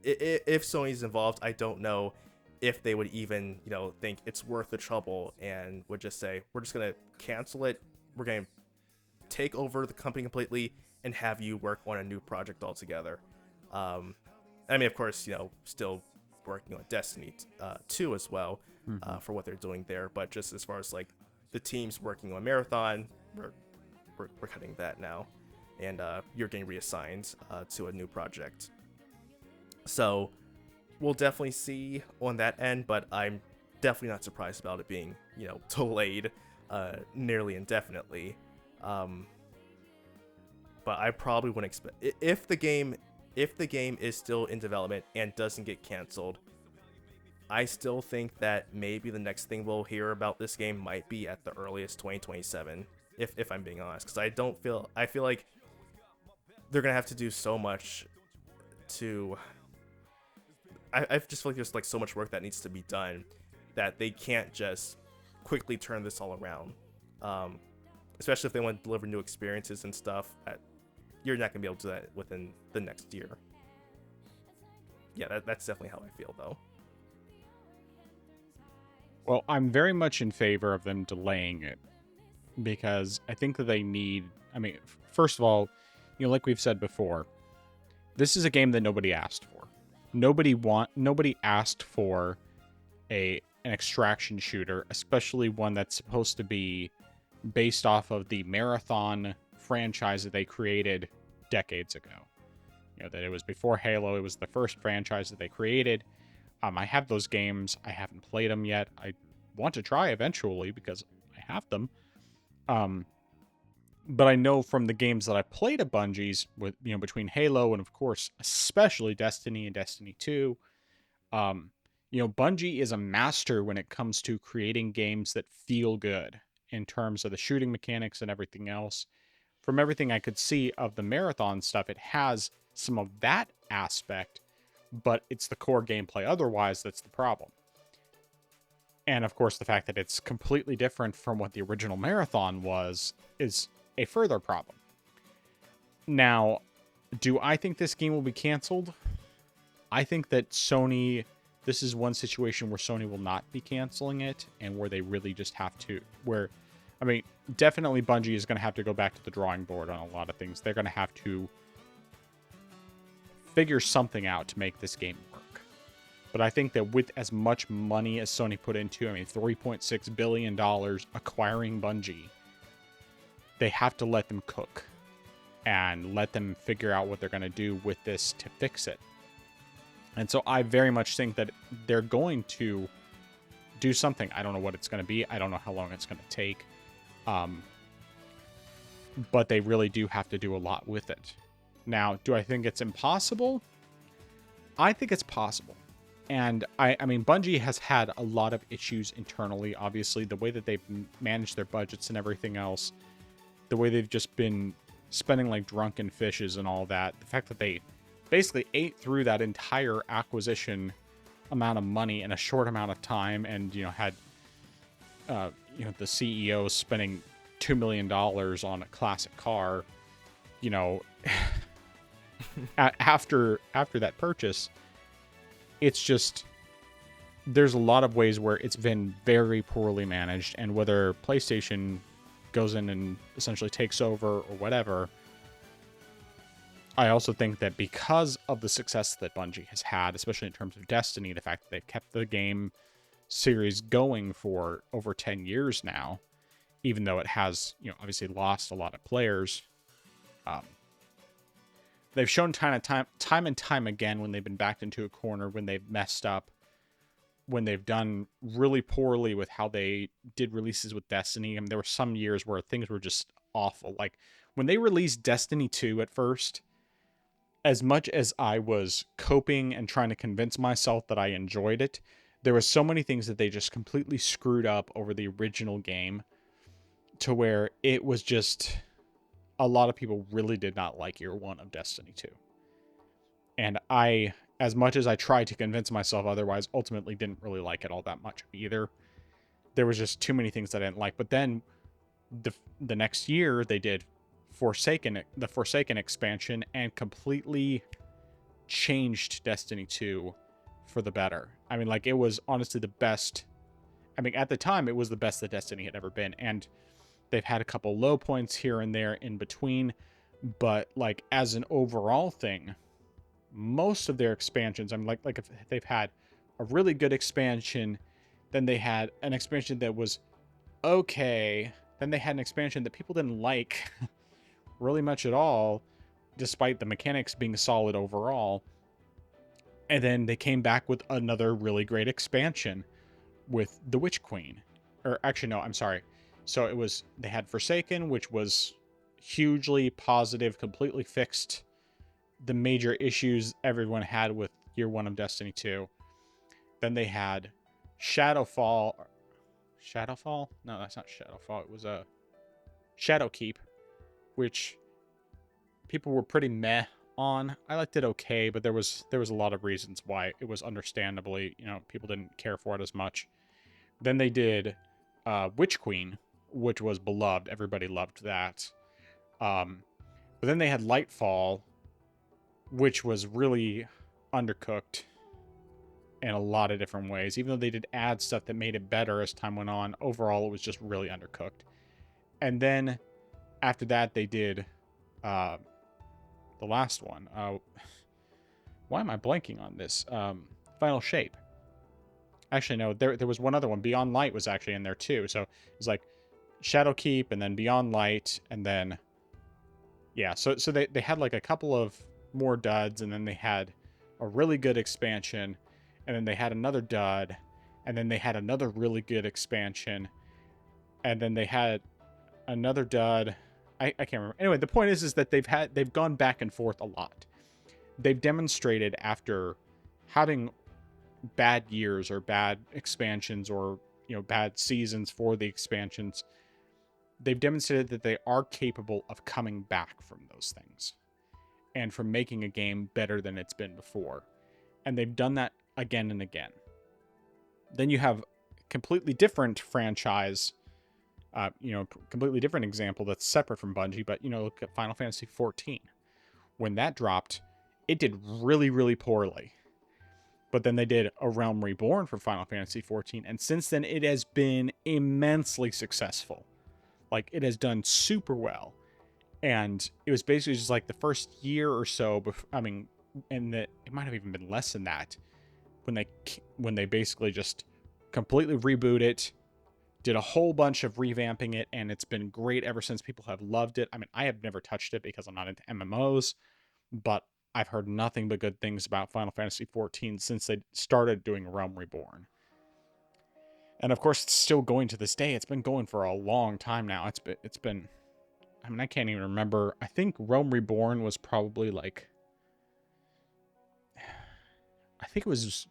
if Sony's involved, I don't know if they would even, think it's worth the trouble and would just say, we're just going to cancel it. We're going to take over the company completely and have you work on a new project altogether. I mean, of course, still working on Destiny 2 as well, for what they're doing there. But just as far as the teams working on Marathon, we're cutting that now, and you're getting reassigned to a new project. So we'll definitely see on that end, but I'm definitely not surprised about it being, delayed nearly indefinitely. But I probably wouldn't expect, if the game is still in development and doesn't get canceled, I still think that maybe the next thing we'll hear about this game might be at the earliest 2027, if I'm being honest, because I feel like they're gonna have to do so much to. I just feel like there's so much work that needs to be done that they can't just quickly turn this all around. Especially if they want to deliver new experiences and stuff, you're not gonna be able to do that within the next year. Yeah, that's definitely how I feel, though. Well, I'm very much in favor of them delaying it, because I think that they need, first of all, like we've said before, this is a game that nobody asked for. Nobody asked for an extraction shooter, especially one that's supposed to be based off of the Marathon franchise that they created decades ago. That it was before Halo, it was the first franchise that they created. I have those games. I haven't played them yet. I want to try eventually because I have them. But I know from the games that I played at Bungie's, with between Halo and of course especially Destiny and Destiny 2, Bungie is a master when it comes to creating games that feel good in terms of the shooting mechanics and everything else. From everything I could see of the Marathon stuff, it has some of that aspect, but it's the core gameplay otherwise that's the problem. And of course, the fact that it's completely different from what the original Marathon was is a further problem. Now, do I think this game will be canceled? I think that Sony, this is one situation where Sony will not be canceling it, and where they really just have to, definitely Bungie is going to have to go back to the drawing board on a lot of things. They're going to have to figure something out to make this game work. But I think that with as much money as Sony put into, $3.6 billion acquiring Bungie, they have to let them cook and let them figure out what they're going to do with this to fix it. And so I very much think that they're going to do something. I don't know what it's going to be. I don't know how long it's going to take. But they really do have to do a lot with it. Now, do I think it's impossible? I think it's possible. And I mean, Bungie has had a lot of issues internally, obviously, the way that they've managed their budgets and everything else, the way they've just been spending like drunken fishes and all that, the fact that they basically ate through that entire acquisition amount of money in a short amount of time, and had the CEO spending $2 million on a classic car, after that purchase. It's just, there's a lot of ways where it's been very poorly managed, and whether PlayStation goes in and essentially takes over or whatever, I also think that because of the success that Bungie has had, especially in terms of Destiny, the fact that they've kept the game series going for over 10 years now, even though it has, obviously lost a lot of players, they've shown time and time again when they've been backed into a corner, when they've messed up, when they've done really poorly with how they did releases with Destiny. There were some years where things were just awful. Like when they released Destiny 2 at first, as much as I was coping and trying to convince myself that I enjoyed it, there were so many things that they just completely screwed up over the original game, to where it was just, a lot of people really did not like year one of Destiny 2. And I, as much as I tried to convince myself otherwise, ultimately didn't really like it all that much either. There was just too many things I didn't like. But then the next year they did the Forsaken expansion, and completely changed Destiny 2 for the better. It was honestly the best. At the time, it was the best that Destiny had ever been. And they've had a couple low points here and there in between, but like as an overall thing, most of their expansions, if they've had a really good expansion, then they had an expansion that was okay, then they had an expansion that people didn't like really much at all, despite the mechanics being solid overall, and then they came back with another really great expansion with the Witch Queen. Or actually, no, I'm sorry. So they had Forsaken, which was hugely positive, completely fixed the major issues everyone had with year one of Destiny 2. Then they had Shadowfall? No, that's not Shadowfall. It was a Shadowkeep, which people were pretty meh on. I liked it okay, but there was a lot of reasons why it was understandably, people didn't care for it as much. Then they did Witch Queen, which was beloved. Everybody loved that. But then they had Lightfall, which was really undercooked in a lot of different ways. Even though they did add stuff that made it better as time went on, overall it was just really undercooked. And then after that, they did the last one. Why am I blanking on this? Final Shape. Actually, no, there was one other one. Beyond Light was actually in there too. So it was like Shadowkeep, and then Beyond Light, and then yeah. So they had like a couple of more duds, and then they had a really good expansion, and then they had another dud, and then they had another really good expansion, and then they had another dud. I can't remember. Anyway, the point is that they've gone back and forth a lot. They've demonstrated, after having bad years or bad expansions or, bad seasons for the expansions, they've demonstrated that they are capable of coming back from those things and from making a game better than it's been before. And they've done that again and again. Then you have completely different franchise, completely different example that's separate from Bungie, but, look at Final Fantasy XIV. When that dropped, it did really, really poorly. But then they did A Realm Reborn for Final Fantasy XIV, and since then it has been immensely successful. Like, it has done super well. And it was basically just like the first year or so, it might have even been less than that, when they basically just completely reboot it, did a whole bunch of revamping it, and it's been great ever since. People have loved it. I mean, I have never touched it because I'm not into MMOs, but I've heard nothing but good things about Final Fantasy XIV since they started doing Realm Reborn. And of course, it's still going to this day. It's been going for a long time now. It's been I can't even remember. I think Realm Reborn was probably like, I think it was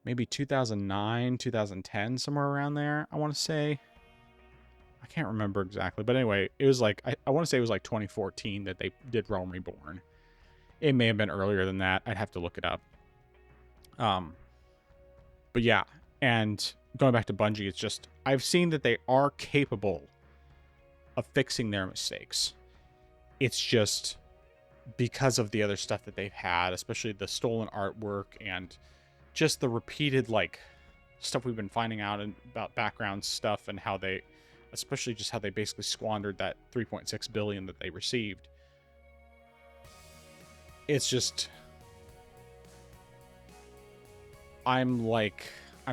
maybe 2009, 2010, somewhere around there, I want to say. I can't remember exactly. But anyway, it was like, I want to say it was like 2014 that they did Realm Reborn. It may have been earlier than that. I'd have to look it up. But yeah, and going back to Bungie, it's just, I've seen that they are capable of fixing their mistakes. It's just because of the other stuff that they've had, especially the stolen artwork and just the repeated, like, stuff we've been finding out about background stuff, and how they, especially just how they basically squandered that 3.6 billion that they received. It's just, I'm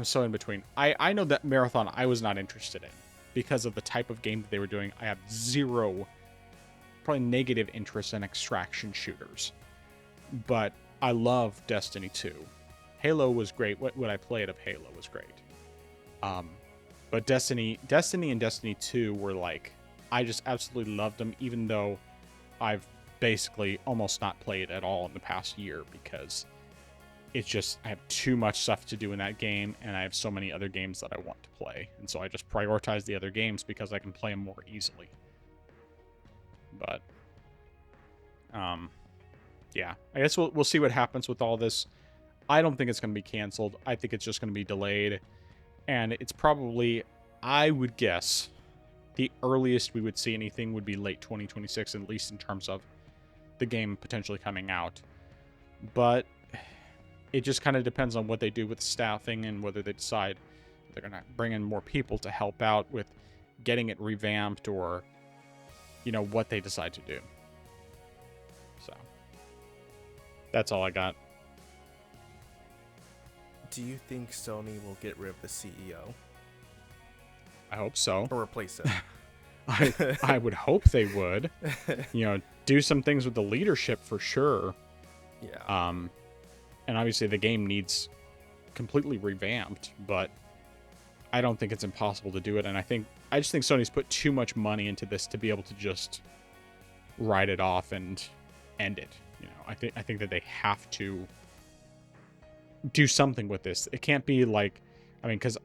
so in between. I know that Marathon I was not interested in because of the type of game that they were doing. I have zero, probably negative interest in extraction shooters. But I love Destiny 2. Halo was great. What I played of Halo was great. But Destiny and Destiny 2 were like, I just absolutely loved them, even though I've basically almost not played at all in the past year, because it's just, I have too much stuff to do in that game, and I have so many other games that I want to play. And so I just prioritize the other games because I can play them more easily. But, yeah, I guess we'll see what happens with all this. I don't think it's going to be canceled. I think it's just going to be delayed. And it's probably, I would guess, the earliest we would see anything would be late 2026, at least in terms of the game potentially coming out. But it just kind of depends on what they do with staffing and whether they decide they're going to bring in more people to help out with getting it revamped, or, what they decide to do. So that's all I got. Do you think Sony will get rid of the CEO? I hope so. Or replace it? I would hope they would. Do some things with the leadership for sure. Yeah. And obviously the game needs completely revamped, but I don't think it's impossible to do it. And I just think Sony's put too much money into this to be able to just write it off and end it. I think that they have to do something with this. It can't be like, because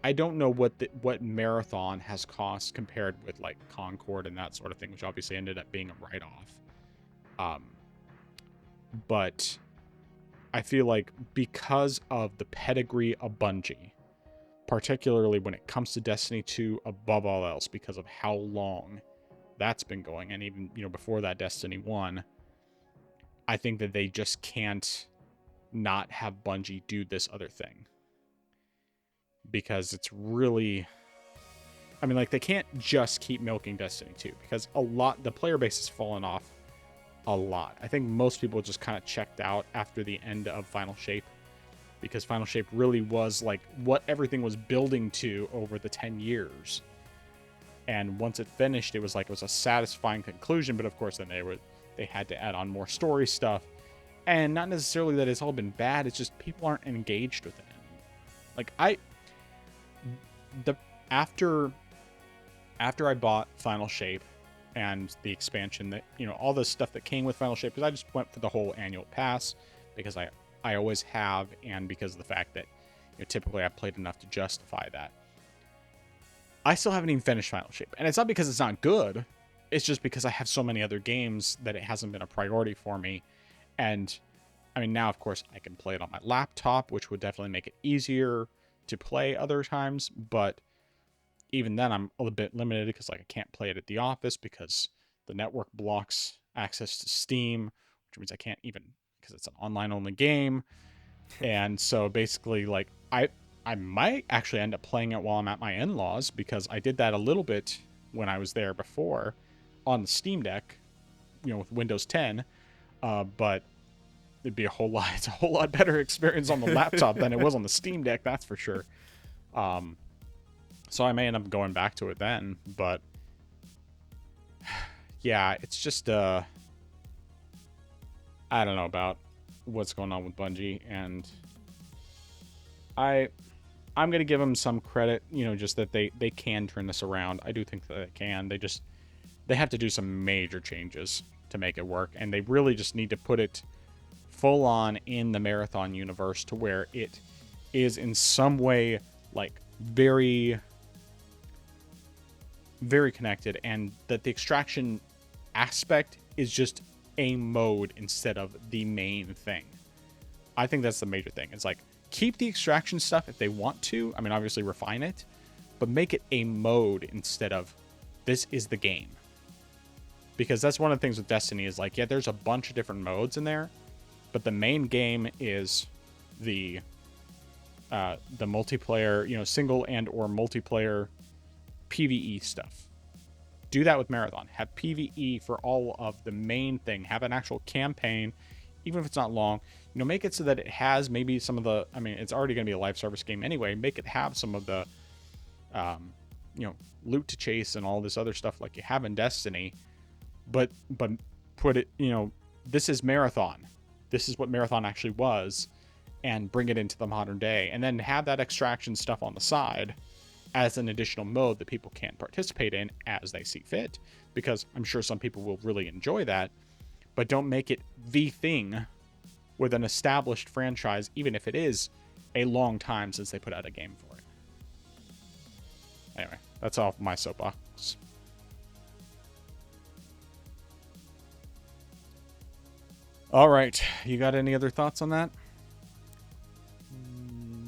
I don't know what Marathon has cost compared with like Concord and that sort of thing, which obviously ended up being a write-off. But I feel like because of the pedigree of Bungie, particularly when it comes to Destiny 2 above all else, because of how long that's been going, and even, before that, Destiny 1, I think that they just can't not have Bungie do this other thing. Because it's really, they can't just keep milking Destiny 2, because the player base has fallen off a lot. I think most people just kind of checked out after the end of Final Shape, because Final Shape really was like what everything was building to over the 10 years. And once it finished, it was a satisfying conclusion, but of course then they had to add on more story stuff. And not necessarily that it's all been bad, it's just people aren't engaged with it anymore. After I bought Final Shape and the expansion, that all the stuff that came with Final Shape, because I just went for the whole annual pass, because I I always have, and because of the fact that typically I've played enough to justify that. I still haven't even finished Final Shape, and it's not because it's not good. It's just because I have so many other games that it hasn't been a priority for me. And I mean, now of course I can play it on my laptop, which would definitely make it easier to play other times. But even then, I'm a little bit limited because like I can't play it at the office because the network blocks access to Steam, which means I can't even, because it's an online only game. And so basically, like I might actually end up playing it while I'm at my in-laws, because I did that a little bit when I was there before on the Steam Deck, with Windows 10. But it'd be it's a whole lot better experience on the laptop than it was on the Steam Deck, that's for sure. So I may end up going back to it then, but yeah, it's just I don't know about what's going on with Bungie, and I'm going to give them some credit, just that they can turn this around. I do think that they can. They have to do some major changes to make it work, and they really just need to put it full on in the Marathon universe to where it is in some way like very, very connected, and that the extraction aspect is just a mode instead of the main thing. I think that's the major thing. It's like, keep the extraction stuff if they want to. I mean, obviously refine it, but make it a mode instead of this is the game. Because that's one of the things with Destiny is like, yeah, there's a bunch of different modes in there, but the main game is the multiplayer, single and or multiplayer PvE stuff. Do that with Marathon. Have PvE for all of the main thing. Have an actual campaign, even if it's not long. Make it so that it has maybe some of the, I mean, it's already going to be a live service game anyway. Make it have some of the, loot to chase and all this other stuff like you have in Destiny, but put it, this is Marathon. This is what Marathon actually was, and bring it into the modern day, and then have that extraction stuff on the side as an additional mode that people can participate in as they see fit, because I'm sure some people will really enjoy that, but don't make it the thing with an established franchise, even if it is a long time since they put out a game for it. Anyway, that's all my soapbox. All right, you got any other thoughts on that?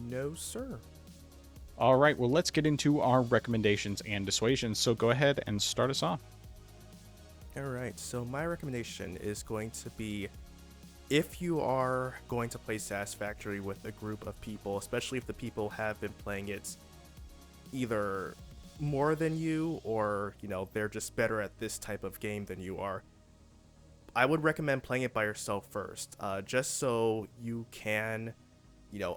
No, sir. All right, well, let's get into our recommendations and dissuasions. So go ahead and start us off. All right, so my recommendation is going to be, if you are going to play Satisfactory with a group of people, especially if the people have been playing it either more than you, or they're just better at this type of game than you are, I would recommend playing it by yourself first, just so you can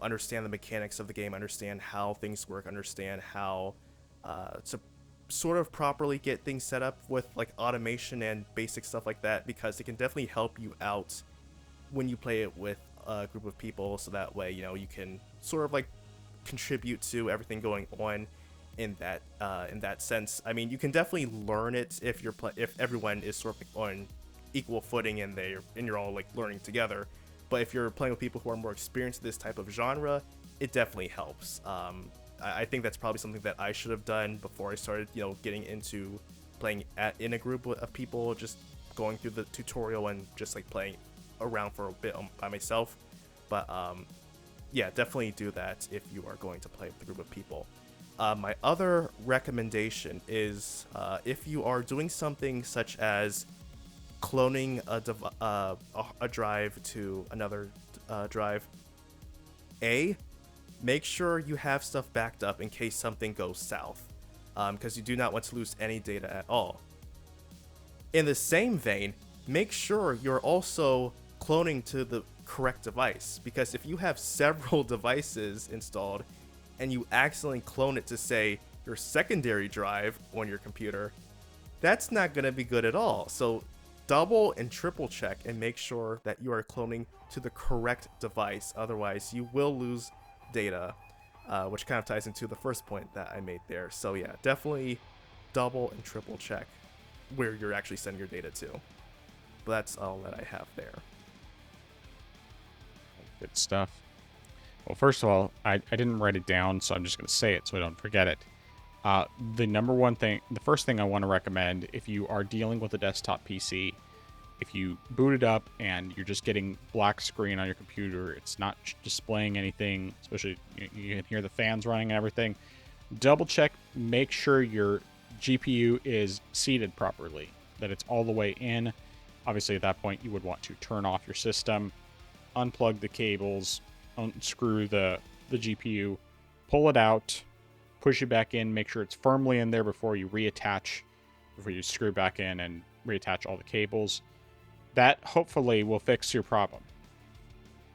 understand the mechanics of the game, understand how things work, understand how to sort of properly get things set up with like automation and basic stuff like that, because it can definitely help you out when you play it with a group of people, so that way you can sort of like contribute to everything going on in that sense. I mean, you can definitely learn it if if everyone is sort of like on equal footing and you're all like learning together. But if you're playing with people who are more experienced in this type of genre, it definitely helps. I think that's probably something that I should have done before I started, getting into playing in a group of people, just going through the tutorial and just like playing around for a bit by myself. But yeah, definitely do that if you are going to play with a group of people. My other recommendation is if you are doing something such as cloning a drive to another drive, make sure you have stuff backed up in case something goes south, because you do not want to lose any data at all. In the same vein, make sure you're also cloning to the correct device, because if you have several devices installed and you accidentally clone it to, say, your secondary drive on your computer, that's not going to be good at all. So double and triple check and make sure that you are cloning to the correct device. Otherwise, you will lose data, which kind of ties into the first point that I made there. So yeah, definitely double and triple check where you're actually sending your data to. But that's all that I have there. Good stuff. Well, first of all, I didn't write it down, so I'm just going to say it so I don't forget it. The first thing I want to recommend, if you are dealing with a desktop PC, if you boot it up and you're just getting black screen on your computer, it's not displaying anything, especially you can hear the fans running and everything, double check, make sure your GPU is seated properly, that it's all the way in. Obviously, at that point, you would want to turn off your system, unplug the cables, unscrew the GPU, pull it out, push it back in, make sure it's firmly in there before you screw back in and reattach all the cables. That hopefully will fix your problem.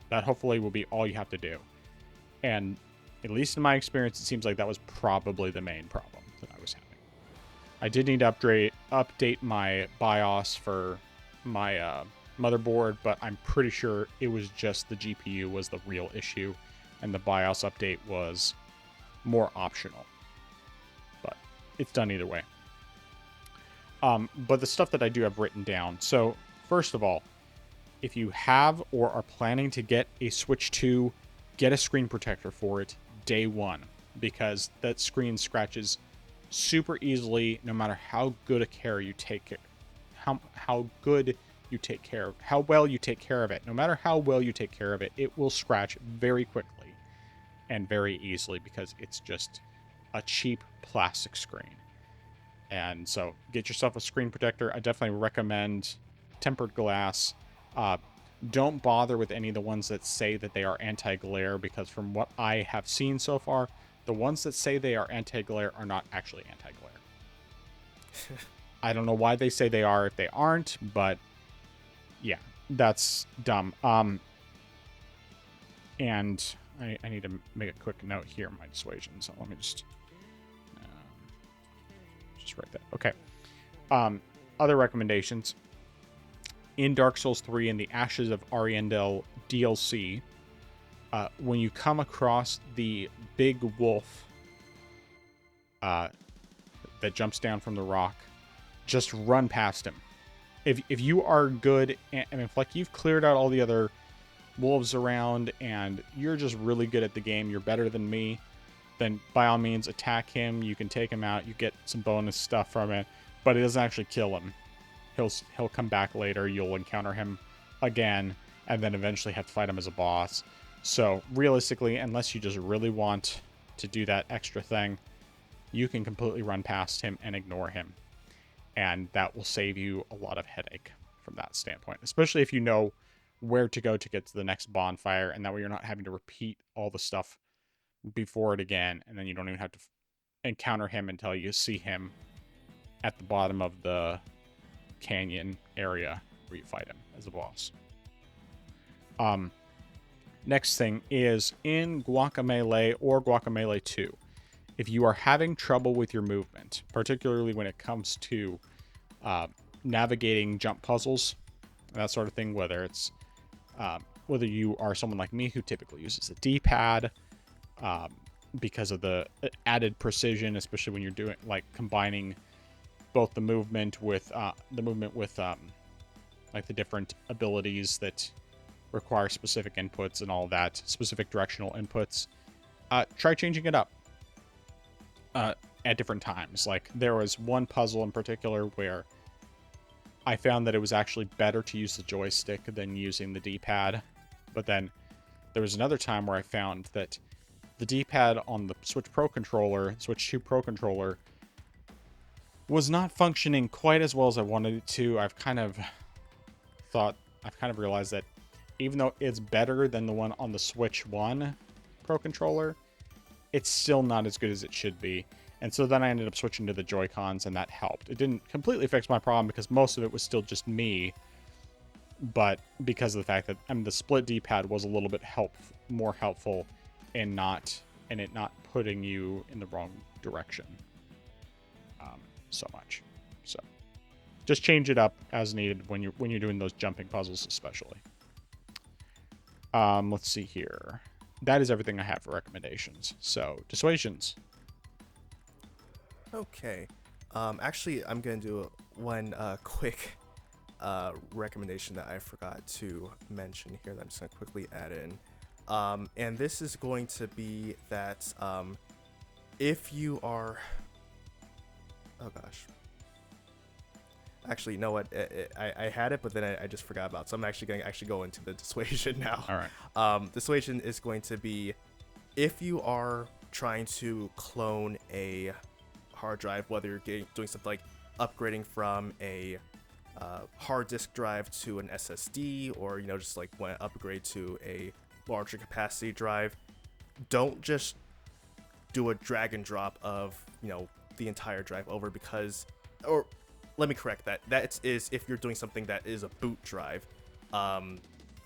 That hopefully will be all you have to do. And at least in my experience, it seems like that was probably the main problem that I was having. I did need to update my BIOS for my motherboard, but I'm pretty sure it was just the GPU was the real issue, and the BIOS update was more optional. But it's done either way. But the stuff that I do have written down. So, first of all, if you have or are planning to get a Switch 2, get a screen protector for it day one, because that screen scratches super easily no matter how good a care you take it. How well you take care of it. No matter how well you take care of it, it will scratch very quickly and very easily because it's just a cheap plastic screen. And so get yourself a screen protector. I definitely recommend tempered glass. Don't bother with any of the ones that say that they are anti-glare, because from what I have seen so far, the ones that say they are anti-glare are not actually anti-glare. I don't know why they say they are if they aren't, but yeah, that's dumb. And I need to make a quick note here in my dissuasion, so let me just write that. Okay. Other recommendations. In Dark Souls 3 in the Ashes of Ariandel DLC, when you come across the big wolf that jumps down from the rock, just run past him. If you are good, and if like you've cleared out all the other wolves around and you're just really good at the game, you're better than me, then by all means attack him. You can take him out, you get some bonus stuff from it, but it doesn't actually kill him. He'll come back later, you'll encounter him again, and then eventually have to fight him as a boss. So realistically, unless you just really want to do that extra thing, you can completely run past him and ignore him. And that will save you a lot of headache from that standpoint, especially if you know where to go to get to the next bonfire, and that way you're not having to repeat all the stuff before it again, and then you don't even have to encounter him until you see him at the bottom of the canyon area where you fight him as a boss. Next thing is in Guacamelee or Guacamelee 2. If you are having trouble with your movement, particularly when it comes to navigating jump puzzles, that sort of thing, whether you are someone like me who typically uses a D-pad because of the added precision, especially when you're doing like combining both the movement with like the different abilities that require specific inputs and all that, specific directional inputs. Try changing it up at different times. Like there was one puzzle in particular where I found that it was actually better to use the joystick than using the D-pad. But then there was another time where I found that the D-pad on the Switch 2 Pro controller, was not functioning quite as well as I wanted it to. I've kind of realized that even though it's better than the one on the Switch 1 Pro controller, it's still not as good as it should be. And so then I ended up switching to the Joy-Cons, and that helped. It didn't completely fix my problem because most of it was still just me, but because of the fact that the split D-pad was a little bit more helpful in it not putting you in the wrong direction so much. So just change it up as needed when you're doing those jumping puzzles, especially. Let's see here. That is everything I have for recommendations. So dissuasions. Okay. Actually, I'm going to do one quick recommendation that I forgot to mention here that I'm just going to quickly add in. And this is going to be that if you are, oh gosh, actually, you know what? I had it, but then I just forgot about it. So I'm actually going to go into the dissuasion now. All right. Dissuasion is going to be if you are trying to clone a hard drive, whether you're doing something like upgrading from a hard disk drive to an SSD, or just like want to upgrade to a larger capacity drive, don't just do a drag and drop of the entire drive over, because, or let me correct that. That is if you're doing something that is a boot drive.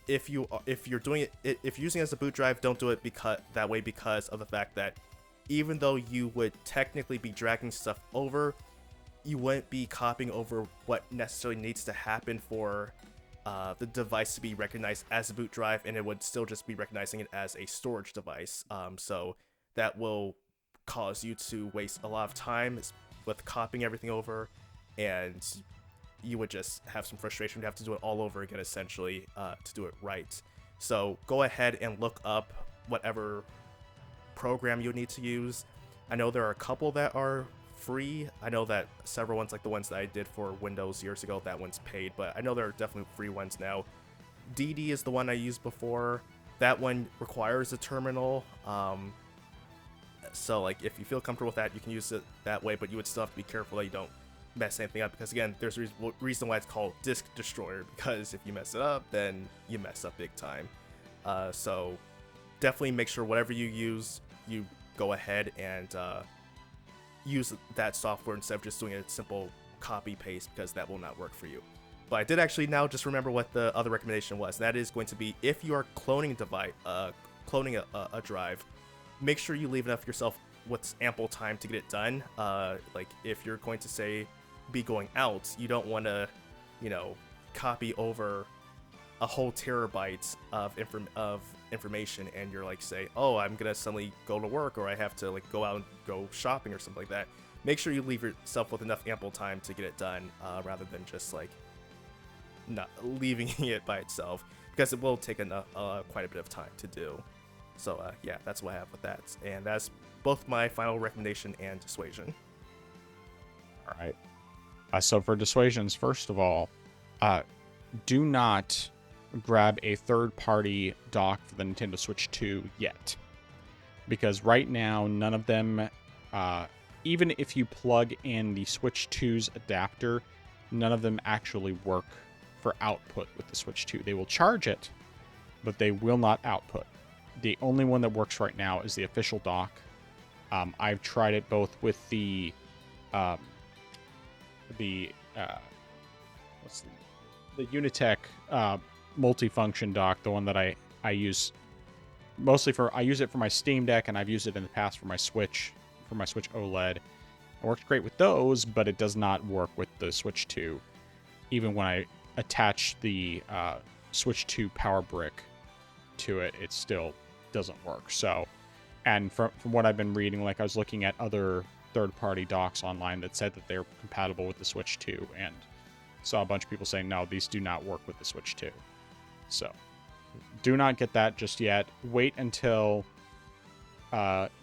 If you're doing it, if you're using it as a boot drive, don't do it because of the fact that even though you would technically be dragging stuff over, you wouldn't be copying over what necessarily needs to happen for the device to be recognized as a boot drive, and it would still just be recognizing it as a storage device. So that will cause you to waste a lot of time with copying everything over, and you would just have some frustration. You have to do it all over again, essentially, to do it right. So go ahead and look up whatever program you need to use. I know there are a couple that are free. I know that several ones, like the ones that I did for Windows years ago, that one's paid, but I know there are definitely free ones now. DD is the one I used before. That one requires a terminal. So like if you feel comfortable with that, you can use it that way, but you would still have to be careful that you don't mess anything up, because again, there's a reason why it's called Disk Destroyer, because if you mess it up, then you mess up big time. So definitely make sure whatever you use, you go ahead and use that software instead of just doing a simple copy paste, because that will not work for you. But I did actually now just remember what the other recommendation was. That is going to be if you are cloning a drive, make sure you leave enough yourself with ample time to get it done. Like if you're going to be going out, you don't want to, copy over a whole terabyte of information, and you're like, say, oh, I'm gonna suddenly go to work, or I have to like go out and go shopping or something like that. Make sure you leave yourself with enough ample time to get it done, rather than just like not leaving it by itself, because it will take quite a bit of time to do. So yeah, that's what I have with that, and that's both my final recommendation and dissuasion. All right. So for dissuasions, first of all, do not grab a third-party dock for the Nintendo Switch 2 yet, because right now none of them, even if you plug in the Switch 2's adapter, none of them actually work for output with the Switch 2. They will charge it, but they will not output. The only one that works right now is the official dock. I've tried it both with the Unitech multifunction dock, the one that I use mostly I use it for my Steam Deck, and I've used it in the past for my Switch OLED. It works great with those, but it does not work with the Switch 2. Even when I attach the Switch 2 power brick to it, it still doesn't work. So, and from what I've been reading, like I was looking at other third-party docks online that said that they're compatible with the Switch 2, and saw a bunch of people saying, no, these do not work with the Switch 2. So, do not get that just yet. Wait until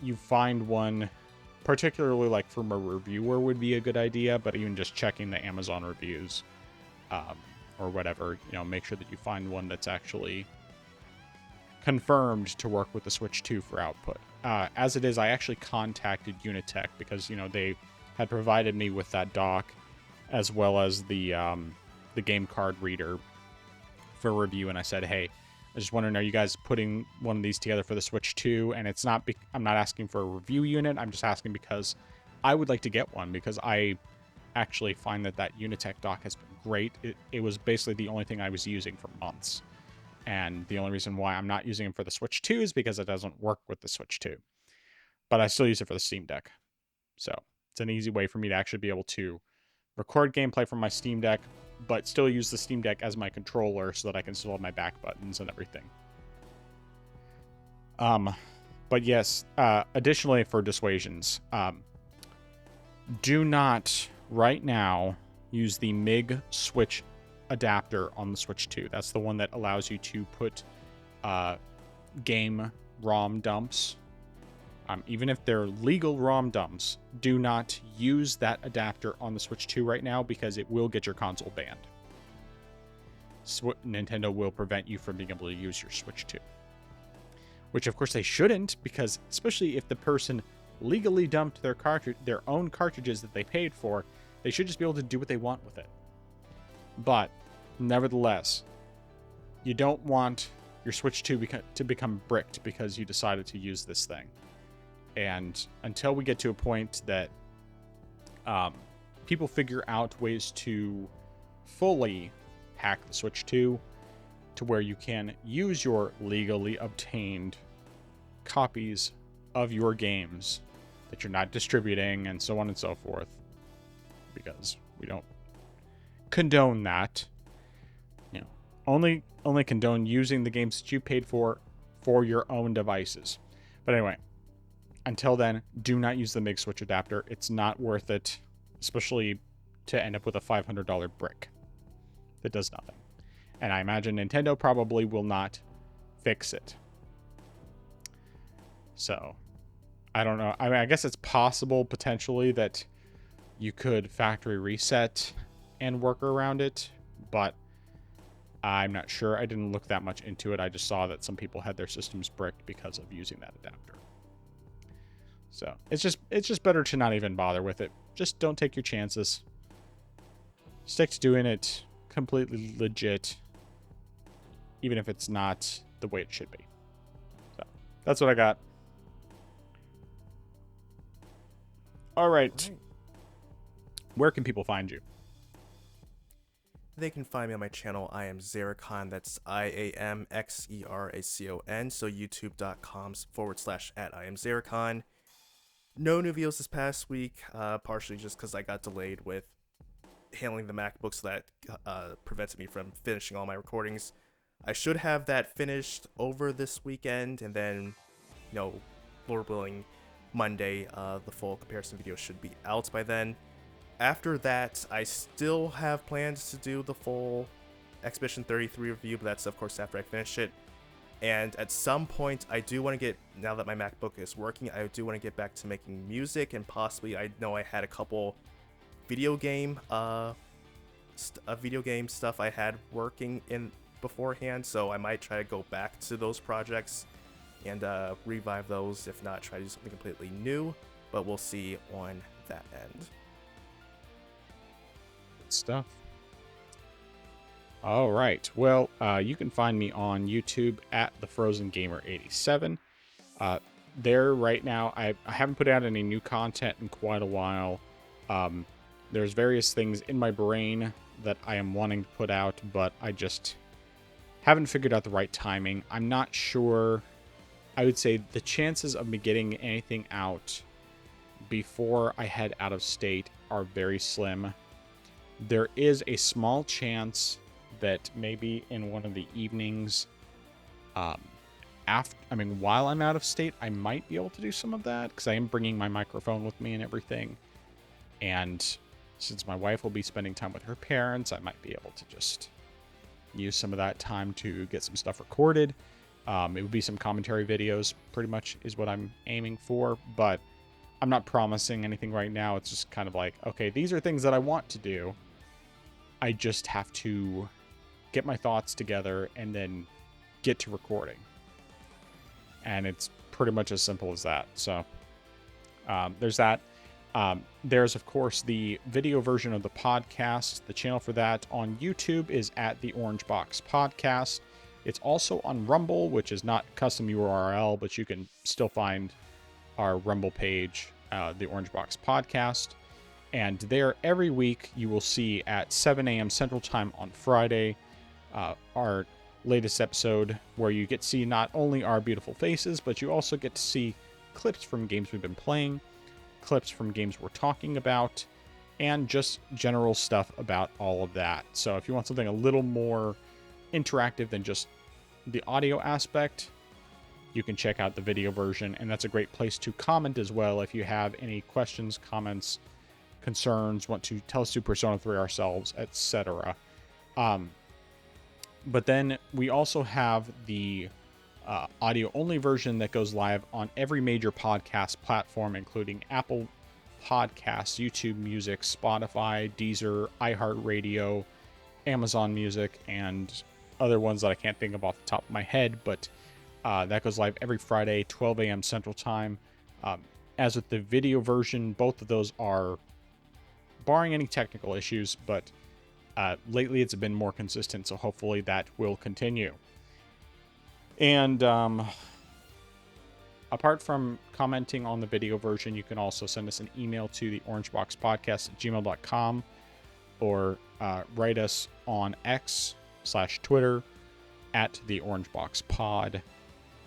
you find one, particularly like from a reviewer would be a good idea, but even just checking the Amazon reviews or whatever, make sure that you find one that's actually confirmed to work with the Switch 2 for output. As it is, I actually contacted Unitech because, they had provided me with that dock as well as the game card reader for review, and I said, hey, I just want to know, you guys putting one of these together for the Switch 2, and it's not, I'm not asking for a review unit, I'm just asking because I would like to get one, because I actually find that Unitech dock has been great. It was basically the only thing I was using for months, and the only reason why I'm not using it for the Switch 2 is because it doesn't work with the Switch 2, but I still use it for the Steam Deck. So it's an easy way for me to actually be able to record gameplay from my Steam Deck, but still use the Steam Deck as my controller so that I can still have my back buttons and everything. But yes, additionally for dissuasions, do not right now use the MIG switch adapter on the Switch 2. That's the one that allows you to put game ROM dumps, even if they're legal ROM dumps, do not use that adapter on the Switch 2 right now because it will get your console banned. Nintendo will prevent you from being able to use your Switch 2. Which, of course, they shouldn't, because especially if the person legally dumped their own cartridges that they paid for, they should just be able to do what they want with it. But, nevertheless, you don't want your Switch 2 to become bricked because you decided to use this thing. And until we get to a point that people figure out ways to fully hack the Switch 2 to where you can use your legally obtained copies of your games that you're not distributing and so on and so forth, because we don't condone that. Only condone using the games that you paid for your own devices. But anyway, until then, do not use the MIG switch adapter. It's not worth it, especially to end up with a $500 brick that does nothing. And I imagine Nintendo probably will not fix it. So, I don't know. I mean, I guess it's possible, potentially, that you could factory reset and work around it, but I'm not sure. I didn't look that much into it. I just saw that some people had their systems bricked because of using that adapter. So, it's just better to not even bother with it. Just don't take your chances. Stick to doing it completely legit, even if it's not the way it should be. So, that's what I got. All right. Where can people find you? They can find me on my channel. I am Xeracon. That's IAMXERACON. So youtube.com/@IamXeracon. No new videos this past week, partially just because I got delayed with handling the MacBook, so that prevented me from finishing all my recordings. I should have that finished over this weekend, and then, Lord willing, Monday, the full comparison video should be out by then. After that, I still have plans to do the full Expedition 33 review, but that's, of course, after I finish it. And at some point, I do want to get, now that my MacBook is working, I do want to get back to making music, and possibly, I know I had a couple video game stuff I had working in beforehand, so I might try to go back to those projects and revive those, if not try to do something completely new, but we'll see on that end. Good stuff. All right. Well, you can find me on YouTube at TheFrozenGamer87. There right now, I haven't put out any new content in quite a while. There's various things in my brain that I am wanting to put out, but I just haven't figured out the right timing. I'm not sure. I would say the chances of me getting anything out before I head out of state are very slim. There is a small chance that maybe in one of the evenings, while I'm out of state, I might be able to do some of that, because I am bringing my microphone with me and everything. And since my wife will be spending time with her parents, I might be able to just use some of that time to get some stuff recorded. It would be some commentary videos, pretty much is what I'm aiming for, but I'm not promising anything right now. It's just kind of like, okay, these are things that I want to do. I just have to get my thoughts together and then get to recording. And it's pretty much as simple as that. So there's that. There's, of course, the video version of the podcast. The channel for that on YouTube is at the Orange Box Podcast. It's also on Rumble, which is not custom URL, but you can still find our Rumble page, the Orange Box Podcast. And there, every week, you will see at 7 a.m. Central Time on Friday, our latest episode, where you get to see not only our beautiful faces, but you also get to see clips from games we've been playing, clips from games we're talking about, and just general stuff about all of that. So if you want something a little more interactive than just the audio aspect, you can check out the video version, and that's a great place to comment as well if you have any questions, comments, concerns, want to tell us to Persona 3 ourselves, etc. But then we also have the audio-only version that goes live on every major podcast platform, including Apple Podcasts, YouTube Music, Spotify, Deezer, iHeartRadio, Amazon Music, and other ones that I can't think of off the top of my head, but that goes live every Friday, 12 a.m. Central Time. As with the video version, both of those are, barring any technical issues, but lately it's been more consistent, so hopefully that will continue. And apart from commenting on the video version, you can also send us an email to the orangeboxpodcast@gmail.com or write us on X/Twitter at the orangeboxpod,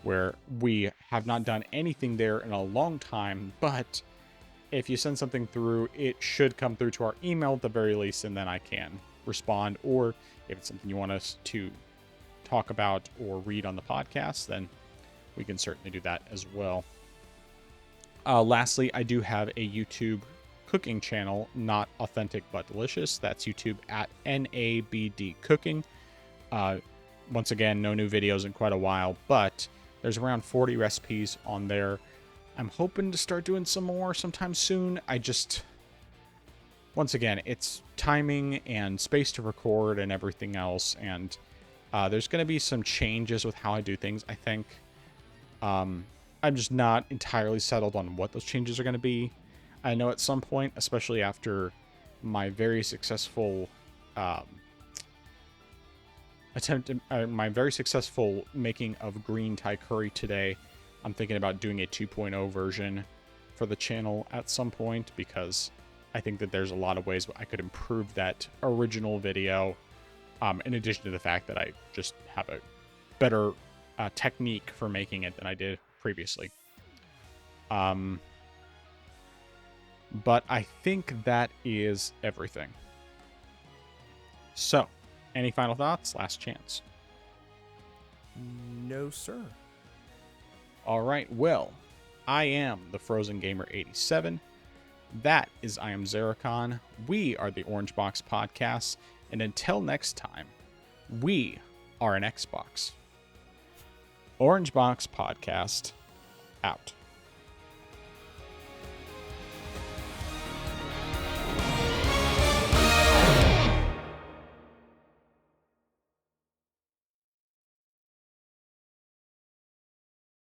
where we have not done anything there in a long time, but if you send something through, it should come through to our email at the very least, and then I can respond. Or if it's something you want us to talk about or read on the podcast, then we can certainly do that as well. Lastly, I do have a YouTube cooking channel, Not Authentic But Delicious. That's YouTube at NABD Cooking. Once again, no new videos in quite a while, but there's around 40 recipes on there. I'm hoping to start doing some more sometime soon. Once again, it's timing and space to record and everything else, and there's going to be some changes with how I do things, I think. I'm just not entirely settled on what those changes are going to be. I know at some point, especially after my very successful my very successful making of green Thai curry today, I'm thinking about doing a 2.0 version for the channel at some point, because I think that there's a lot of ways I could improve that original video, in addition to the fact that I just have a better technique for making it than I did previously. But I think that is everything. So, any final thoughts? Last chance. No, sir. All right, well, I am the Frozen Gamer 87. That is I am Zeracon. We are the Orange Box Podcast, and until next time, we are an Xbox. Orange Box Podcast out.